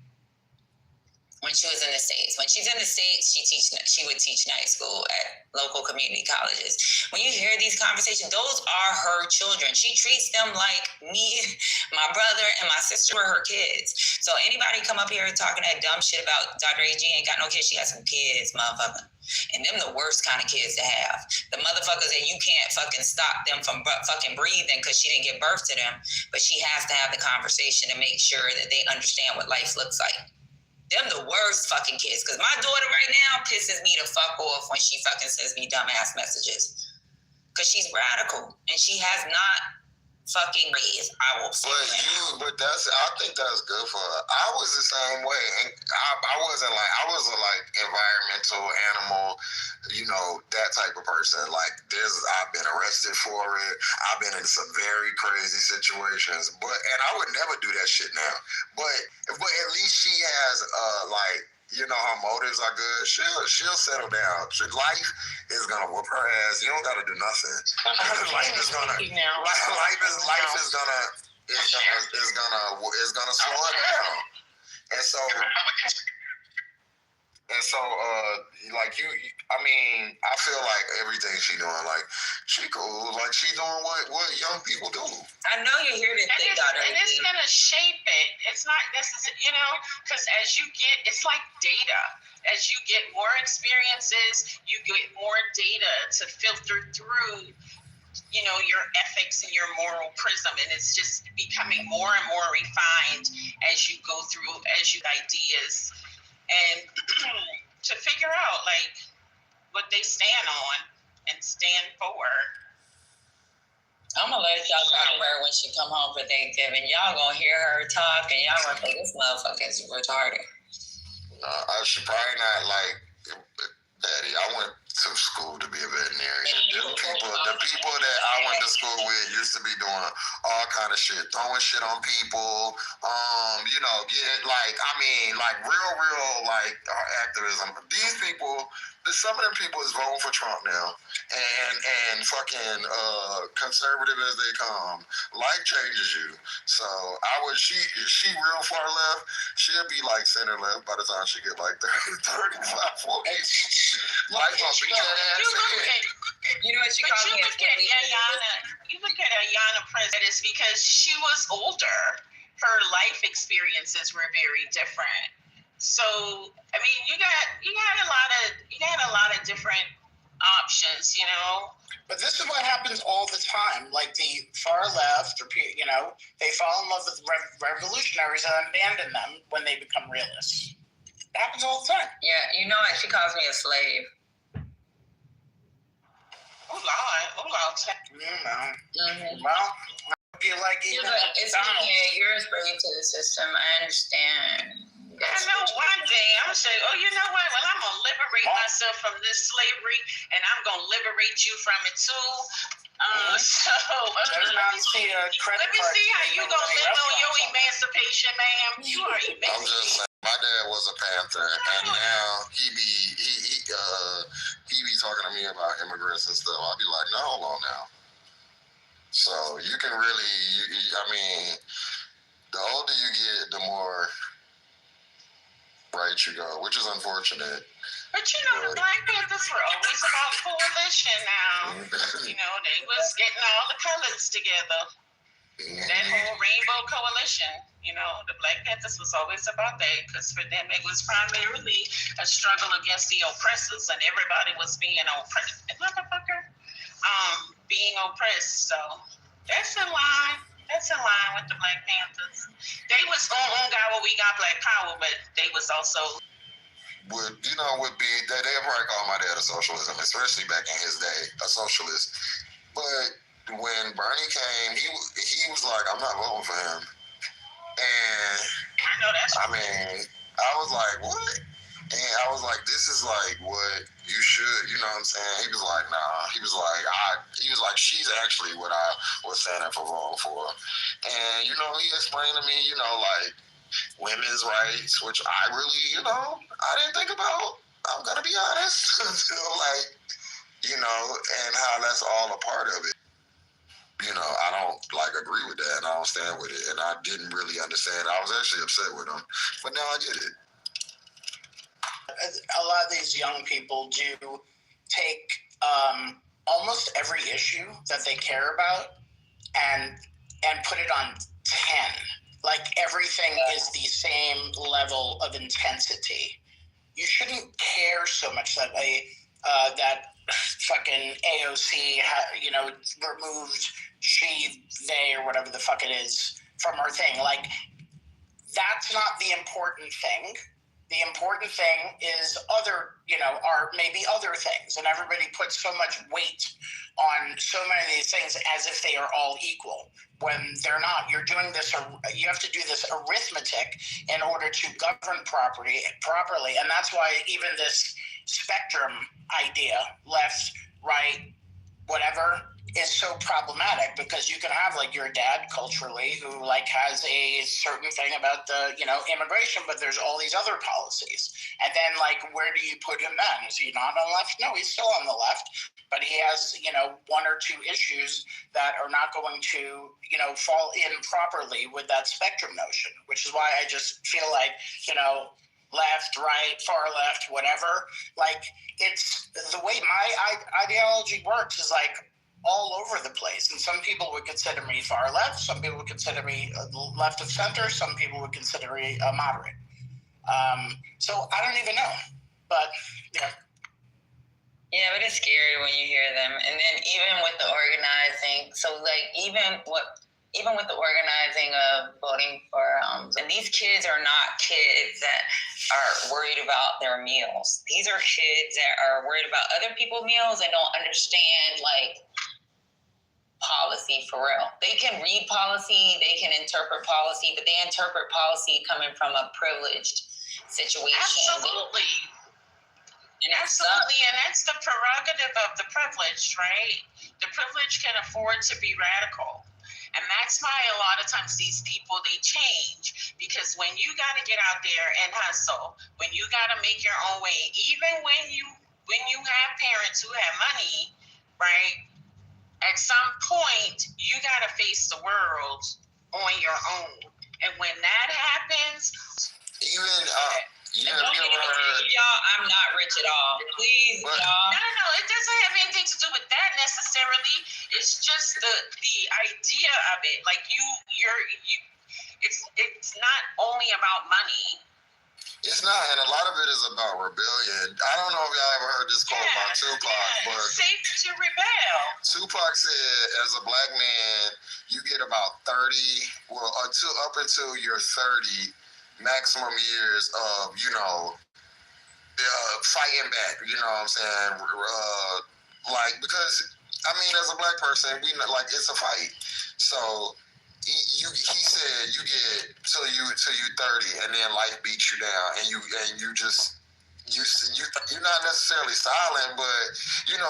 in the States. When she's in the States, she would teach night school at local community colleges. When you hear these conversations, those are her children. She treats them like me, my brother, and my sister were her kids. So anybody come up here talking that dumb shit about Dr. AG ain't got no kids, she has some kids, motherfucker. And them the worst kind of kids to have. The motherfuckers that you can't fucking stop them from fucking breathing because she didn't give birth to them, but she has to have the conversation to make sure that they understand what life looks like. Them the worst fucking kids. Because my daughter right now pisses me the fuck off when she fucking sends me dumbass messages. Because she's radical. And she has not fucking breathe. I will say But I think that's good for her. I was the same way. And I was like environmental, animal, that type of person. Like I've been arrested for it. I've been in some very crazy situations. And I would never do that shit now. But at least she has her motives are good. She'll settle down. Life is gonna whoop her ass. You don't gotta do nothing. Life is gonna slow her down. I feel like everything she doing, like she cool, like she doing what young people do. I know you're here to think about it. And it's gonna shape it. It's not necessarily, because as you get, it's like data. As you get more experiences, you get more data to filter through, your ethics and your moral prism, and it's just becoming more and more refined as you go through, ideas, and to figure out what they stand on and stand for. I'm gonna let y'all talk to her when she come home for Thanksgiving. Y'all gonna hear her talk, and y'all gonna say this motherfucker is retarded. I should probably not Daddy. I went to school to be a veterinarian. The people that I went to school with used to be doing all kind of shit, throwing shit on people. Real activism. These people, some of them people is voting for Trump now, and fucking conservative as they come. Life changes you. So she real far left. She'll be like center left by the time she get like 35, 40. Life gonna beat that ass. You know what she called me? You look at Ayanna Present because she was older. Her life experiences were very different. So you got a lot of different options, But this is what happens all the time. Like the far left, they fall in love with revolutionaries and abandon them when they become realists. It happens all the time. Yeah, she calls me a slave. Oh Lord. Mm-hmm. Well, I feel like even yours bringing to the system. I understand. I know one day I'm gonna say, oh, you know what? Well, I'm gonna liberate myself from this slavery, and I'm gonna liberate you from it too. Let me see how you gonna live on your emancipation, ma'am. You are emancipated. I'm just saying, my dad was a Panther, and now he be talking to me about immigrants and stuff. I'll be like, no, hold on now. So you can really, the older you get, the more right you go, which is unfortunate. But the Black Panthers were always about coalition now. They was getting all the colors together. That whole rainbow coalition. The Black Panthers was always about that, because for them it was primarily a struggle against the oppressors, and everybody was being oppressed. Being oppressed. So that's in line. That's in line with the Black Panthers. They was on we got Black Power, but they was also they'll probably call my dad a socialism, especially back in his day, a socialist. But when Bernie came, he was like, I'm not voting for him. And I know that's I was like, what? And I was like, this is like what you should, you know what I'm saying? He was like, nah. He was like, she's actually what I was standing for voting for. And, he explained to me, women's rights, which I really, I didn't think about. I'm going to be honest. Until and how that's all a part of it. I don't agree with that, and I don't stand with it, and I didn't really understand. I was actually upset with him, but now I get it. A lot of these young people do take almost every issue that they care about and put it on 10. Like everything is the same level of intensity. You shouldn't care so much that that fucking AOC removed they or whatever the fuck it is from her thing. Like, that's not the important thing. The important thing is other things, and everybody puts so much weight on so many of these things as if they are all equal, when they're not. You're doing this, you have to do this arithmetic in order to govern properly. And that's why even this spectrum idea, left, right, whatever, is so problematic, because you can have like your dad culturally who like has a certain thing about the, immigration, but there's all these other policies. And then like, where do you put him then? Is he not on the left? No, he's still on the left, but he has, one or two issues that are not going to, fall in properly with that spectrum notion, which is why I just feel like, left, right, far left, whatever. Like, it's the way my ideology works is like all over the place. And some people would consider me far left. Some people would consider me left of center. Some people would consider me moderate. So I don't even know. But, yeah. Yeah, but it's scary when you hear them. And then even with the organizing, so like even with the organizing of voting for, and these kids are not kids that are worried about their meals. These are kids that are worried about other people's meals and don't understand like policy for real. They can read policy, they can interpret policy, but they interpret policy coming from a privileged situation. Absolutely. Absolutely, and that's the prerogative of the privileged, right? The privileged can afford to be radical. And that's why a lot of times these people, they change, because when you got to get out there and hustle, when you got to make your own way, even when you have parents who have money, right? At some point, you got to face the world on your own. And when that happens, y'all, I'm not rich at all. Please, y'all. No, it doesn't have anything to do with that necessarily. It's just the idea of it. Like it's not only about money. It's not, and a lot of it is about rebellion. I don't know if y'all ever heard this quote about Tupac, but it's safe to rebel. Tupac said, as a black man, you get about 30, up until you're 30, maximum years of, fighting back, you know what I'm saying? Because, as a black person, it's a fight. So, he said you get till you 30, and then life beats you down, and you're not necessarily silent, but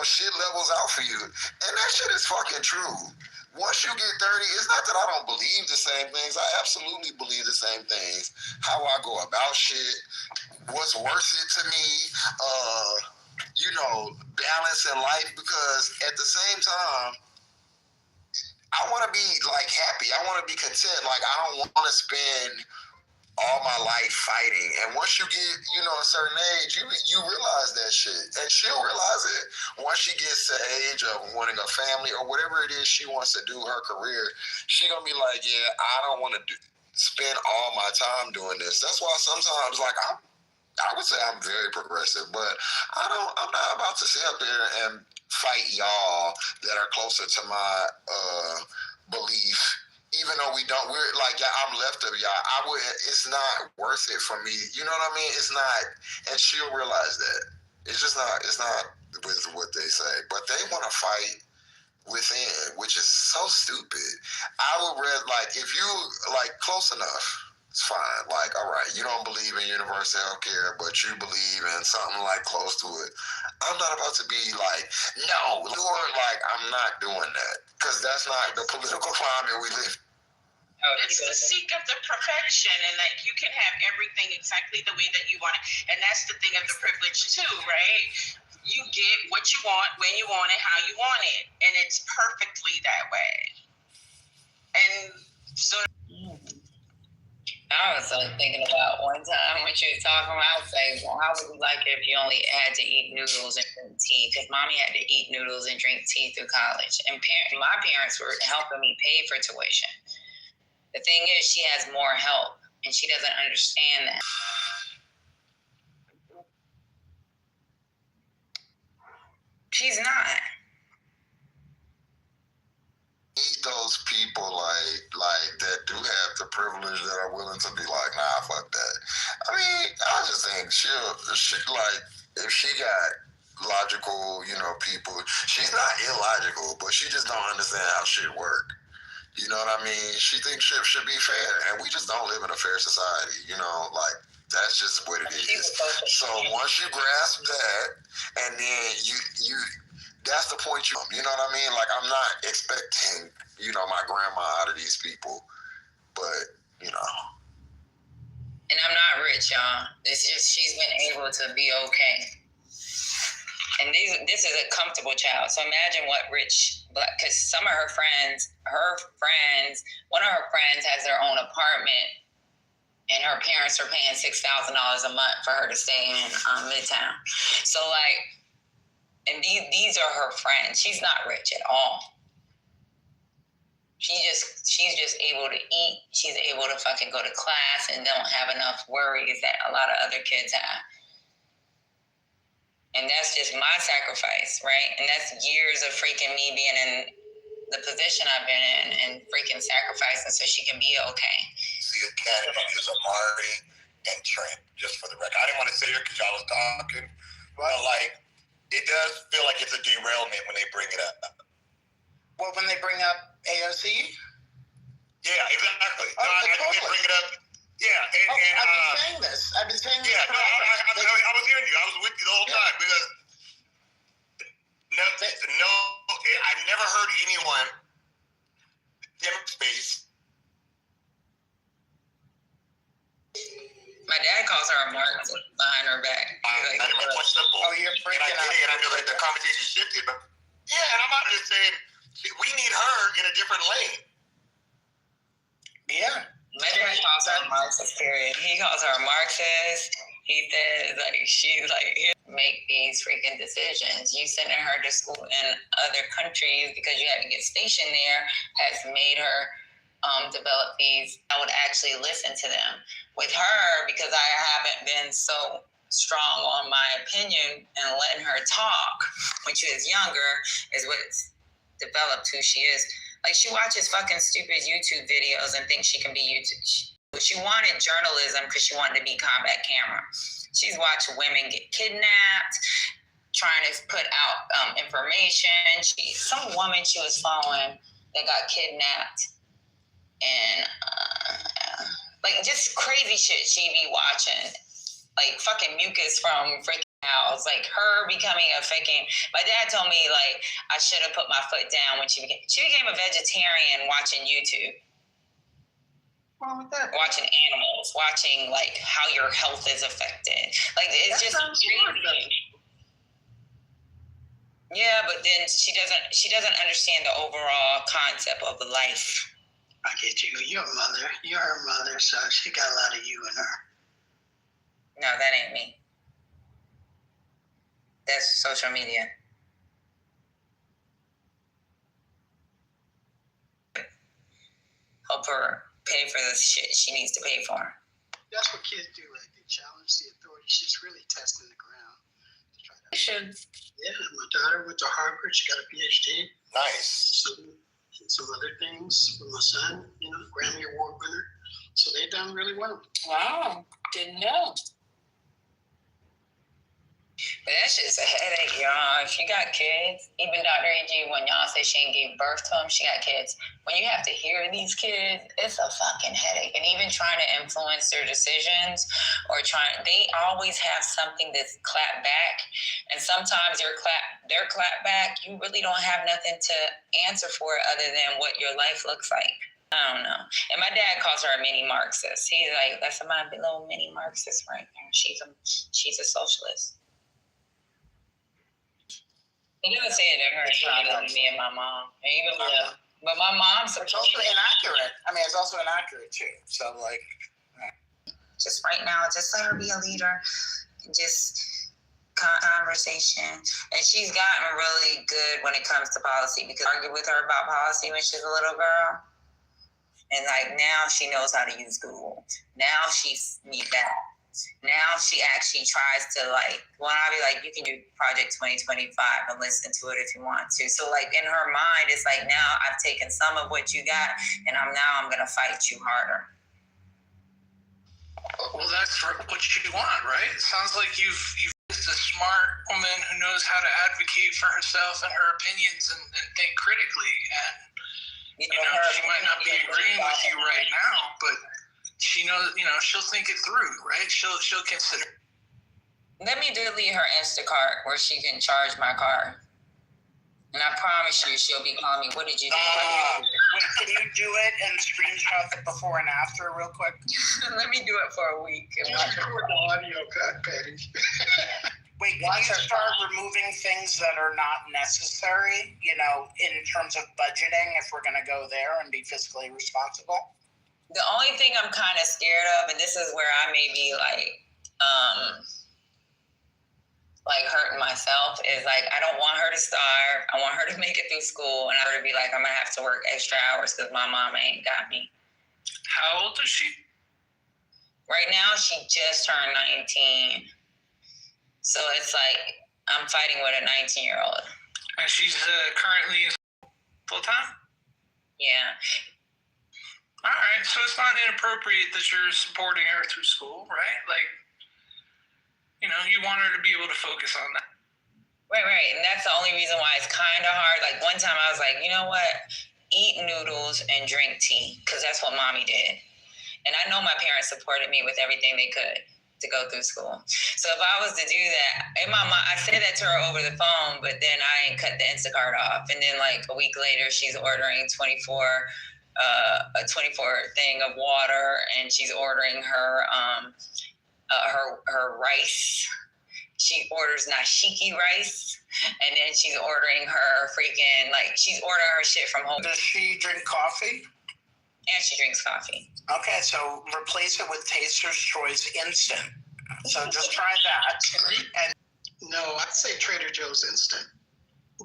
shit levels out for you, and that shit is fucking true. Once you get 30, it's not that I don't believe the same things. I absolutely believe the same things. How I go about shit, what's worth it to me, balance in life, because at the same time, I want to be happy. I want to be content. I don't want to spend all my life fighting. And once you get, a certain age, you realize that shit. And she'll realize it once she gets to the age of wanting a family or whatever it is she wants to do her career. She gonna be like, yeah, I don't want to spend all my time doing this. That's why sometimes, I would say I'm very progressive, but I'm not about to sit up there and fight y'all that are closer to my belief. Even though I'm left of y'all, it's not worth it for me. You know what I mean? It's not, and she'll realize that. It's not with what they say, but they want to fight within, which is so stupid. I would rather, if you, close enough, it's fine. All right, you don't believe in universal health care, but you believe in something close to it. I'm not about to be no, I'm not doing that, because that's not the political climate we live in. It's the seek of the perfection, and that you can have everything exactly the way that you want it. And that's the thing of the privilege too, right? You get what you want, when you want it, how you want it. And it's perfectly that way. And so I was thinking about one time when she was talking about, I was saying, well, how would you like it if you only had to eat noodles and drink tea? Because mommy had to eat noodles and drink tea through college. And my parents were helping me pay for tuition. The thing is, she has more help, and she doesn't understand that. She's not. Need those people that do have the privilege that are willing to be nah, fuck that. I just think she if she got logical, people, she's not illogical, but she just don't understand how shit work. You know what I mean? She thinks shit should be fair, and we just don't live in a fair society. You know, like that's just what it is. So once you grasp that, and then you that's the point you know what I mean? Like I'm not expecting, my grandma out of these people, but And I'm not rich, y'all. It's just she's been able to be okay. And this is a comfortable child. So imagine what rich black, because some of her friends, one of her friends has their own apartment, and her parents are paying $6,000 a month for her to stay in Midtown. So and these are her friends. She's not rich at all. She's just able to eat. She's able to fucking go to class and don't have enough worries that a lot of other kids have. And that's just my sacrifice, right? And that's years of freaking me being in the position I've been in and freaking sacrificing so she can be okay. See, Academy is Amari and Trent, just for the record. I didn't want to sit here because y'all was talking, but it does feel like it's a derailment when they bring it up. Well, when they bring up AOC? Yeah, exactly. Oh, I think they bring it up. Yeah, I've been saying this. Yeah, I was hearing you. I was with you the whole time because I never heard anyone space. My dad calls her a Mark behind her back. Oh, you're freaking out. And I feel like the conversation shifted, but and I'm not just saying we need her in a different lane. Yeah. My dad calls her a Marxist, period. He calls her a Marxist. He says, she's make these freaking decisions. You sending her to school in other countries because you had to get stationed there has made her develop these. I would actually listen to them. With her, because I haven't been so strong on my opinion and letting her talk when she was younger is what's developed who she is. She watches fucking stupid YouTube videos and thinks she can be YouTube. She wanted journalism because she wanted to be combat camera. She's watched women get kidnapped, trying to put out information. Some woman she was following that got kidnapped, and just crazy shit she be watching, fucking mucus from freaking house, her becoming a freaking. My dad told me I should have put my foot down when she became a vegetarian watching YouTube. Watching animals, watching how your health is affected. It's just crazy. Yeah, but then she doesn't understand the overall concept of life. I get you. You're her mother, so she got a lot of you in her. No, that ain't me. That's social media. Help her pay for the shit she needs to pay for. That's what kids do, right? They challenge the authority. She's really testing the ground. Yeah, my daughter went to Harvard. She got a PhD. Nice. Some other things with my son, Grammy Award winner. So they've done really well. Wow, didn't know. But that shit's a headache, y'all. If you got kids, even Dr. A.G., when y'all say she ain't gave birth to them, she got kids. When you have to hear these kids, it's a fucking headache. And even trying to influence their decisions they always have something that's clapped back. And sometimes their clap back, you really don't have nothing to answer for other than what your life looks like. I don't know. And my dad calls her a mini Marxist. He's that's my little mini Marxist right there. She's a socialist. He doesn't say it to her. She loves me and my mom. And even but my mom's it's also inaccurate. It's also inaccurate too. So just right now, just let her be a leader. Just conversation. And she's gotten really good when it comes to policy because I argued with her about policy when she was a little girl. And now she knows how to use Google. Now she's me that. Now she actually tries to when I be you can do Project 2025 and listen to it if you want to. So in her mind, it's now I've taken some of what you got and I'm going to fight you harder. Well, that's what you want, right? It sounds like you've a smart woman who knows how to advocate for herself and her opinions and think critically. And she might she'll think it through, right? She'll consider. Let me delete her Instacart where she can charge my car. And I promise you, she'll be calling me, what did you do? Wait, can you do it and screenshot the before and after real quick? Let me do it for a week. Just record the audio, Patty. Wait, can you start removing things that are not necessary, in terms of budgeting, if we're going to go there and be fiscally responsible? The only thing I'm kind of scared of, and this is where I may be hurting myself, is I don't want her to starve. I want her to make it through school, and I want her to be I'm gonna have to work extra hours because my mom ain't got me. How old is she? Right now, she just turned 19. So it's I'm fighting with a 19-year-old. And she's currently full time? Yeah. All right, so it's not inappropriate that you're supporting her through school, right? You want her to be able to focus on that. Right. And that's the only reason why it's kind of hard. One time I was like, you know what? Eat noodles and drink tea, because that's what mommy did. And I know my parents supported me with everything they could to go through school. So if I was to do that, in my mind, I said that to her over the phone, but then I ain't cut the Instacart off. And then a week later, she's ordering a 24 thing of water, and she's ordering her rice. She orders nashiki rice, and then she's ordering her she's ordering her shit from home. Does she drink coffee? And she drinks coffee. Okay, so replace it with Taster's Choice Instant. So just try that. And No, I'd say Trader Joe's Instant.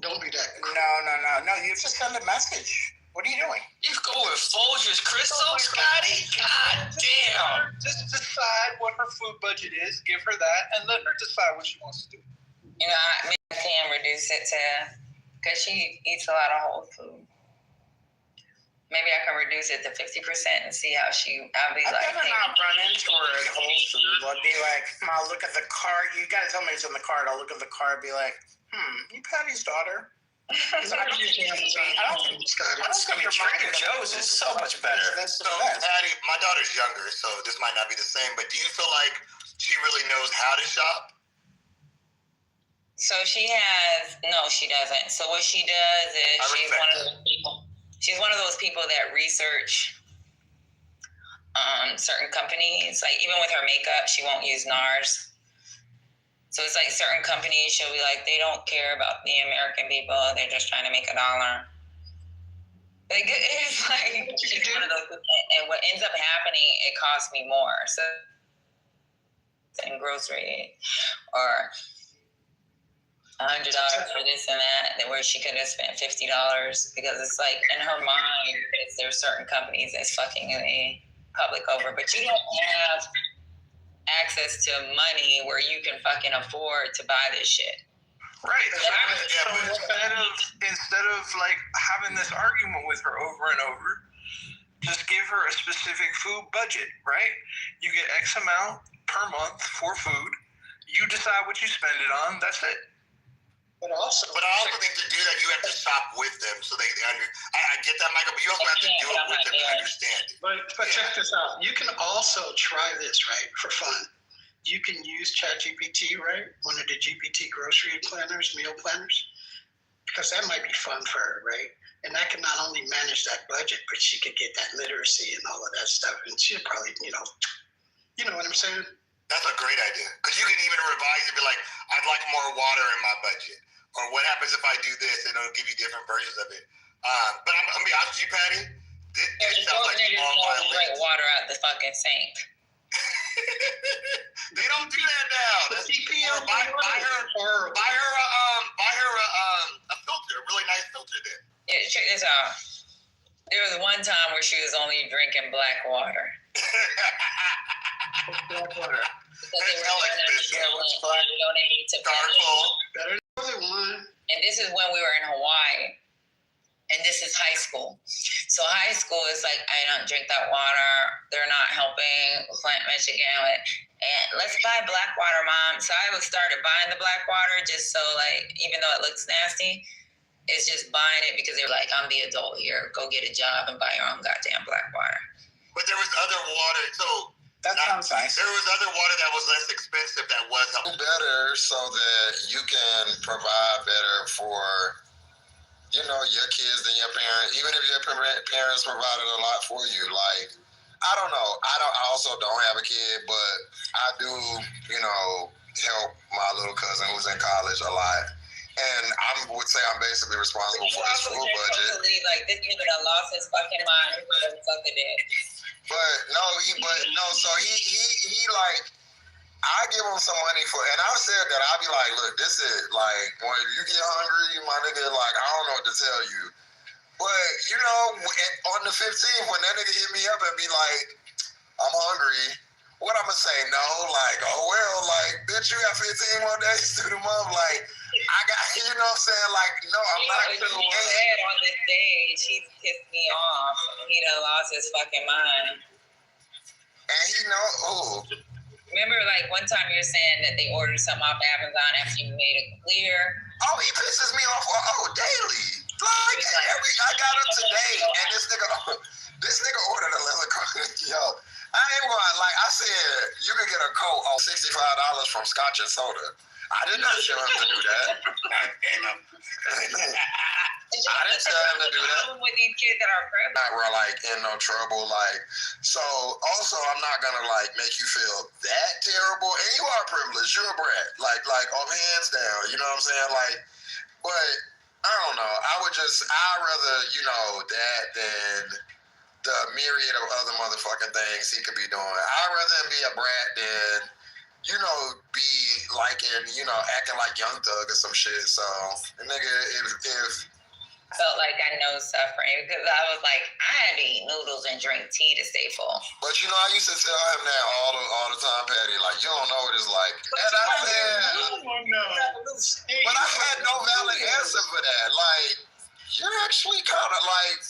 Don't be that. No. You have to send a message. What are you doing? You go with Folgers Crystal, Scotty? God damn. Just decide what her food budget is, give her that, and let her decide what she wants to do. I can reduce it because she eats a lot of whole food. Maybe I can reduce it to 50% and see how I'll be I'd better not run into her at Whole Foods. I'll be I'll look at the card. You got to tell me it's in the card. I'll look at the card and be like, you Patty's daughter. Trader Joe's is so much better. So, Patty, my daughter's younger, so this might not be the same, but do you feel like she really knows how to shop? So she doesn't. So what she does is she's one of those people. She's one of those people that research certain companies. Even with her makeup, she won't use NARS. So it's certain companies, she'll be they don't care about the American people. They're just trying to make $1. It's she's one of those, and what ends up happening, it costs me more. So in grocery, or $100 for this and that, where she could have spent $50, because it's in her mind, there's certain companies that's fucking the public over, but you don't have access to money where you can fucking afford to buy this shit. Right. So instead of having this argument with her over and over, just give her a specific food budget, right? You get X amount per month for food. You decide what you spend it on. That's it. But I also think to do that, you have to shop with them so they I get that, Michael, but you also have to do it with them to understand it. But check this out. You can also try this, right, for fun. You can use ChatGPT, right? One of the GPT grocery planners, meal planners, because that might be fun for her, right? And that can not only manage that budget, but she could get that literacy and all of that stuff. And she'll probably, you know what I'm saying? That's a great idea. Because you can even revise and be like, I'd like more water in my budget. Or what happens if I do this? And it'll give you different versions of it. But I'm going to be honest with you, Patty. This sounds like small violence. Drink water out the fucking sink. They don't do that now. That's buy her a filter, a really nice filter then. Yeah, check this out. There was one time where she was only drinking black water. Black water. And this is when we were in Hawaii. And this is high school. So high school is I don't drink that water. They're not helping Flint, Michigan. And let's buy black water, Mom. So I started buying the black water just so even though it looks nasty, it's just buying it because they're I'm the adult here. Go get a job and buy your own goddamn black water. But there was other water. So That sounds nice. There was other water that was less expensive that was better so that you can provide better for, you know, your kids than your parents. Even if your parents provided a lot for you. Like, I don't know. I also don't have a kid, but I do, you know, help my little cousin who's in college a lot. And I would say I'm basically responsible for his food budget. Like, this nigga done lost his fucking mind. So he like, I give him some money for, and I've said that, I'll be like, look, this is like, when you get hungry, my nigga, like, I don't know what to tell you. But, you know, on the 15th, when that nigga hit me up and be like, I'm hungry, what I'm gonna say? No, like, oh well, like, bitch, you got 15 more days to the month, like, I got, you know what I'm saying? Like, no, I'm not gonna said on this stage, he pissed me off. He done lost his fucking mind. And he know, remember, like, one time you were saying that they ordered something off Amazon after you made it clear? Oh, he pisses me off, daily. Like, I got him today, and this nigga ordered a leather coat. Yo, I ain't gonna, like I said, you can get a coat on $65 from Scotch and Soda. I did not tell him to do that. I didn't tell him to do that. With these kids that are privileged. We're like in no trouble, like, so also I'm not gonna like make you feel that terrible. And you are privileged, you're a brat, like hands down, you know what I'm saying? Like, but I don't know. I'd rather, you know, that than the myriad of other motherfucking things he could be doing. I'd rather him be a brat than, you know, be like acting like Young Thug or some shit. So, nigga, if I felt like I know suffering because I was like, I had to eat noodles and drink tea to stay full. But you know, I used to tell him that all the time, Patty. Like, you don't know what it's like. And I said, but I had no valid answer for that. Like, you're actually kind of like,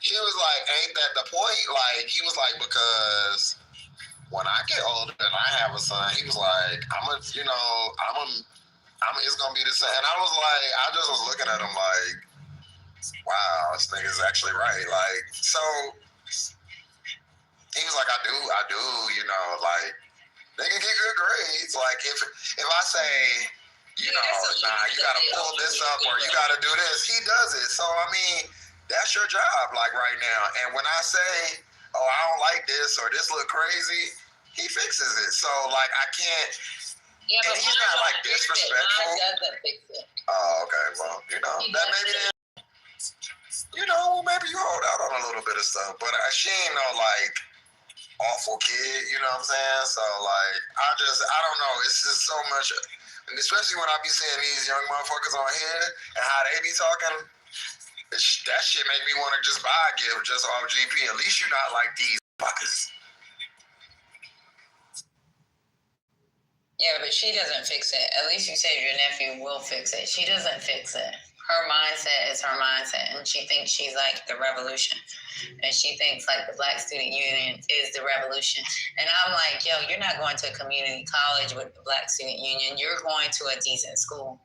he was like, ain't that the point? Like, he was like, because when I get older and I have a son, he was like, it's gonna be the same. And I was like, I just was looking at him like, wow, this nigga's actually right. Like, so he was like, I do, you know, like, nigga get good grades. Like, if I say, you know, nah, you gotta pull this up or you gotta do this, he does it. So, I mean, that's your job, like, right now. And when I say, oh, I don't like this or this look crazy, he fixes it. So, like, I can't. Yeah, but he's not like disrespectful. Mine doesn't fix it. Oh, okay. Well, you know, that maybe then, you know, maybe you hold out on a little bit of stuff. But she ain't no like awful kid, you know what I'm saying? So like, I don't know. It's just so much, and especially when I be seeing these young motherfuckers on here and how they be talking. That shit make me want to just buy a gift just off GP. At least you're not like these fuckers. Yeah, but she doesn't fix it. At least you said your nephew will fix it. She doesn't fix it. Her mindset is her mindset, and she thinks she's like the revolution. And she thinks like the Black Student Union is the revolution. And I'm like, yo, you're not going to a community college with the Black Student Union. You're going to a decent school.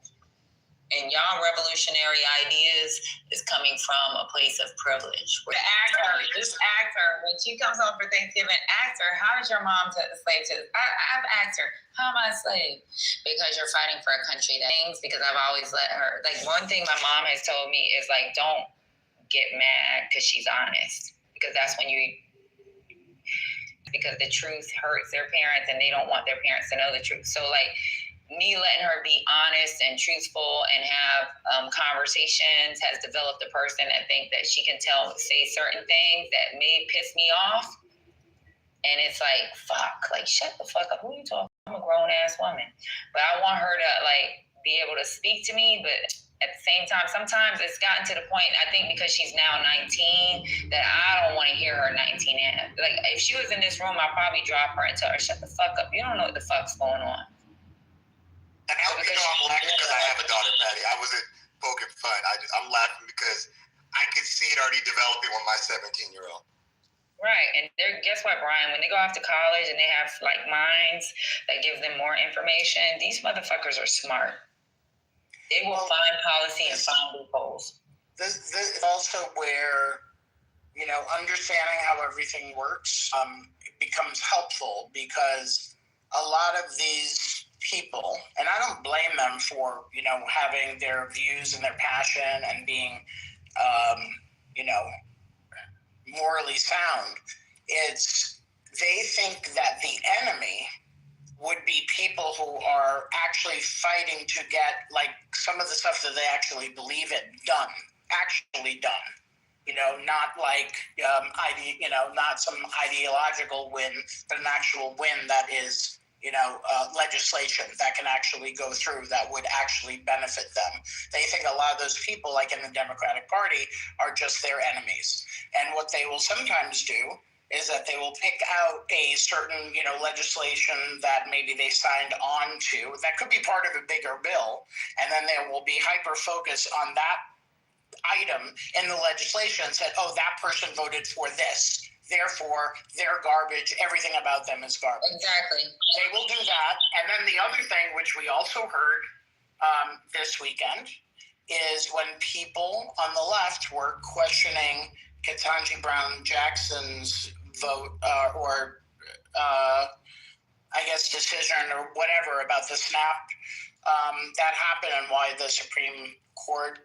And y'all revolutionary ideas is coming from a place of privilege. Just ask her, when she comes home for Thanksgiving, ask her, how did your mom take the slave to this? I've asked her, how am I a slave? Because you're fighting for a country. Because I've always let her, like, one thing my mom has told me is like, don't get mad because she's honest. Because that's when because the truth hurts their parents and they don't want their parents to know the truth. So like, me letting her be honest and truthful and have conversations has developed a person that think that she can say certain things that may piss me off. And it's like, fuck, like, shut the fuck up. Who are you talking? I'm a grown ass woman. But I want her to like be able to speak to me. But at the same time, sometimes it's gotten to the point, I think because she's now 19, that I don't want to hear her 19. Like, if she was in this room, I'd probably drop her and tell her, shut the fuck up. You don't know what the fuck's going on. And I hope you know I'm laughing because I have a daughter, Patty. I wasn't poking fun. I'm laughing because I could see it already developing with my 17-year-old. Right. And guess what, Brian? When they go off to college and they have like minds that give them more information, these motherfuckers are smart. They will find policy and find loopholes. This is also where, you know, understanding how everything works becomes helpful because a lot of these people, and I don't blame them for, having their views and their passion and being, morally sound. They think that the enemy would be people who are actually fighting to get some of the stuff that they actually believe in actually done. Not not some ideological win, but an actual win that is, legislation that can actually go through that would actually benefit them. They think a lot of those people, like in the Democratic Party, are just their enemies. And what they will sometimes do is that they will pick out a certain, legislation that maybe they signed on to that could be part of a bigger bill, and then they will be hyper-focused on that item in the legislation and said, oh, that person voted for this. Therefore, they're garbage. Everything about them is garbage. Exactly. They will do that. And then the other thing, which we also heard this weekend, is when people on the left were questioning Ketanji Brown Jackson's vote decision or whatever about the SNAP that happened and why the Supreme Court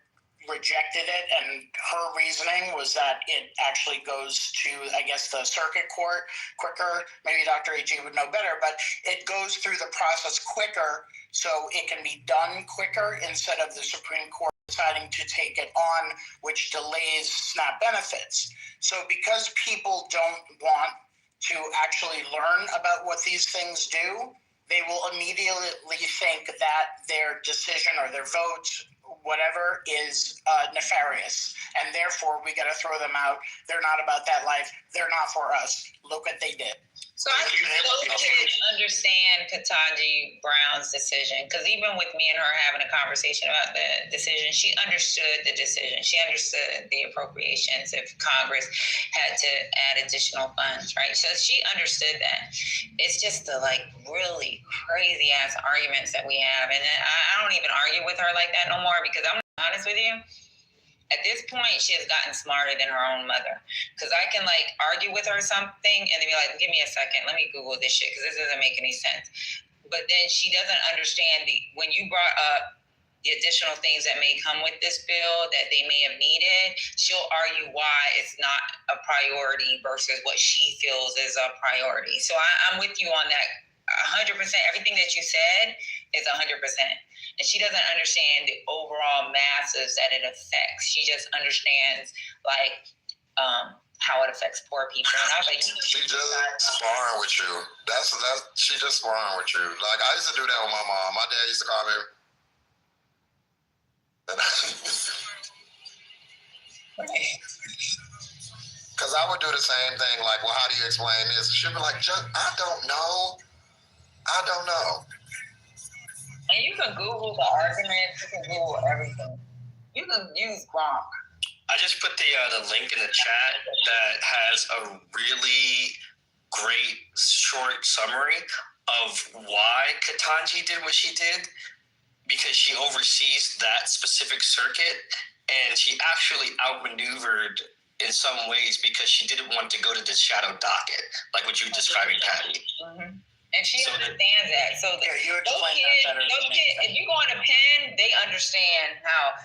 rejected it, and her reasoning was that it actually goes to, the circuit court quicker. Maybe Dr. A.G. would know better, but it goes through the process quicker so it can be done quicker instead of the Supreme Court deciding to take it on, which delays SNAP benefits. So because people don't want to actually learn about what these things do, they will immediately think that their decision or their votes, whatever, is nefarious, and therefore we got to throw them out. They're not about that life. They're not for us. Look what they did. So I think those kids understand Ketanji Brown's decision, because even with me and her having a conversation about the decision, she understood the decision. She understood the appropriations if Congress had to add additional funds, right? So she understood that. It's just the really crazy ass arguments that we have, and I don't even argue with her like that no more, because I'm honest with you. At this point, she has gotten smarter than her own mother. Because I can argue with her something and then be like, give me a second, let me Google this shit because this doesn't make any sense. But then she doesn't understand when you brought up the additional things that may come with this bill that they may have needed, she'll argue why it's not a priority versus what she feels is a priority. So I'm with you on that 100%. Everything that you said is 100%. And she doesn't understand the overall masses that it affects. She just understands how it affects poor people. And I was like, she just sparring with you. That's she just sparring with you. I used to do that with my mom. My dad used to call me. Because I would do the same thing. Well, how do you explain this? She'd be like, I don't know. And you can Google the arguments. You can Google everything. You can use Gronk. I just put the link in the chat that has a really great short summary of why Ketanji did what she did, because she oversees that specific circuit, and she actually outmaneuvered in some ways because she didn't want to go to the shadow docket, like what you were describing, Patty. Mm-hmm. And she understands that. So those kids, if you go into Penn, they understand how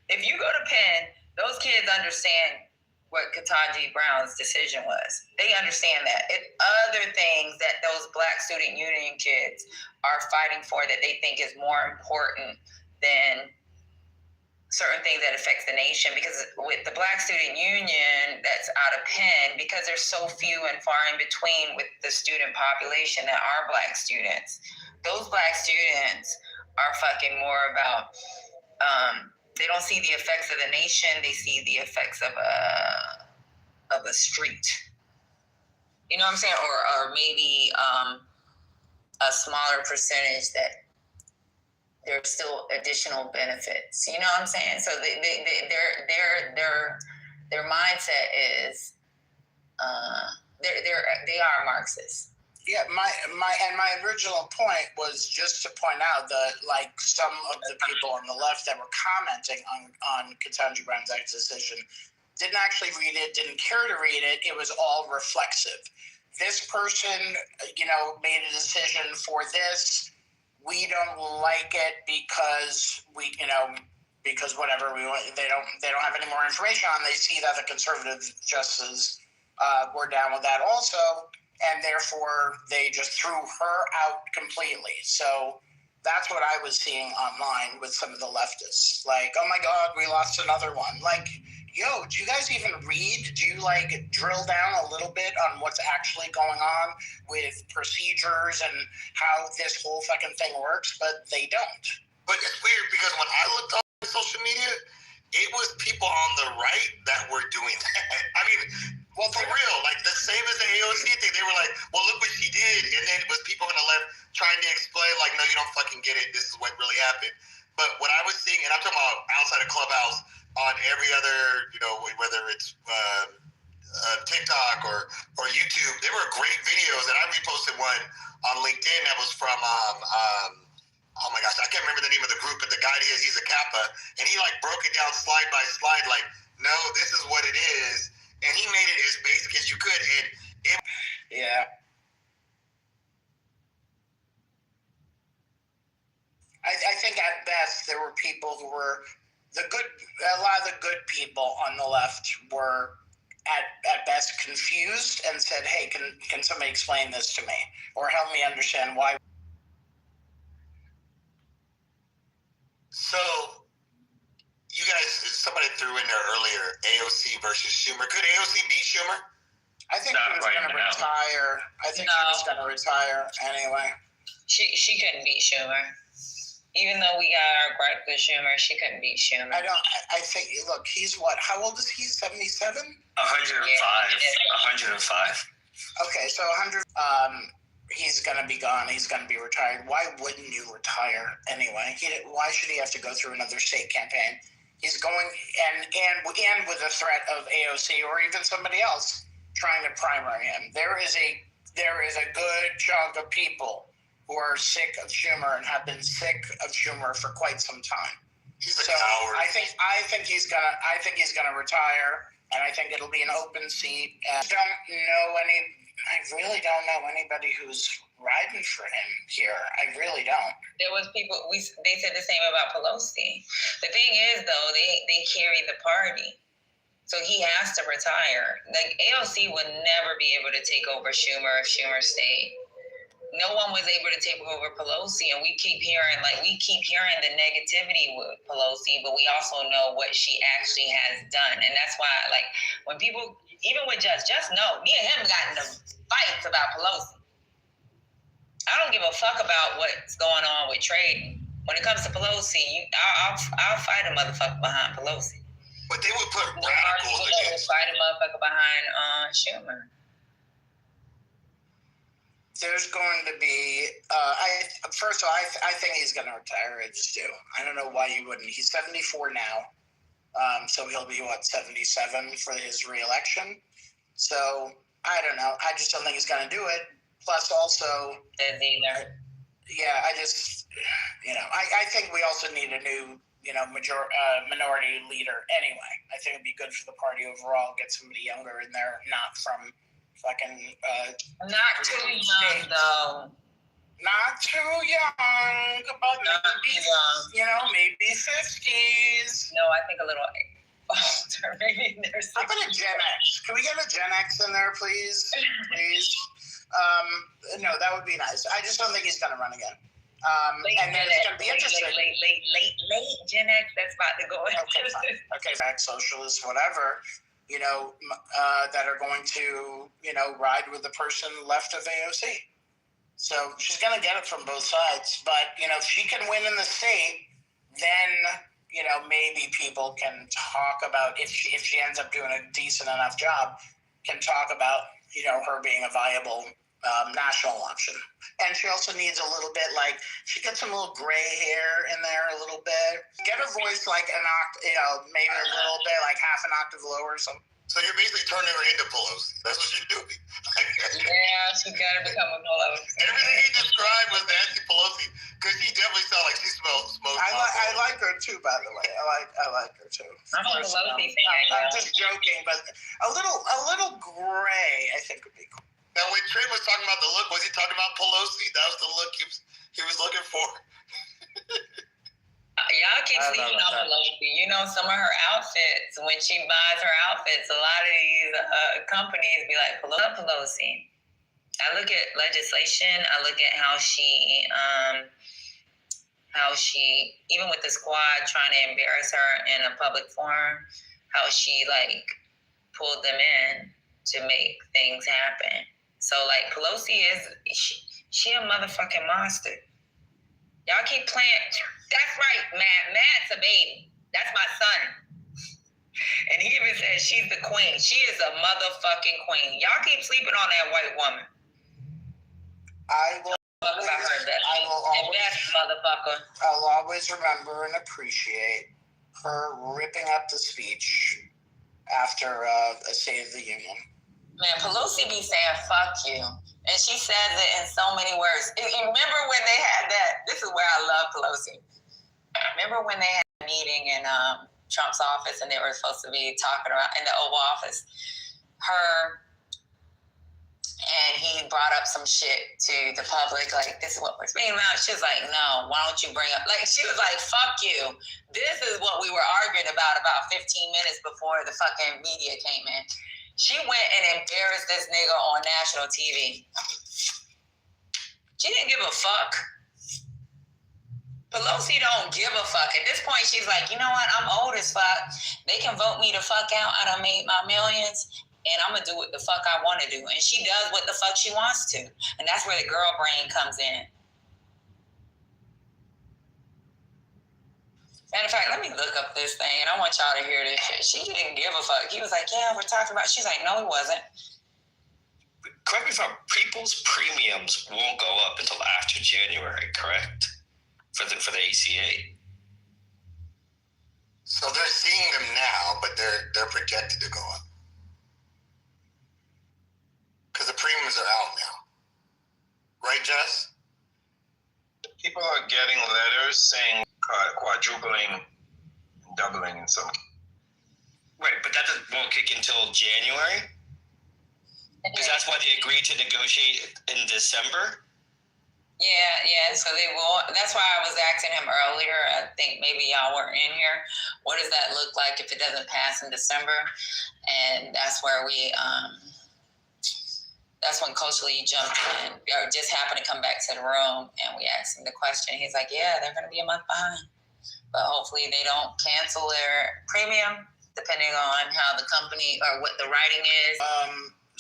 if you go to Penn, those kids understand what Ketanji Brown's decision was. They understand that. It's other things that those Black Student Union kids are fighting for that they think is more important than certain things that affects the nation. Because with the Black Student Union that's out of Penn, because there's so few and far in between with the student population that are Black students, those Black students are fucking more about, they don't see the effects of the nation, they see the effects of a street. You know what I'm saying? Or maybe a smaller percentage that there's still additional benefits. You know what I'm saying? So their mindset is they are Marxists. Yeah, my original point was just to point out that some of the people on the left that were commenting on Ketanji Brown's decision didn't actually read it, didn't care to read it. It was all reflexive. this person, made a decision for this. We don't like it because because whatever they don't have any more information on. They see that the conservative justices were down with that also, and therefore they just threw her out completely. So that's what I was seeing online with some of the leftists. Like, oh my God, we lost another one. Like, yo, do you guys even read? Do you drill down a little bit on what's actually going on with procedures and how this whole fucking thing works? But they don't. But it's weird because when I looked on social media, it was people on the right that were doing that. I mean, well, for real, the same as the AOC thing, they were like, well, look what she did. And then it was people on the left trying to explain, no, you don't fucking get it. This is what really happened. But what I was seeing, and I'm talking about outside of Clubhouse, on every other, whether it's TikTok or YouTube, there were great videos. And I reposted one on LinkedIn that was from, oh my gosh, I can't remember the name of the group, but the guy he's a Kappa, and he broke it down slide by slide, no, this is what it is. And he made it as basic as you could. And yeah. I think at best there were people who were a lot of the good people on the left were at best confused and said, hey, can somebody explain this to me or help me understand why? So, you guys, somebody threw in there earlier, AOC versus Schumer. Could AOC beat Schumer? I think he was going to retire. I think he was going to retire anyway. She couldn't beat Schumer. Even though we got our gripe with Schumer, she couldn't beat Schumer. I think, look, he's what? How old is he? 77? 105. Yeah, 105. Okay, so 100. He's going to be gone. He's going to be retired. Why wouldn't you retire anyway? Why should he have to go through another state campaign? He's going, and with the threat of AOC or even somebody else trying to primary him. There is a good chunk of people who are sick of Schumer and have been sick of Schumer for quite some time. He's a coward. I think he's gonna retire, and I think it'll be an open seat. And I really don't know anybody who's riding for him here. I really don't. There was people. They said the same about Pelosi. The thing is, though, they carry the party, so he has to retire. AOC would never be able to take over Schumer if Schumer stayed. No one was able to take over Pelosi, and we keep hearing the negativity with Pelosi, but we also know what she actually has done, and that's why, when people, even with Just know, me and him got into fights about Pelosi. I don't give a fuck about what's going on with trade. When it comes to Pelosi, I'll fight a motherfucker behind Pelosi. But they would put radicals against. Fight a motherfucker behind Schumer. There's going to be, first of all, I think he's going to retire. I just do. I don't know why you wouldn't. He's 74 now. So he'll be, 77 for his reelection. So I don't know. I just don't think he's going to do it. Plus also, yeah, I just, I think we also need a new, minority leader anyway. I think it'd be good for the party overall. Get somebody younger in there, not from fucking not too young though. Not too young, but maybe 50s. No, I think a little older. Maybe there's. How about a Gen X? Can we get a Gen X in there, please? Please. No, that would be nice. I just don't think he's gonna run again. And then it's gonna be interesting. Late Gen X. That's about to go. Okay, fine. Okay, back socialists, whatever. That are going to, ride with the person left of AOC. So she's going to get it from both sides. But, if she can win in the state, then, maybe people can talk about, if she ends up doing a decent enough job, can talk about, her being a viable national option. And she also needs a little bit, she gets some little gray hair in there a little bit. Get her voice an octave, maybe a little bit, half an octave lower or something. So you're basically turning her into Pelosi. That's what you're doing. Yeah, she got to become a Pelosi. Everything he described was Nancy Pelosi, because she definitely sounded like she smoked. I like her too, by the way. I like her too. I'm a Pelosi fan. I'm just joking, but a little gray, I think, would be cool. Now, when Trent was talking about the look, was he talking about Pelosi? That was the look he was looking for. Y'all keep sleeping on Pelosi. You know, some of her outfits, when she buys her outfits, a lot of these companies be like, Pelosi. I look at legislation. I look at how she, even with the squad trying to embarrass her in a public forum, how she, like, pulled them in to make things happen. So, like, Pelosi she a motherfucking monster. Y'all keep playing. That's right, Matt's a baby. That's my son. And he even says she's the queen. She is a motherfucking queen. Y'all keep sleeping on that white woman. I'll always remember and appreciate her ripping up the speech after a State of the Union. Man, Pelosi be saying, fuck you. And she says it in so many words. Remember when they had that? This is where I love Pelosi. Remember when they had a meeting in Trump's office and they were supposed to be talking about in the Oval Office? And he brought up some shit to the public, like, this is what we're speaking about. She was like, no, why don't you bring up, like, she was like, fuck you. This is what we were arguing about 15 minutes before the fucking media came in. She went and embarrassed this nigga on national TV. She didn't give a fuck. Pelosi don't give a fuck. At this point, she's like, you know what? I'm old as fuck. They can vote me the fuck out. I done made my millions. And I'm going to do what the fuck I want to do. And she does what the fuck she wants to. And that's where the girl brain comes in. Matter of fact, let me look up this thing. And I want y'all to hear this shit. She didn't give a fuck. He was like, yeah, we're talking about. She's like, no, he wasn't. Correct me if I'm people's premiums won't go up until after January, correct? For the ACA. So they're seeing them now, but they're projected to go up. Because the premiums are out now. Right, Jess? People are getting letters saying quadrupling, doubling in some. Right, but that won't kick until January? Because that's why they agreed to negotiate in December? Yeah, so they will. That's why I was asking him earlier. I think maybe y'all weren't in here. What does that look like if it doesn't pass in December? And that's where that's when Coach Lee jumped in, or just happened to come back to the room, and we asked him the question. He's like, yeah, they're going to be a month behind. But hopefully they don't cancel their premium, depending on how the company or what the writing is.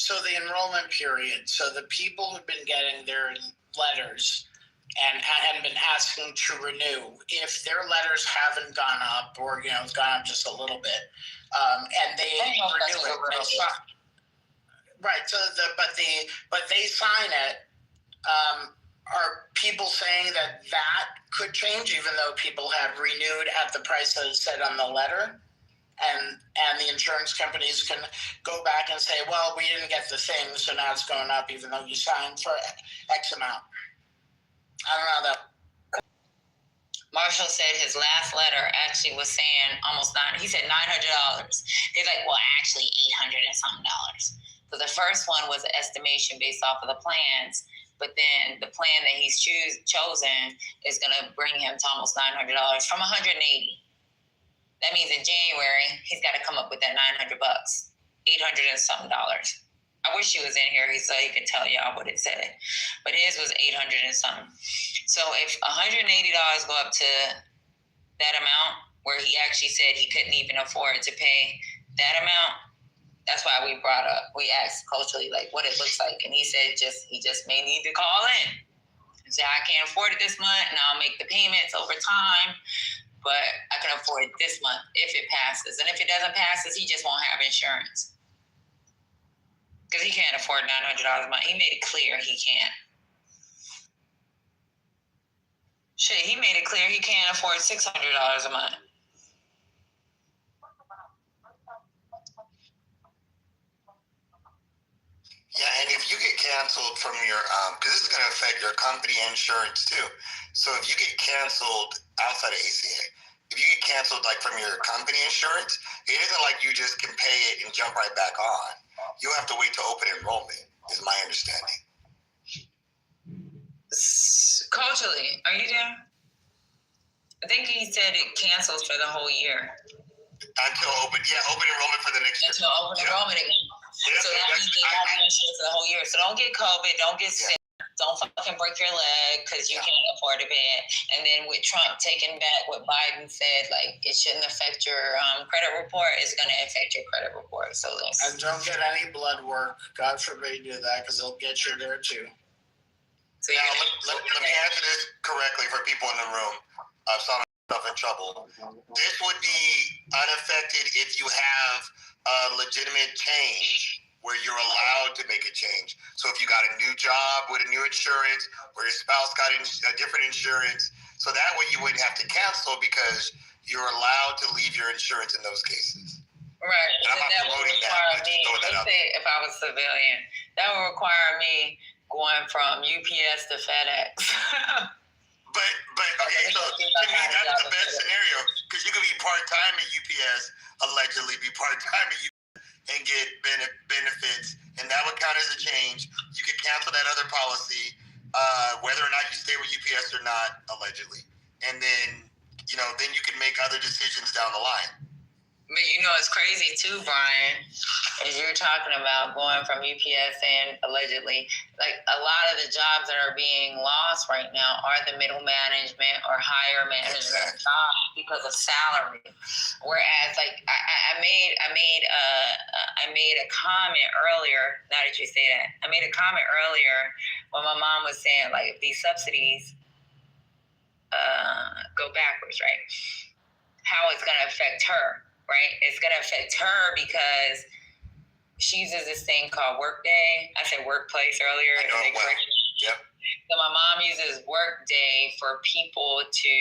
So the enrollment period. So the people who've been getting their letters and been asking to renew, if their letters haven't gone up or, it's gone up just a little bit, and they renew it, right. So but they sign it. Are people saying that could change, even though people have renewed at the price that is set on the letter, and the insurance companies can go back and say, well, we didn't get the thing, so now it's going up, even though you signed for X amount. I don't know that. Marshall said his last letter actually was saying he said $900. He's like, well, actually $800 and something dollars. So the first one was an estimation based off of the plans, but then the plan that he's chosen is going to bring him to almost $900 from $180. That means in January, he's got to come up with that $900, $800 and something dollars. I wish he was in here so he could tell y'all what it said. But his was $800 and something. So if $180 go up to that amount, where he actually said he couldn't even afford to pay that amount, that's why we asked culturally, like, what it looks like. And he said he just may need to call in and say, I can't afford it this month, and I'll make the payments over time, but I can afford it this month if it passes. And if it doesn't pass, he just won't have insurance. Because he can't afford $900 a month. He made it clear he can't. Shit, he made it clear he can't afford $600 a month. Yeah, and if you get canceled from your, because this is going to affect your company insurance too. So if you get canceled outside of ACA, if you get canceled like from your company insurance, it isn't like you just can pay it and jump right back on. You have to wait to open enrollment. is my understanding. Culturally, are you there? I think he said it cancels for the whole year. Until open enrollment for the next year. Until open enrollment again. Yeah, so that means they have you insurance for the whole year. So don't get COVID, don't get sick, don't fucking break your leg because you can't afford to pay it. And then with Trump taking back what Biden said, like it shouldn't affect your credit report, it's going to affect your credit report. So and don't get any blood work. God forbid you do that because they'll get you there too. So now, let me answer this correctly for people in the room. So I'm not in trouble. This would be unaffected if you have a legitimate change where you're allowed to make a change. So if you got a new job with a new insurance, or your spouse got a different insurance, so that way you wouldn't have to cancel because you're allowed to leave your insurance in those cases. Right. And I'm not promoting that. Let's say if I was civilian, that would require me going from UPS to FedEx. But okay, so to me that's the best scenario because you could be part-time at UPS, allegedly be part-time at UPS and get benefits, and that would count as a change. You could cancel that other policy, whether or not you stay with UPS or not, allegedly, and then then you can make other decisions down the line. But it's crazy too, Brian, is you're talking about going from UPS and allegedly, like a lot of the jobs that are being lost right now are the middle management or higher management jobs because of salary. Whereas, like I made a comment earlier. Now that you say that, I made a comment earlier when my mom was saying like if these subsidies go backwards, right? How it's going to affect her. Right? It's going to affect her because she uses this thing called Workday. I said Workplace earlier. I know it well. Yep. So my mom uses Workday for people to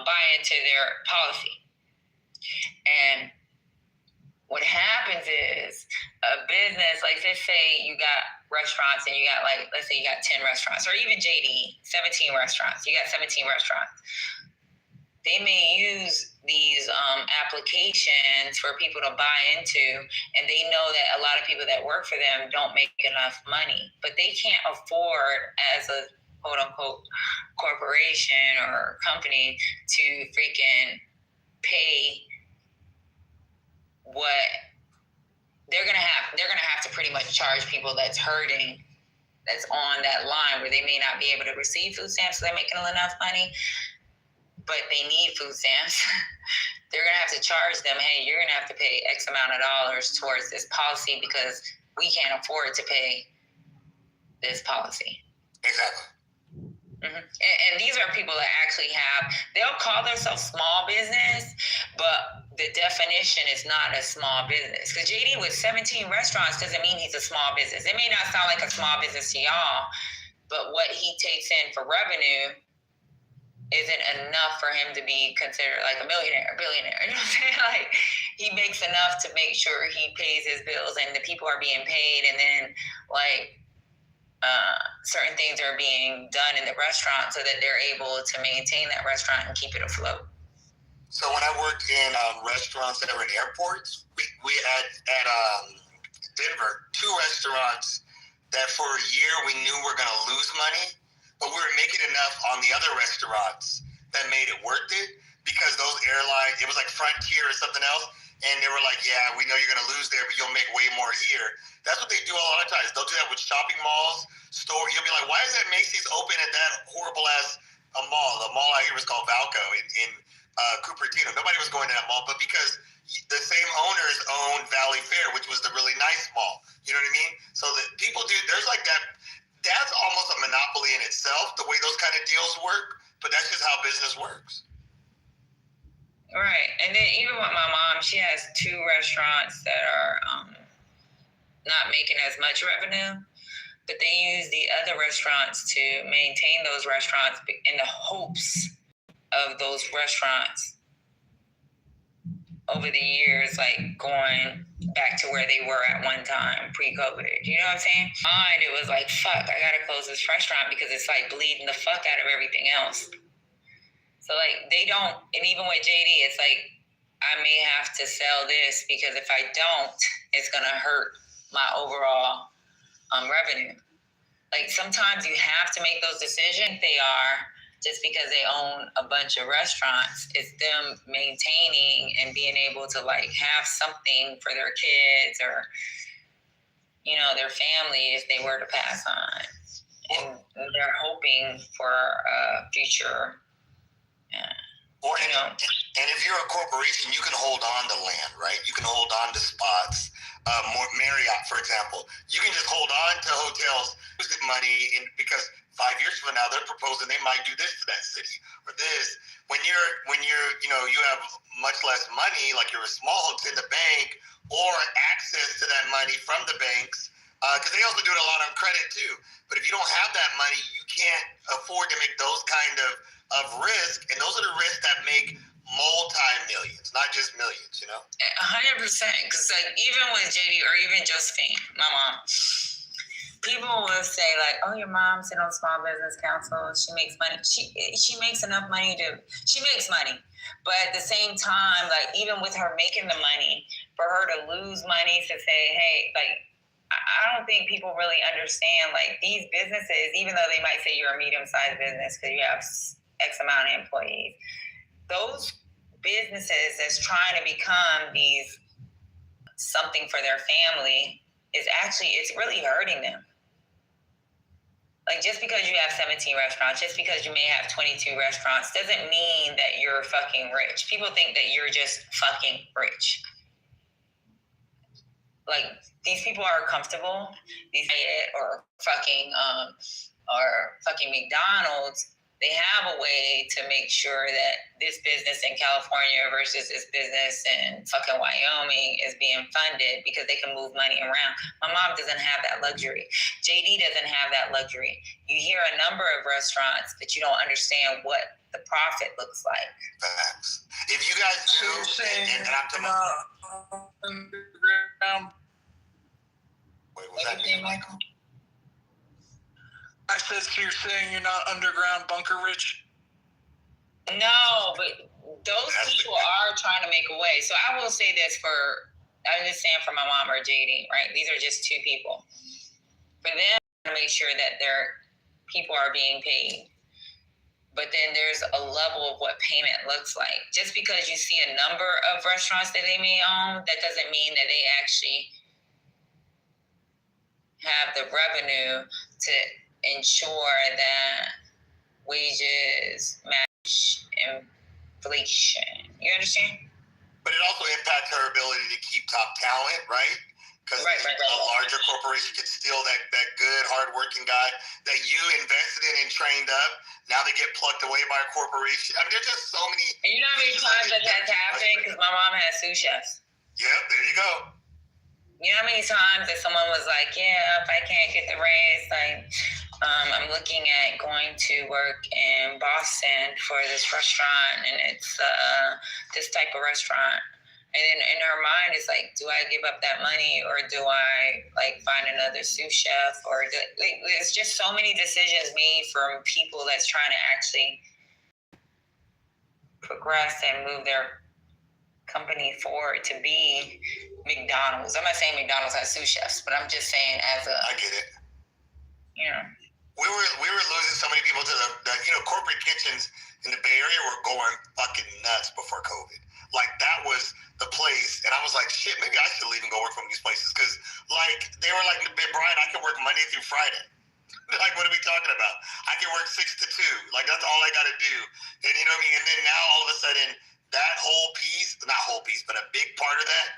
buy into their policy. And what happens is a business, like let's say you got restaurants and you got let's say you got 10 restaurants or even JD, 17 restaurants. You got 17 restaurants. They may use these applications for people to buy into, and they know that a lot of people that work for them don't make enough money, but they can't afford as a quote-unquote corporation or company to freaking pay what they're gonna have to pretty much charge people that's hurting, that's on that line where they may not be able to receive food stamps, so they're making enough money. But they need food stamps. They're going to have to charge them, hey, you're going to have to pay X amount of dollars towards this policy because we can't afford to pay this policy. Exactly. Mm-hmm. And these are people that actually they'll call themselves small business, but the definition is not a small business. Because JD with 17 restaurants doesn't mean he's a small business. It may not sound like a small business to y'all, but what he takes in for revenue isn't enough for him to be considered like a millionaire, a billionaire. You know what I'm saying? Like he makes enough to make sure he pays his bills and the people are being paid, and then like certain things are being done in the restaurant so that they're able to maintain that restaurant and keep it afloat. So when I worked in restaurants that were in airports, we at Denver, 2 restaurants that for a year we knew were going to lose money, but we were making enough on the other restaurants that made it worth it because those airlines, it was like Frontier or something else, and they were like, yeah, we know you're going to lose there, but you'll make way more here. That's what they do a lot of times. They'll do that with shopping malls, You'll be like, why is that Macy's open at that horrible-ass mall? The mall out here was called Valco in Cupertino. Nobody was going to that mall, but because the same owners own Valley Fair, which was the really nice mall. You know what I mean? So that people do, there's like that. That's almost a monopoly in itself, the way those kind of deals work, but that's just how business works. Right. And then even with my mom, she has 2 restaurants that are not making as much revenue, but they use the other restaurants to maintain those restaurants in the hopes of those restaurants over the years, like going back to where they were at one time pre-COVID. You know what I'm saying? Mine, it was like, fuck, I gotta close this restaurant because it's like bleeding the fuck out of everything else. So like they don't, and even with JD, it's like I may have to sell this because if I don't, it's gonna hurt my overall revenue. Like sometimes you have to make those decisions. They are just because they own a bunch of restaurants. It's them maintaining and being able to like have something for their kids or, you know, their family if they were to pass on. And they're hoping for a future. And if you're a corporation, you can hold on to land, right? You can hold on to spots. Marriott, for example, you can just hold on to hotels, use the money, because 5 years from now they're proposing they might do this to that city or this. When you're you have much less money, like you're a small hotel in the bank, or access to that money from the banks, because they also do it a lot on credit too. But if you don't have that money, you can't afford to make those kind of risk, and those are the risks that make multi-millions, not just millions, you know? 100%. Because like even with JD or even Josephine, my mom, people will say like, "Oh, your mom's in on small business council. She makes money. She makes enough money she makes money." But at the same time, like even with her making the money, for her to lose money to say, "Hey," like I don't think people really understand like these businesses, even though they might say you're a medium-sized business because you have X amount of employees, those businesses that's trying to become these something for their family it's really hurting them. Like just because you have 17 restaurants, just because you may have 22 restaurants doesn't mean that you're fucking rich. People think that you're just fucking rich. Like these people are comfortable. These or fucking McDonald's. They have a way to make sure that this business in California versus this business in fucking Wyoming is being funded because they can move money around. My mom doesn't have that luxury. JD doesn't have that luxury. You hear a number of restaurants, but you don't understand what the profit looks like. Facts. If you guys knew, and I'm talking about... Wait, was that me, Michael? I said, so you're saying you're not underground bunker rich? No, but those people are trying to make a way. So I will say this I'm just saying for my mom or JD, right? These are just two people. For them to make sure that their people are being paid. But then there's a level of what payment looks like. Just because you see a number of restaurants that they may own, that doesn't mean that they actually have the revenue to ensure that wages match inflation. You understand? But it also impacts her ability to keep top talent, right? Because a larger corporation could steal that good, hardworking guy that you invested in and trained up. Now they get plucked away by a corporation. I mean, there's just so many. And you know how many times that has happened? Because my mom has sous chefs. Yep, there you go. You know how many times that someone was like, "Yeah, if I can't get the raise, like, I'm looking at going to work in Boston for this restaurant, and it's this type of restaurant." And then in her mind, it's like, do I give up that money, or do I like find another sous chef, or it's just so many decisions made from people that's trying to actually progress and move their company forward to be McDonald's. I'm not saying McDonald's has sous chefs, but I'm just saying I get it. You know. We were losing so many people to the corporate kitchens in the Bay Area were going fucking nuts before COVID. Like that was the place, and I was like, shit, maybe I should leave and go work from these places because like they were like, Brian, I can work Monday through Friday. Like, what are we talking about? I can work 6 to 2. Like that's all I got to do. And you know what I mean? And then now all of a sudden that whole piece, not whole piece, but a big part of that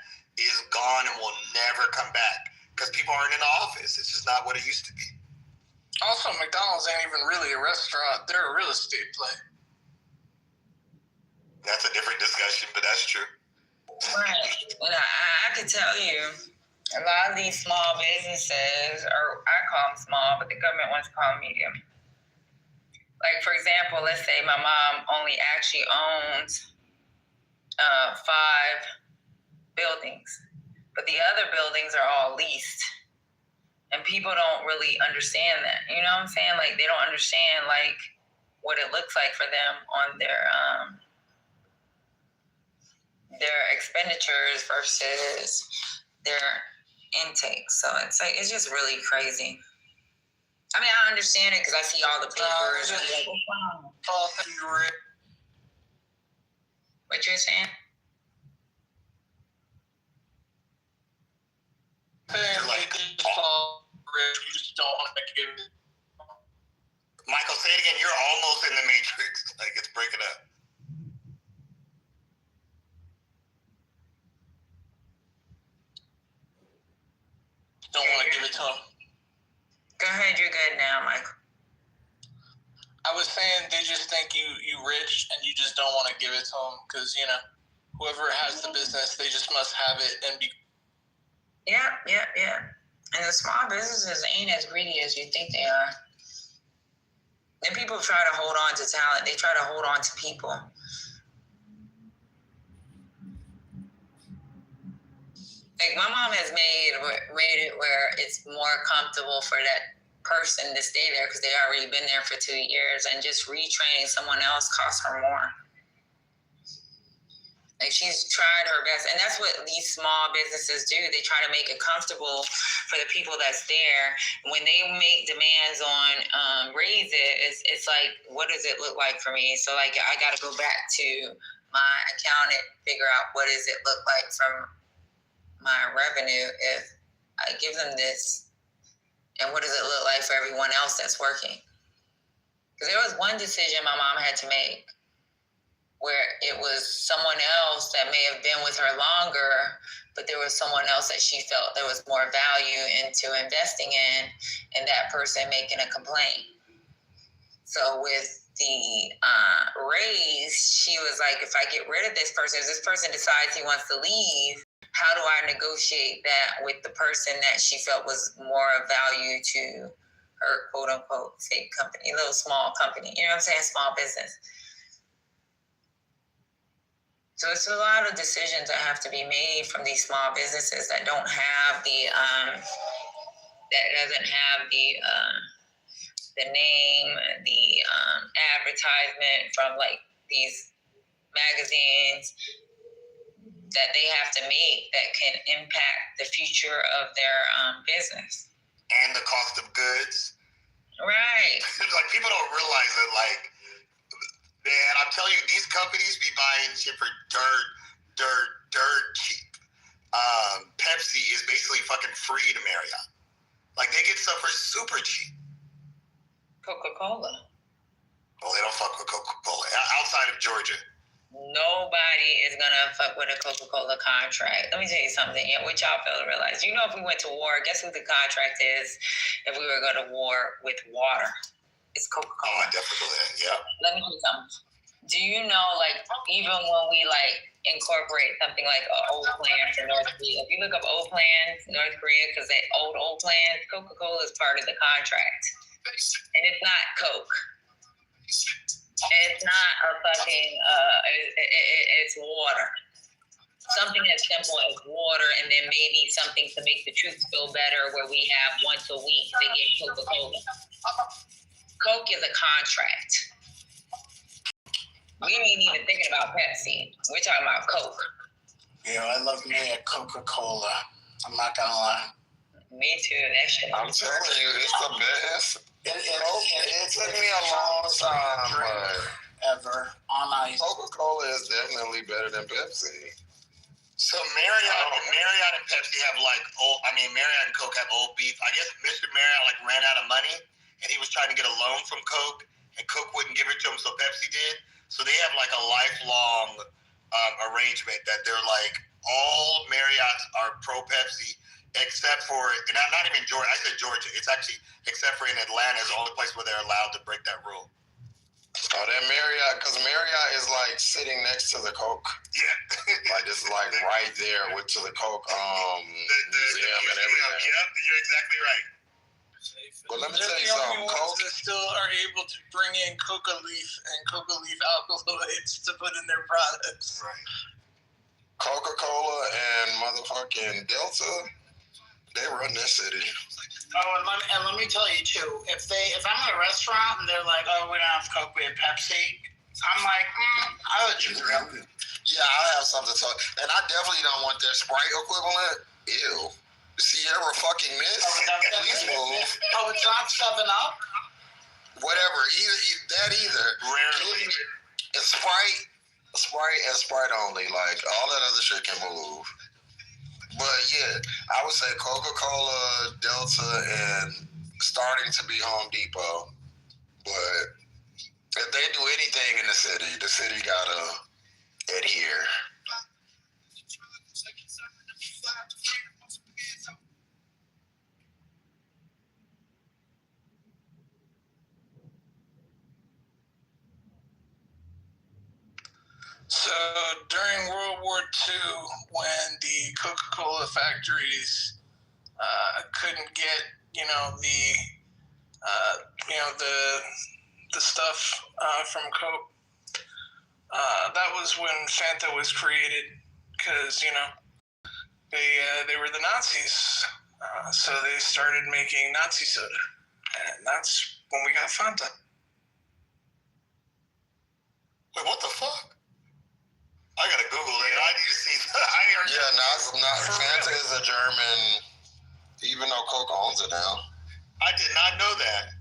is gone and will never come back because people aren't in the office. It's just not what it used to be. Also, McDonald's ain't even really a restaurant. They're a real estate play. That's a different discussion, but that's true. Right. And I can tell you, a lot of these small businesses, or I call them small, but the government wants to call them medium. Like, for example, let's say my mom only actually owns 5 buildings, but the other buildings are all leased. And people don't really understand that. You know what I'm saying? Like, they don't understand, like, what it looks like for them on their expenditures versus their intake. So it's like, it's just really crazy. I mean, I understand it because I see all the papers. What you're saying? You're like, you just don't want to give it. Michael, say it again. You're almost in the Matrix. Like, it's breaking up. Don't want to give it to him. Go ahead, you're good now, Michael. I was saying they just think you rich and you just don't want to give it to them because, you know, whoever has the business, they just must have it and be. Yeah. And the small businesses ain't as greedy as you think they are. And people try to hold on to talent. They try to hold on to people. Like, my mom has made it where it's more comfortable for that person to stay there because they already been there for 2 years, and just retraining someone else costs her more. Like, she's tried her best, and that's what these small businesses do. They try to make it comfortable for the people that's there. When they make demands on raise it, it's like, what does it look like for me? So, like, I got to go back to my accountant, figure out what does it look like from my revenue if I give them this, and what does it look like for everyone else that's working? Because there was one decision my mom had to make where it was someone else that may have been with her longer, but there was someone else that she felt there was more value into investing in, and that person making a complaint. So with the raise, she was like, if I get rid of this person, if this person decides he wants to leave, how do I negotiate that with the person that she felt was more of value to her quote unquote fake company, little small company, you know what I'm saying? Small business. So it's a lot of decisions that have to be made from these small businesses that don't have the, that doesn't have the name, the advertisement from like these magazines that they have to make that can impact the future of their business. And the cost of goods. Right. Like, people don't realize that, like, man, I'm telling you, these companies be buying shit for dirt cheap. Pepsi is basically fucking free to Marriott. Like, they get stuff for super cheap. Coca-Cola. Well, they don't fuck with Coca-Cola. Outside of Georgia. Nobody is gonna fuck with a Coca-Cola contract. Let me tell you something. Yeah, what y'all fail to realize. You know, if we went to war, guess who the contract is if we were going to war with water? It's Coca-Cola. Oh, definitely. Yeah. Let me tell you something. Do you know, like, even when we, like, incorporate something like old plans in North Korea, if you look up old plans, North Korea, because they old plans, Coca-Cola is part of the contract. And it's not Coke. It's not a fucking, it's water. Something as simple as water, and then maybe something to make the troops feel better where we have once a week they get Coca-Cola. Coke is a contract. We ain't even thinking about Pepsi. We're talking about Coke. Yeah, I love me a Coca-Cola. I'm not gonna lie. Me too. That shit. I'm telling you, it's the best. It took me a long time, but ever on ice. Coca-Cola is definitely better than Pepsi. So Marriott and Pepsi have Marriott and Coke have old beef. I guess Mr. Marriott like ran out of money, and he was trying to get a loan from Coke, and Coke wouldn't give it to him, so Pepsi did. So they have like a lifelong arrangement that they're like, all Marriotts are pro Pepsi, except for, and not even Georgia. I said Georgia. It's actually, except for in Atlanta, is the only place where they're allowed to break that rule. Oh, that Marriott, because Marriott is like sitting next to the Coke. Yeah. Like, it's like right there to the Coke museum and everything. Yep, you're exactly right. But let me They're tell you the something. only ones that still are able to bring in coca leaf and coca leaf alkaloids to put in their products. Right. Coca-Cola and motherfucking Delta, they run this city. Oh, and let me tell you too, if I'm in a restaurant and they're like, oh, we don't have Coke, we have Pepsi, I'm like, I would choose Pepsi. Yeah, I have something to talk. And I definitely don't want their Sprite equivalent. Ew. Sierra fucking Miss. Please move. Oh, it's not 7-Up? Whatever. Either. Rarely. And Sprite only. Like, all that other shit can move. But yeah, I would say Coca-Cola, Delta, and starting to be Home Depot. But if they do anything in the city gotta adhere. So during World War II, when the Coca-Cola factories couldn't get, the stuff from Coke, that was when Fanta was created, because they were the Nazis, so they started making Nazi soda, and that's when we got Fanta. Wait, what the fuck? I gotta Google it. I need to see. Fanta is a German, even though Coke owns it now. I did not know that.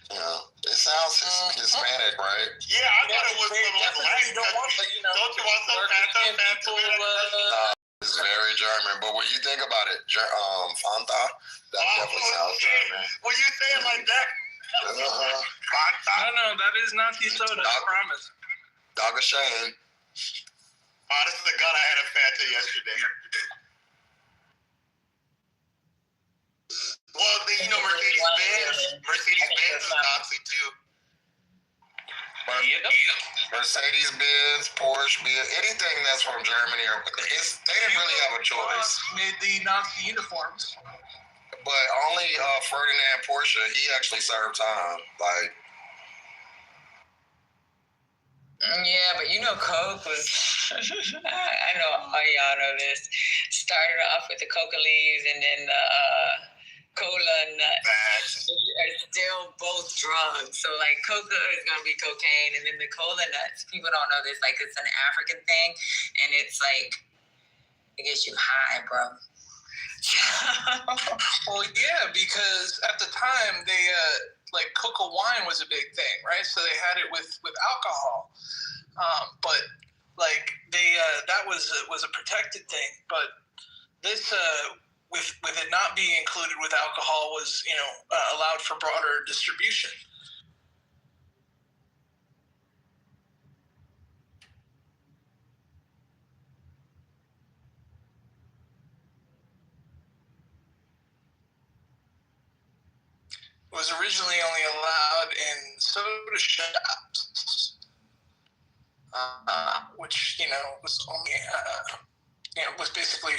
Yeah, it sounds Hispanic, right? Yeah, I thought it was some Latin. Don't you want some Fanta? It's very German, but when you think about it, Fanta, that definitely sounds German. When you say it like that, Fanta. No, that is Nazi soda. I promise. Dog a shame. Honest to God, I had a Fanta yesterday. Well, Mercedes-Benz is Nazi too. Mercedes-Benz, Porsche, anything that's from Germany, they didn't really have a choice. Made the Nazi uniforms. But only Ferdinand Porsche, he actually served time. Like, yeah, but Coke was, I know all y'all know this, started off with the coca leaves and then the cola nuts are still both drugs. So, like, coca is going to be cocaine, and then the cola nuts, people don't know this, like, it's an African thing, and it's like, it gets you high, bro. Well, yeah, because at the time, they, coca wine was a big thing, right? So they had it with alcohol. But that was a protected thing. But this, with it not being included with alcohol, was allowed for broader distribution. It was originally only allowed in soda shops, which was only was basically.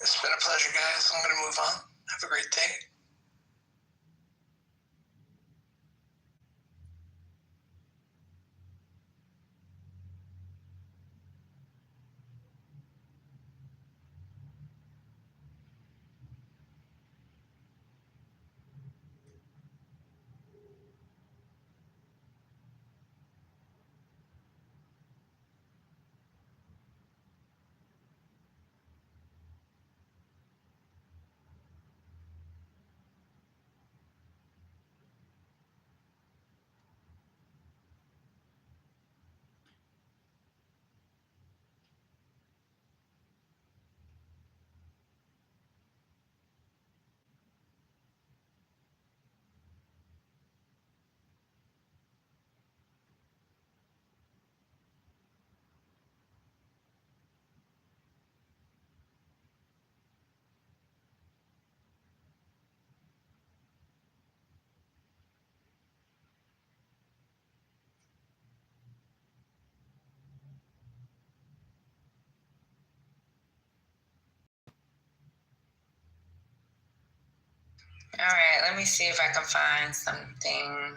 It's been a pleasure, guys. I'm going to move on. Have a great day. let me see if I can find something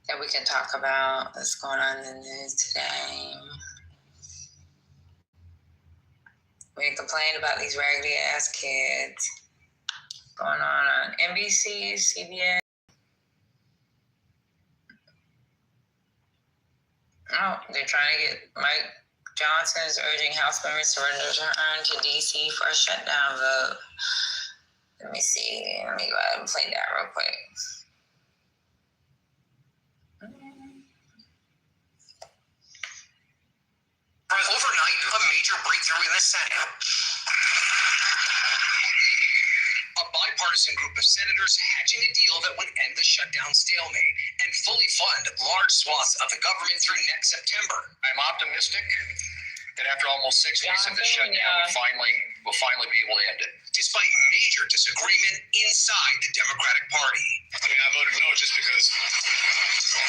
that we can talk about that's going on in the news today. We complain about these raggedy ass kids going on NBC, CBS. Oh, they're trying to get Mike Johnson is urging House members to return to DC for a shutdown vote. Let me see. Let me go ahead and play that real quick. Overnight, a major breakthrough in the Senate. A bipartisan group of senators hatching a deal that would end the shutdown stalemate and fully fund large swaths of the government through next September. I'm optimistic that after almost 6 weeks of the shutdown, we'll finally be able to end it. Despite major disagreement inside the Democratic Party. I mean, I voted no just because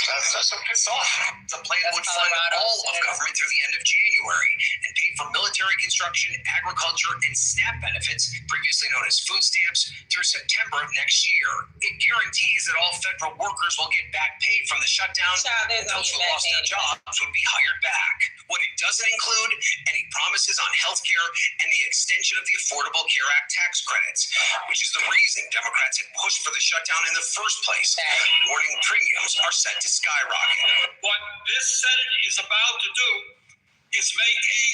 that's so pissed off. The plan would fund all of government through the end of January and pay for military construction, agriculture, and SNAP benefits, previously known as food stamps, through September of next year. It guarantees that all federal workers will get back pay from the shutdown, and those who lost their jobs would be hired back. What it doesn't include, any promises on health care and the extension of the Affordable Care Act tax credits, which is the reason Democrats had pushed for the shutdown in the first place, warning premiums are set to skyrocket. What this Senate is about to do is make a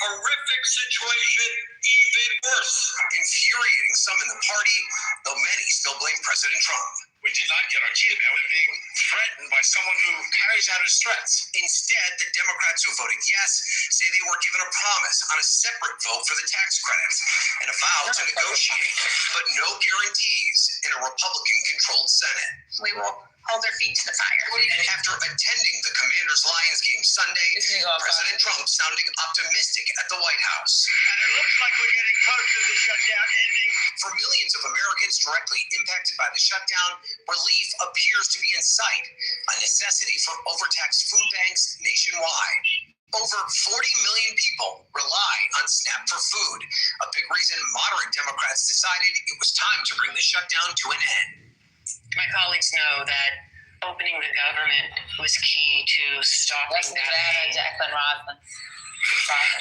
horrific situation even worse. Infuriating some in the party, though many still blame President Trump. We did not get our key man. We're being threatened by someone who carries out his threats. Instead, the Democrats who voted yes say they were given a promise on a separate vote for the tax credits and a vow to negotiate, but no guarantees in a Republican-controlled Senate. We will hold their feet to the fire. And after attending the Commanders Lions game Sunday, President Trump sounding optimistic at the White House. And it looks like we're getting close to the shutdown ending. For millions of Americans directly impacted by the shutdown, relief appears to be in sight, a necessity for overtaxed food banks nationwide. Over 40 million people rely on SNAP for food, a big reason moderate Democrats decided it was time to bring the shutdown to an end. My colleagues know that opening the government was key to stopping that. Jacqueline Roslin.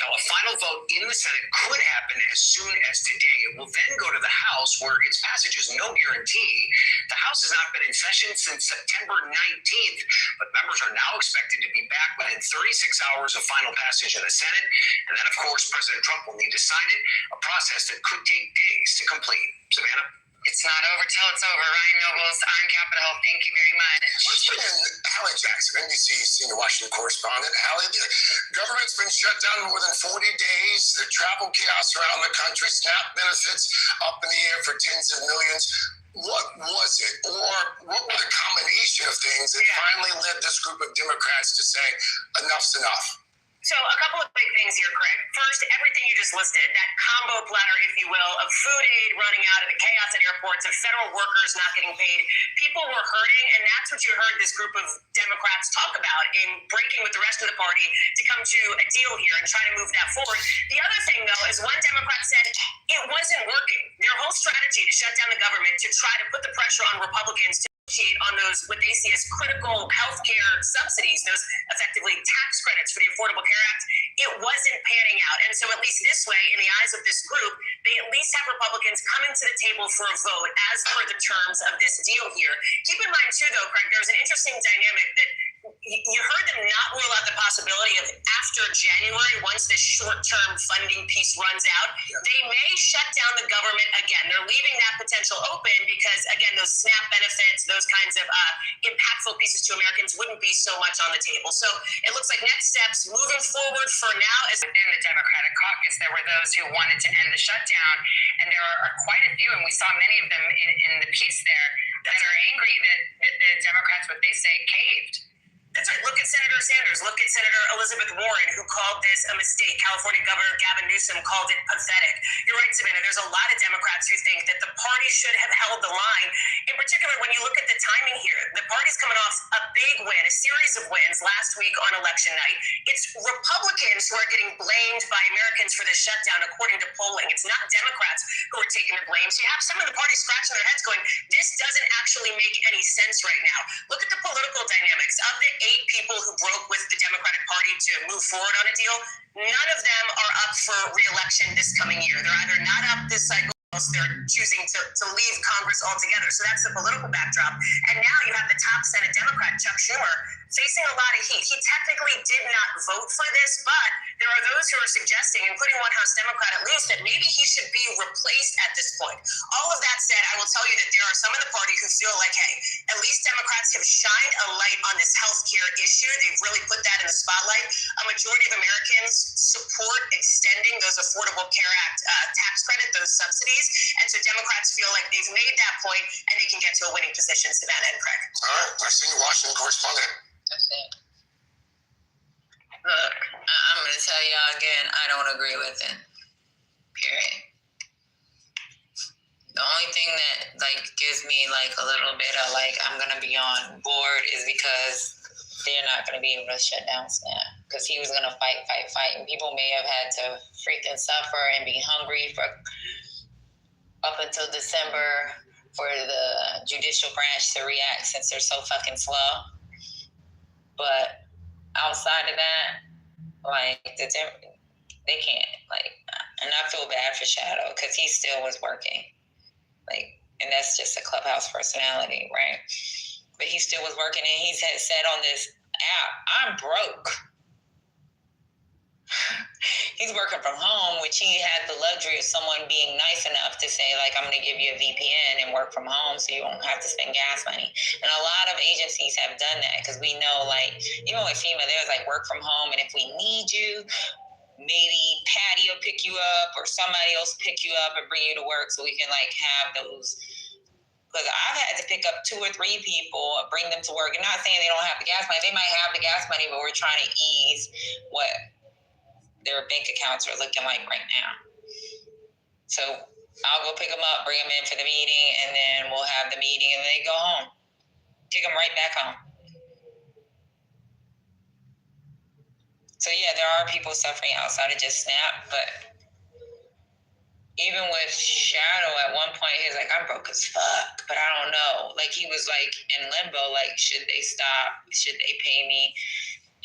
Now, a final vote in the Senate could happen as soon as today. It will then go to the House, where its passage is no guarantee. The House has not been in session since September 19th, but members are now expected to be back within 36 hours of final passage in the Senate. And then, of course, President Trump will need to sign it, a process that could take days to complete. Savannah? It's not over till it's over. Ryan Nobles on Capitol Hill. Thank you very much. Let's bring in Hallie Jackson, NBC senior Washington correspondent. Hallie, the government's been shut down more than 40 days. The travel chaos around the country, SNAP benefits up in the air for tens of millions. What was it, or what were the combination of things that finally led this group of Democrats to say, enough's enough? So a couple of big things here, Craig. First, everything you just listed, that combo platter, if you will, of food aid running out, of the chaos at airports, of federal workers not getting paid. People were hurting, and that's what you heard this group of Democrats talk about in breaking with the rest of the party to come to a deal here and try to move that forward. The other thing, though, is one Democrat said it wasn't working. Their whole strategy to shut down the government, to try to put the pressure on Republicans to on those, what they see as critical health care subsidies, those effectively tax credits for the Affordable Care Act, it wasn't panning out. And so at least this way, in the eyes of this group, they at least have Republicans coming to the table for a vote as per the terms of this deal here. Keep in mind, too, though, Craig, there's an interesting dynamic that you heard them not rule out the possibility of after January, once this short-term funding piece runs out, they may shut down the government again. They're leaving that potential open because, again, those SNAP benefits, those kinds of impactful pieces to Americans wouldn't be so much on the table. So it looks like next steps moving forward for now is within the Democratic caucus. There were those who wanted to end the shutdown, and there are quite a few, and we saw many of them in the piece there, that are angry that the Democrats, what they say, caved. That's right. Look at Senator Sanders. Look at Senator Elizabeth Warren, who called this a mistake. California Governor Gavin Newsom called it pathetic. You're right, Savannah. There's a lot of Democrats who think that the party should have held the line. In particular, when you look at the timing here, the party's coming off a big win, a series of wins last week on election night. It's Republicans who are getting blamed by Americans for the shutdown, according to polling. It's not Democrats who are taking the blame. So you have some of the party scratching their heads going, this doesn't actually make any sense right now. Look at the political dynamics. Of the 8 people who broke with the Democratic Party to move forward on a deal, none of them are up for re-election this coming year. They're either not up this cycle, or they're choosing to leave Congress altogether. So that's the political backdrop. And now you have the top Senate Democrat, Chuck Schumer, facing a lot of heat. He technically did not vote for this, but there are those who are suggesting, including one House Democrat at least, that maybe he should be replaced at this point. All of that said, I will tell you that there are some in the party who feel like, hey, at least Democrats have shined a light on this healthcare issue. They've really put that in the spotlight. A majority of Americans support extending those Affordable Care Act tax credit, those subsidies. And so Democrats feel like they've made that point and they can get to a winning position. Savannah and Craig. All right, I see you, Washington correspondent. That's it. Look, I'm going to tell y'all again, I don't agree with it. Period. The only thing that gives me a little bit of I'm going to be on board is because they're not going to be able to shut down SNAP. Because he was going to fight. And people may have had to freaking suffer and be hungry for up until December for the judicial branch to react since they're so fucking slow. But outside of that, they can't. And I feel bad for Shadow because he still was working. And that's just a Clubhouse personality, right? But he still was working, and he said on this app, I'm broke. He's working from home, which he had the luxury of someone being nice enough to say, I'm going to give you a VPN and work from home so you won't have to spend gas money. And a lot of agencies have done that because we know, even with FEMA, there's work from home, and if we need you, maybe Patty will pick you up or somebody else pick you up and bring you to work so we can have those. Because I've had to pick up 2 or 3 people, bring them to work, and not saying they don't have the gas money. They might have the gas money, but we're trying to ease what their bank accounts are looking like right now. So I'll go pick them up, bring them in for the meeting, and then we'll have the meeting, and then they go home. Take them right back home. So yeah, there are people suffering outside of just SNAP, but even with Shadow, at one point, he was I'm broke as fuck, but I don't know. He was in limbo, should they stop? Should they pay me?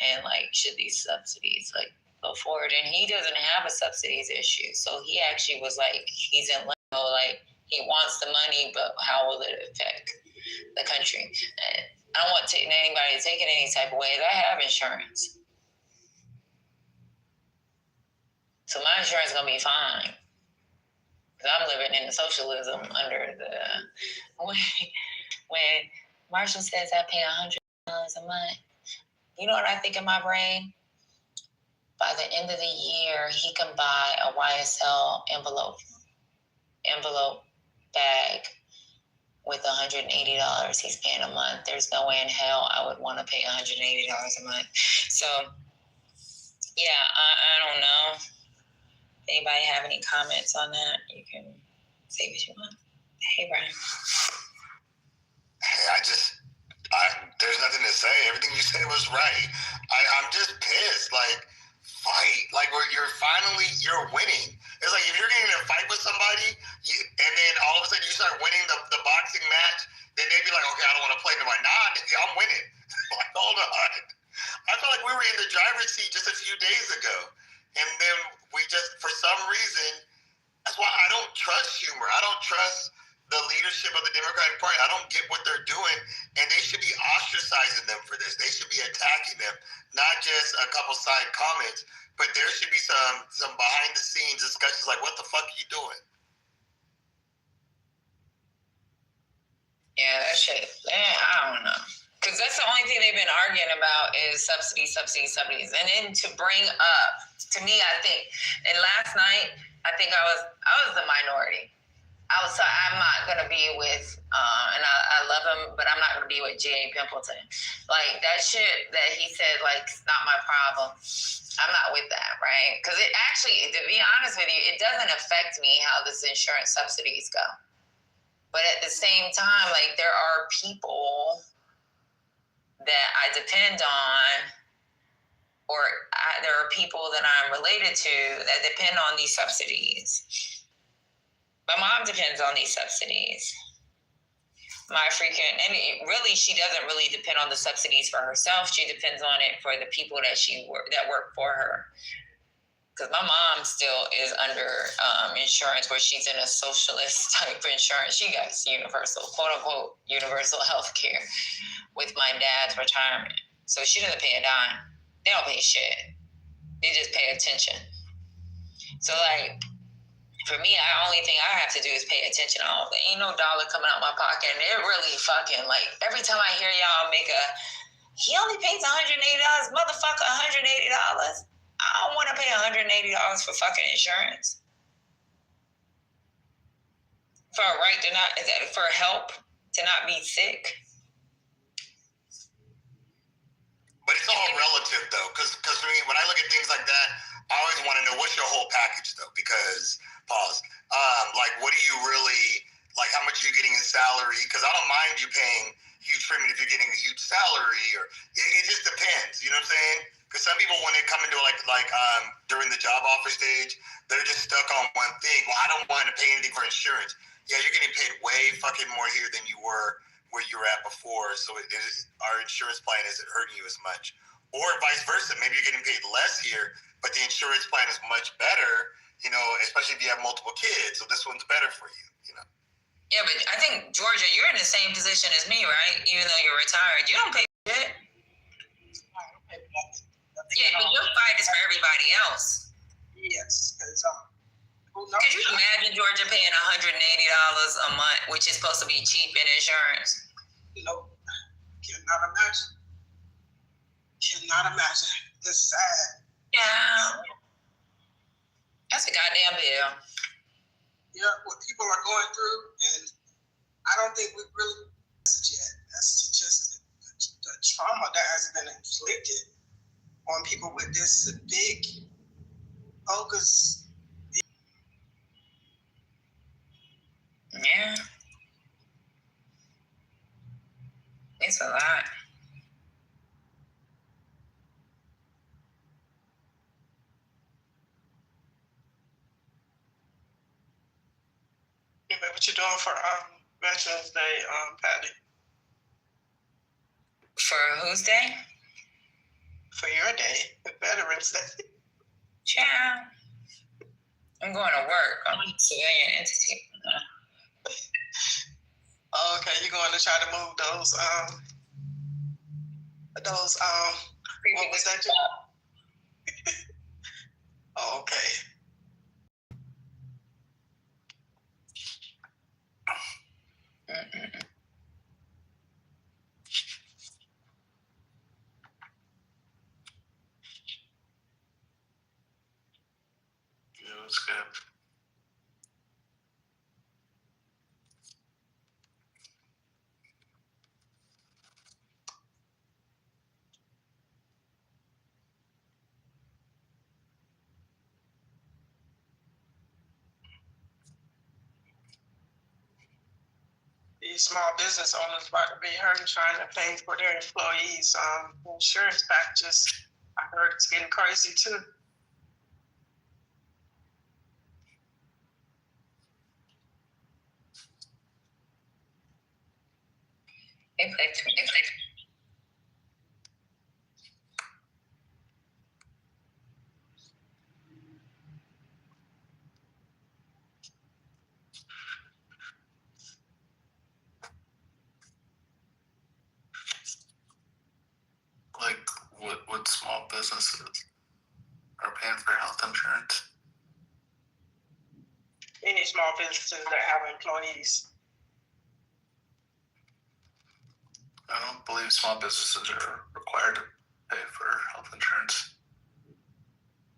And should these subsidies go forward? And he doesn't have a subsidies issue. So he actually was he's in limbo, he wants the money, but how will it affect the country? And I don't want anybody to take it any type of ways. I have insurance. So my insurance is going to be fine. I'm living in the socialism under the when Marshall says I pay $100 a month. You know what I think in my brain? By the end of the year, he can buy a YSL envelope bag with $180 he's paying a month. There's no way in hell I would want to pay $180 a month. So yeah, I don't know. Anybody have any comments on that? You can say what you want. Hey, Brian. Hey, there's nothing to say. Everything you said was right. I'm just pissed. Fight. You're winning. It's if you're getting in a fight with somebody, and then all of a sudden you start winning the boxing match, then they'd be okay, I don't want to play anymore. Nah, I'm winning. Hold on. I felt we were in the driver's seat just a few days ago. And then we just, for some reason, that's why I don't trust Schumer. I don't trust the leadership of the Democratic Party. I don't get what they're doing. And they should be ostracizing them for this. They should be attacking them, not just a couple side comments, but there should be some behind-the-scenes discussions what the fuck are you doing? Yeah, that shit, I don't know. Because that's the only thing they've been arguing about is subsidies. And then to bring up, to me, I think, and last night, I think I was the minority. outside, I'm not gonna be with, and I love him, but I'm not gonna be with G.A. Pimpleton. Like that shit that he said, like, it's not my problem. I'm not with that, right? Because it actually, to be honest with you, it doesn't affect me how this insurance subsidies go. But at the same time, like there are people that I depend on, or there are people that I'm related to that depend on these subsidies. My mom depends on these subsidies. Really, she doesn't really depend on the subsidies for herself. She depends on it for the people that work for her. Because my mom still is under insurance where she's in a socialist type of insurance. She got universal, quote unquote, universal health care with my dad's retirement. So she doesn't pay a dime. They don't pay shit. They just pay attention. So like, for me, the only thing I have to do is pay attention. There ain't no dollar coming out my pocket. And they're really fucking, like, every time I hear y'all make he only pays $180, motherfucker, $180. I don't want to pay $180 for fucking insurance. For a right to not, for help to not be sick. But it's all relative, though, because for me, when I look at things like that, I always want to know what's your whole package, though, because, like, what do you really, like, how much are you getting in salary? Because I don't mind you paying huge premium if you're getting a huge salary, or it just depends, you know what I'm saying? Because some people, when they come into, during the job offer stage, they're just stuck on one thing. Well, I don't want to pay anything for insurance. Yeah, you're getting paid way fucking more here than you were where you were at before, so our insurance plan isn't hurting you as much. Or vice versa, maybe you're getting paid less here, but the insurance plan is much better, you know, especially if you have multiple kids, so this one's better for you, you know. Yeah, but I think, Georgia, you're in the same position as me, right? Even though you're retired. You don't pay shit. Yeah, but your fight is for everybody else. Yes, because could you imagine Georgia paying $180 a month, which is supposed to be cheap in insurance? No, cannot imagine. Cannot imagine. It's sad. Yeah. That's a goddamn bill. Yeah, what people are going through, and I don't think we've really passed yet. That's just the trauma that has been inflicted on people with this big focus. Yeah. It's a lot. What you doing for Veterans Day, Patty? For whose day? For your day, Veterans Day. Ciao. I'm going to work. I'm a civilian entity. Okay, you're going to try to move those what was that? Oh, okay. Yeah, it's good. These small business owners about to be hurting trying to pay for their employees' insurance packages. I heard it's getting crazy too. Like, what small businesses are paying for health insurance? Any small businesses that have employees. I don't believe small businesses are required to pay for health insurance.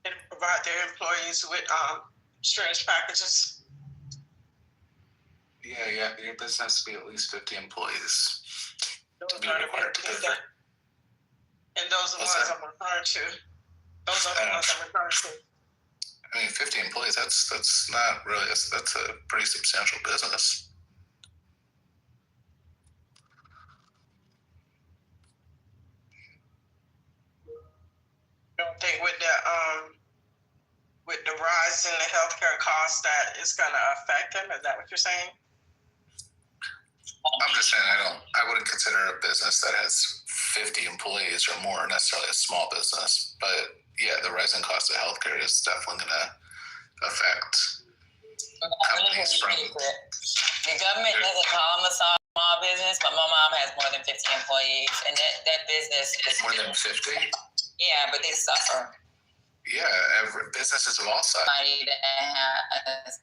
And provide their employees with insurance packages. Yeah, your business has to be at least 50 employees to be Those are the required to pay for. And those are the ones I'm referring to. Those are the ones I'm referring to. I mean, 50 employees, that's not really, that's a pretty substantial business. Don't think with the rise in the healthcare costs that it's gonna affect them? Is that what you're saying? I'm just saying I wouldn't consider a business that has 50 employees or more necessarily a small business. But yeah, the rising cost of healthcare is definitely gonna affect companies from. The government doesn't call them a small business, but my mom has more than 50 employees, and that business is more than 50. Yeah, but they suffer. Yeah, businesses of all sizes. Somebody that has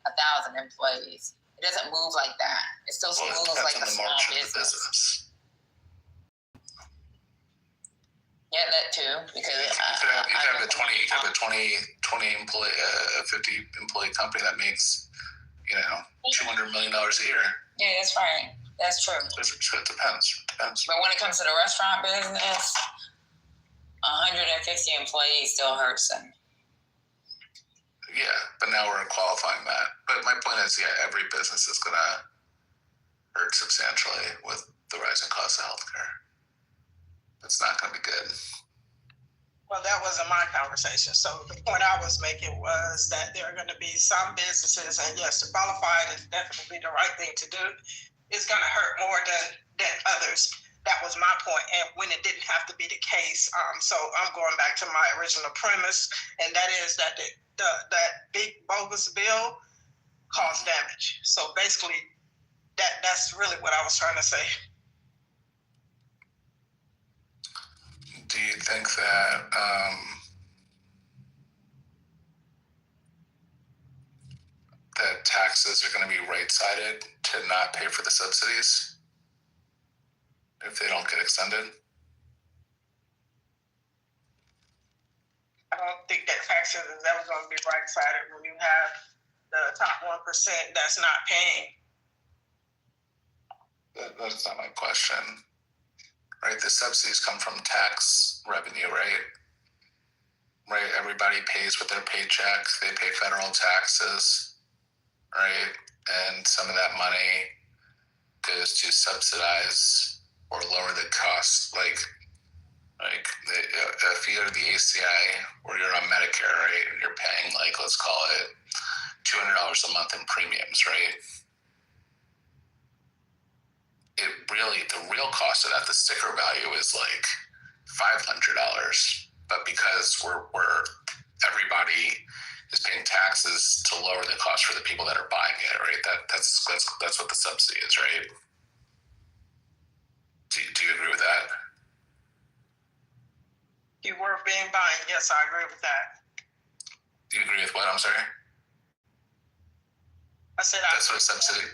1,000 employees, it doesn't move like that. It still moves like a small business. Yeah, that too. Because you could have a 20 employee, 50 employee company that makes, $200 million a year. Yeah, that's right. That's true. It depends. But when it comes to the restaurant business, 150 employees still hurts them. Yeah, but now we're qualifying that. But my point is, every business is going to hurt substantially with the rising cost of healthcare. It's not going to be good. Well, that wasn't my conversation. So the point I was making was that there are going to be some businesses, and yes, to qualify is definitely the right thing to do. It's going to hurt more than others. That was my point, and when it didn't have to be the case. So I'm going back to my original premise, and that is that that big bogus bill caused damage. So basically, that's really what I was trying to say. Do you think that that taxes are going to be right-sided to not pay for the subsidies if they don't get extended? I don't think that taxes is ever going to be right-sided when you have the top 1% that's not paying. That's not my question. Right, the subsidies come from tax revenue, right? Right, everybody pays with their paycheck. They pay federal taxes, right? And some of that money goes to subsidize or lower the cost. Like if you go to the ACI or you're on Medicare, right, and you're paying let's call it $200 a month in premiums, right? The real cost of that, the sticker value is $500, but because we're everybody is paying taxes to lower the cost for the people that are buying it, right? That's what the subsidy is, right? Do you agree with that? You were being buying, yes, I agree with that. Do you agree with what? I'm sorry. I said that's what a subsidy.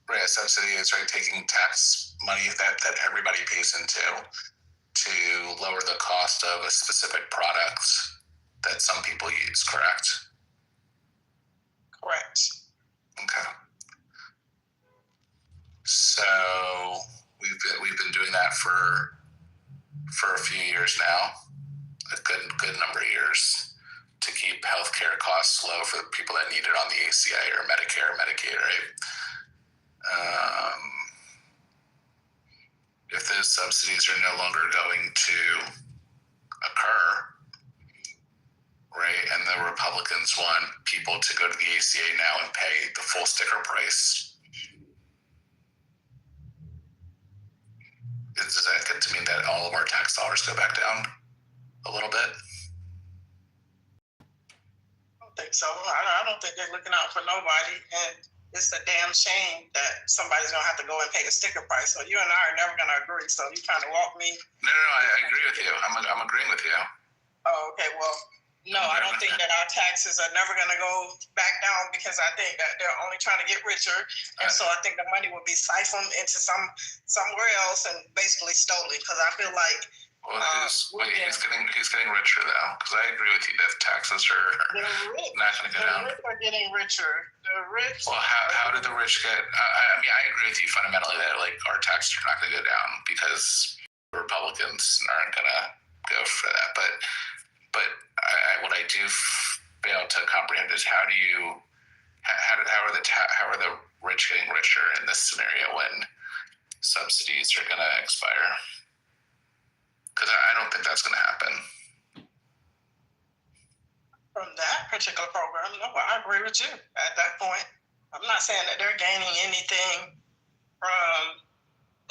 Right, a subsidy is taking tax money that everybody pays into to lower the cost of a specific product that some people use, correct? Correct. Okay. So we've been doing that for a few years now, a good number of years, to keep healthcare costs low for the people that need it on the ACA or Medicare or Medicaid, right? If those subsidies are no longer going to occur, right, and the Republicans want people to go to the ACA now and pay the full sticker price, does that get to mean that all of our tax dollars go back down a little bit? I don't think so. I don't think they're looking out for nobody, and it's a damn shame that somebody's gonna have to go and pay a sticker price. So you and I are never gonna agree. So you trying to walk me? No, I agree with you. I'm agreeing with you. Oh, okay. Well, no, I don't think that our taxes are never gonna go back down because I think that they're only trying to get richer, and so I think the money will be siphoned into somewhere else and basically stolen. Because I feel like. Well, he's getting richer though, because I agree with you that taxes are not going to go down. The rich are getting richer. The The rich. Well, how did the rich get? I mean, I agree with you fundamentally that like our taxes are not going to go down because Republicans aren't going to go for that. But what I do fail to comprehend is how are the rich getting richer in this scenario when subsidies are going to expire? Because I don't think that's going to happen. From that particular program, no, I agree with you at that point. I'm not saying that they're gaining anything from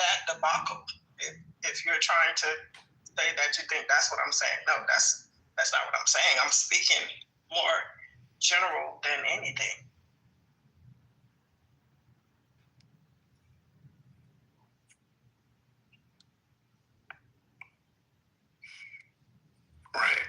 that debacle. If you're trying to say that you think that's what I'm saying, no, that's not what I'm saying. I'm speaking more general than anything. Right.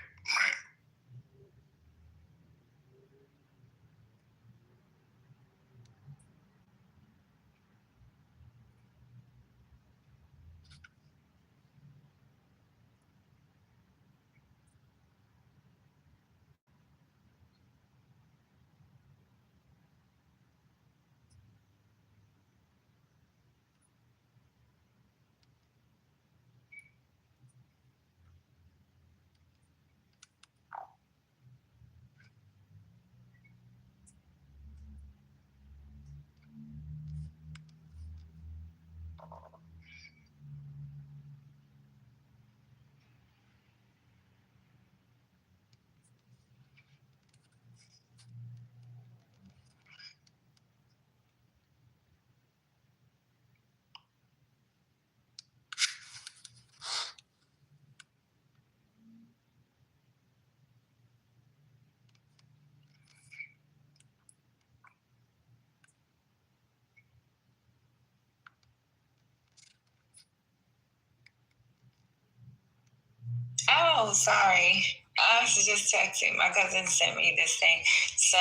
Oh, sorry. I was just texting. My cousin sent me this thing. So,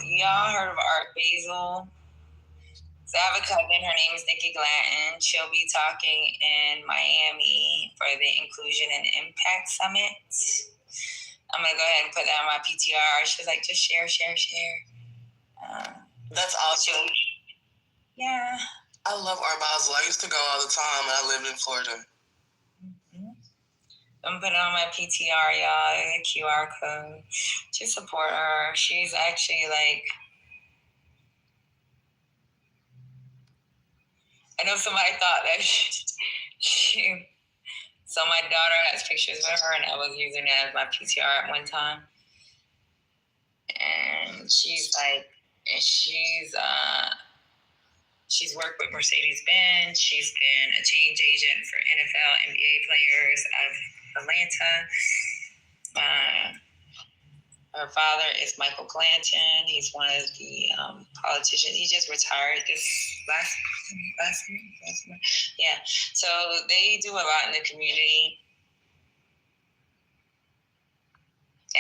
y'all heard of Art Basel? So I have a cousin. Her name is Nikki Glanton. She'll be talking in Miami for the Inclusion and Impact Summit. I'm going to go ahead and put that on my PTR. She was like, just share. That's awesome. Yeah. I love Art Basel. I used to go all the time, and I lived in Florida. I'm putting it on my PTR, y'all, the QR code to support her. She's actually like, I know somebody thought that so my daughter has pictures with her and I was using it as my PTR at one time. And she's worked with Mercedes-Benz. She's been a change agent for NFL, NBA players out of Atlanta. Her father is Michael Glanton. He's one of the politicians. He just retired this last month. Yeah. So they do a lot in the community.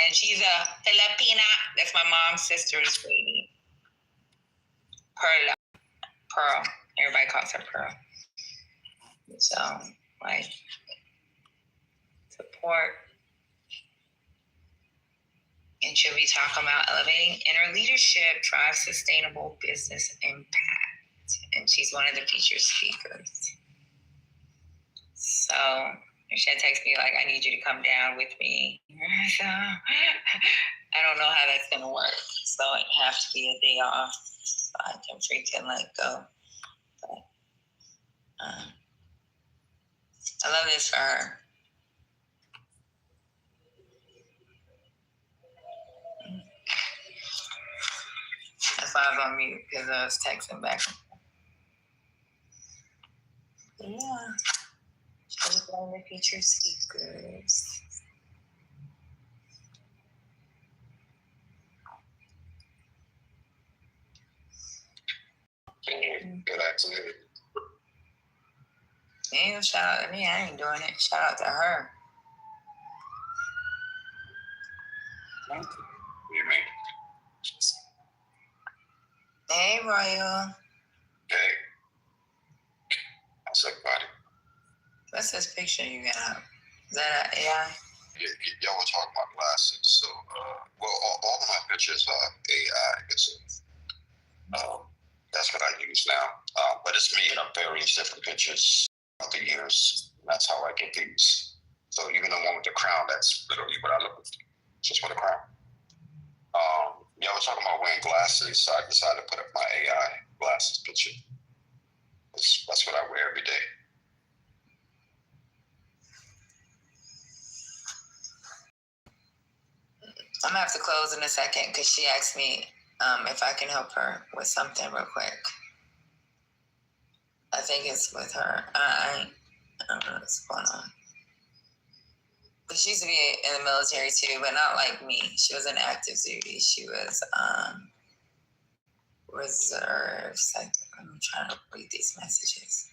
And she's a Filipina. That's my mom's sister's baby. Pearl. Everybody calls her Pearl. So, like, support. And she'll be talking about elevating inner leadership, drive sustainable business impact. And she's one of the featured speakers. So she texted me like, I need you to come down with me. So I don't know how that's going to work. So it has to be a day off so I can freaking let go. But I love this for her. That's why I was on mute because I was texting back. Yeah. I was one of the featured speakers. Good activity. Ain't shout out to me. I ain't doing it. Shout out to her. What do you mean? Hey, Royal. Hey. How's everybody? What's this picture you got? Is that an AI? Y'all were talking about glasses, so well, all of my pictures are AI. That's what I use now. But it's made up various different pictures of the years. That's how I get these. So even the one with the crown, that's literally what I look at. Just for the crown. Y'all were talking about wearing glasses, so I decided to put up my AI glasses picture. That's what I wear every day. I'm gonna have to close in a second because she asked me if I can help her with something real quick. I think it's with her. I don't know what's going on. But she used to be in the military too, but not like me. She was in active duty. She was reserves. I'm trying to read these messages.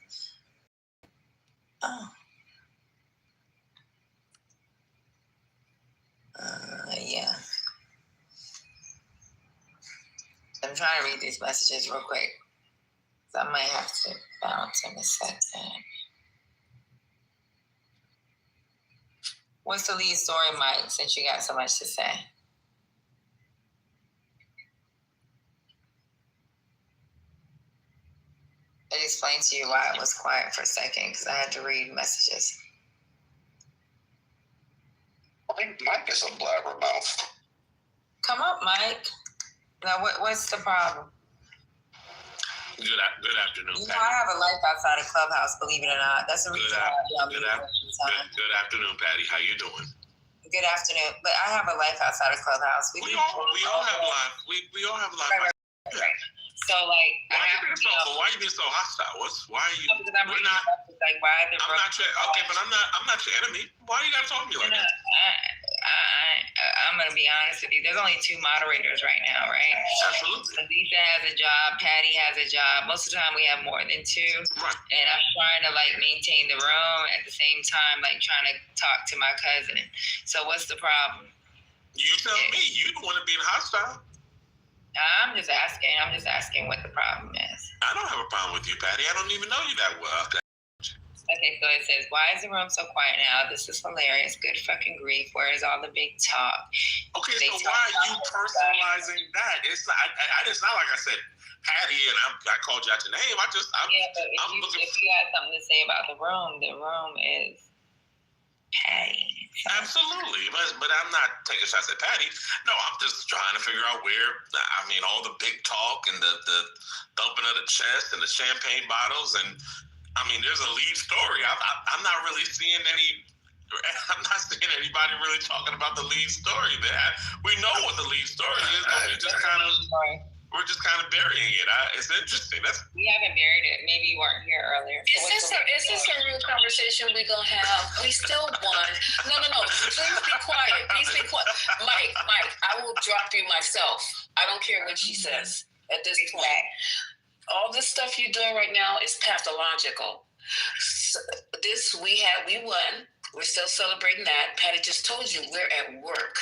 Oh. Yeah. I'm trying to read these messages real quick. So I might have to bounce in a second. What's the lead story, Mike, since you got so much to say? It explained to you why I was quiet for a second, because I had to read messages. I think Mike is a blabbermouth. Come up, Mike. Now, what's the problem? Good afternoon. You know, I have a life outside of Clubhouse, believe it or not. That's the reason why Good afternoon, Patty. How you doing? Good afternoon. But I have a life outside of Clubhouse. We all have life. We all have life. Right. So, like, why are you being so hostile? Why are you? Because I'm not okay, but I'm not your enemy. Why you gotta talk to me like that? I'm gonna be honest with you. There's only 2 moderators right now, right? Absolutely. Lisa has a job. Patty has a job. Most of the time, we have more than 2. Right. And I'm trying to maintain the room at the same time, trying to talk to my cousin. So, what's the problem? You tell me. You the one to being hostile. I'm just asking what the problem is. I don't have a problem with you, Patty. I don't even know you that well. Okay, so it says, why is the room so quiet now? This is hilarious. Good fucking grief. Where is all the big talk? Okay, so why are you personalizing that? It's not like I said, Patty, and I called you out your name. But if you had something to say about the room is Patty. Absolutely, but I'm not taking shots at Patty. No, I'm just trying to figure out where. I mean, all the big talk and the thumping of the chest and the champagne bottles, and I mean, there's a lead story. I'm not really seeing any. I'm not seeing anybody really talking about the lead story. We know what the lead story is, but we're just kind of burying it. It's interesting. We haven't buried it. Maybe you weren't here earlier. So is this a real conversation we're gonna have? We still won. No. Please be quiet. Mike, I will drop you myself. I don't care what she says at this point. All this stuff you're doing right now is pathological. So we won. We're still celebrating that. Patty just told you we're at work.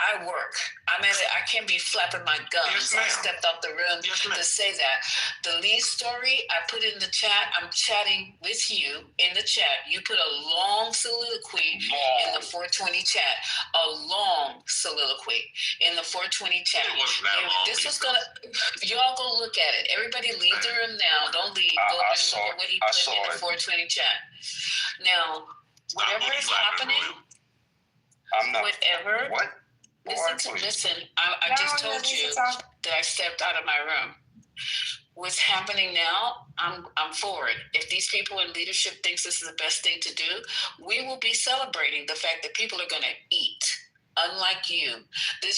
I work. I can't be flapping my gums. Yes, I stepped out the room to say that. The lead story I put in the chat. I'm chatting with you in the chat. You put a long soliloquy in the 420 chat. A long soliloquy in the 420 chat. It wasn't that long. This was y'all go look at it. Everybody leave the room now. Don't leave. Go and look at what he put in the 420 chat. Now, whatever is happening, whatever. What? Listen. I just told you that I stepped out of my room. What's happening now, I'm for it. If these people in leadership thinks this is the best thing to do, we will be celebrating the fact that people are going to eat. Unlike you,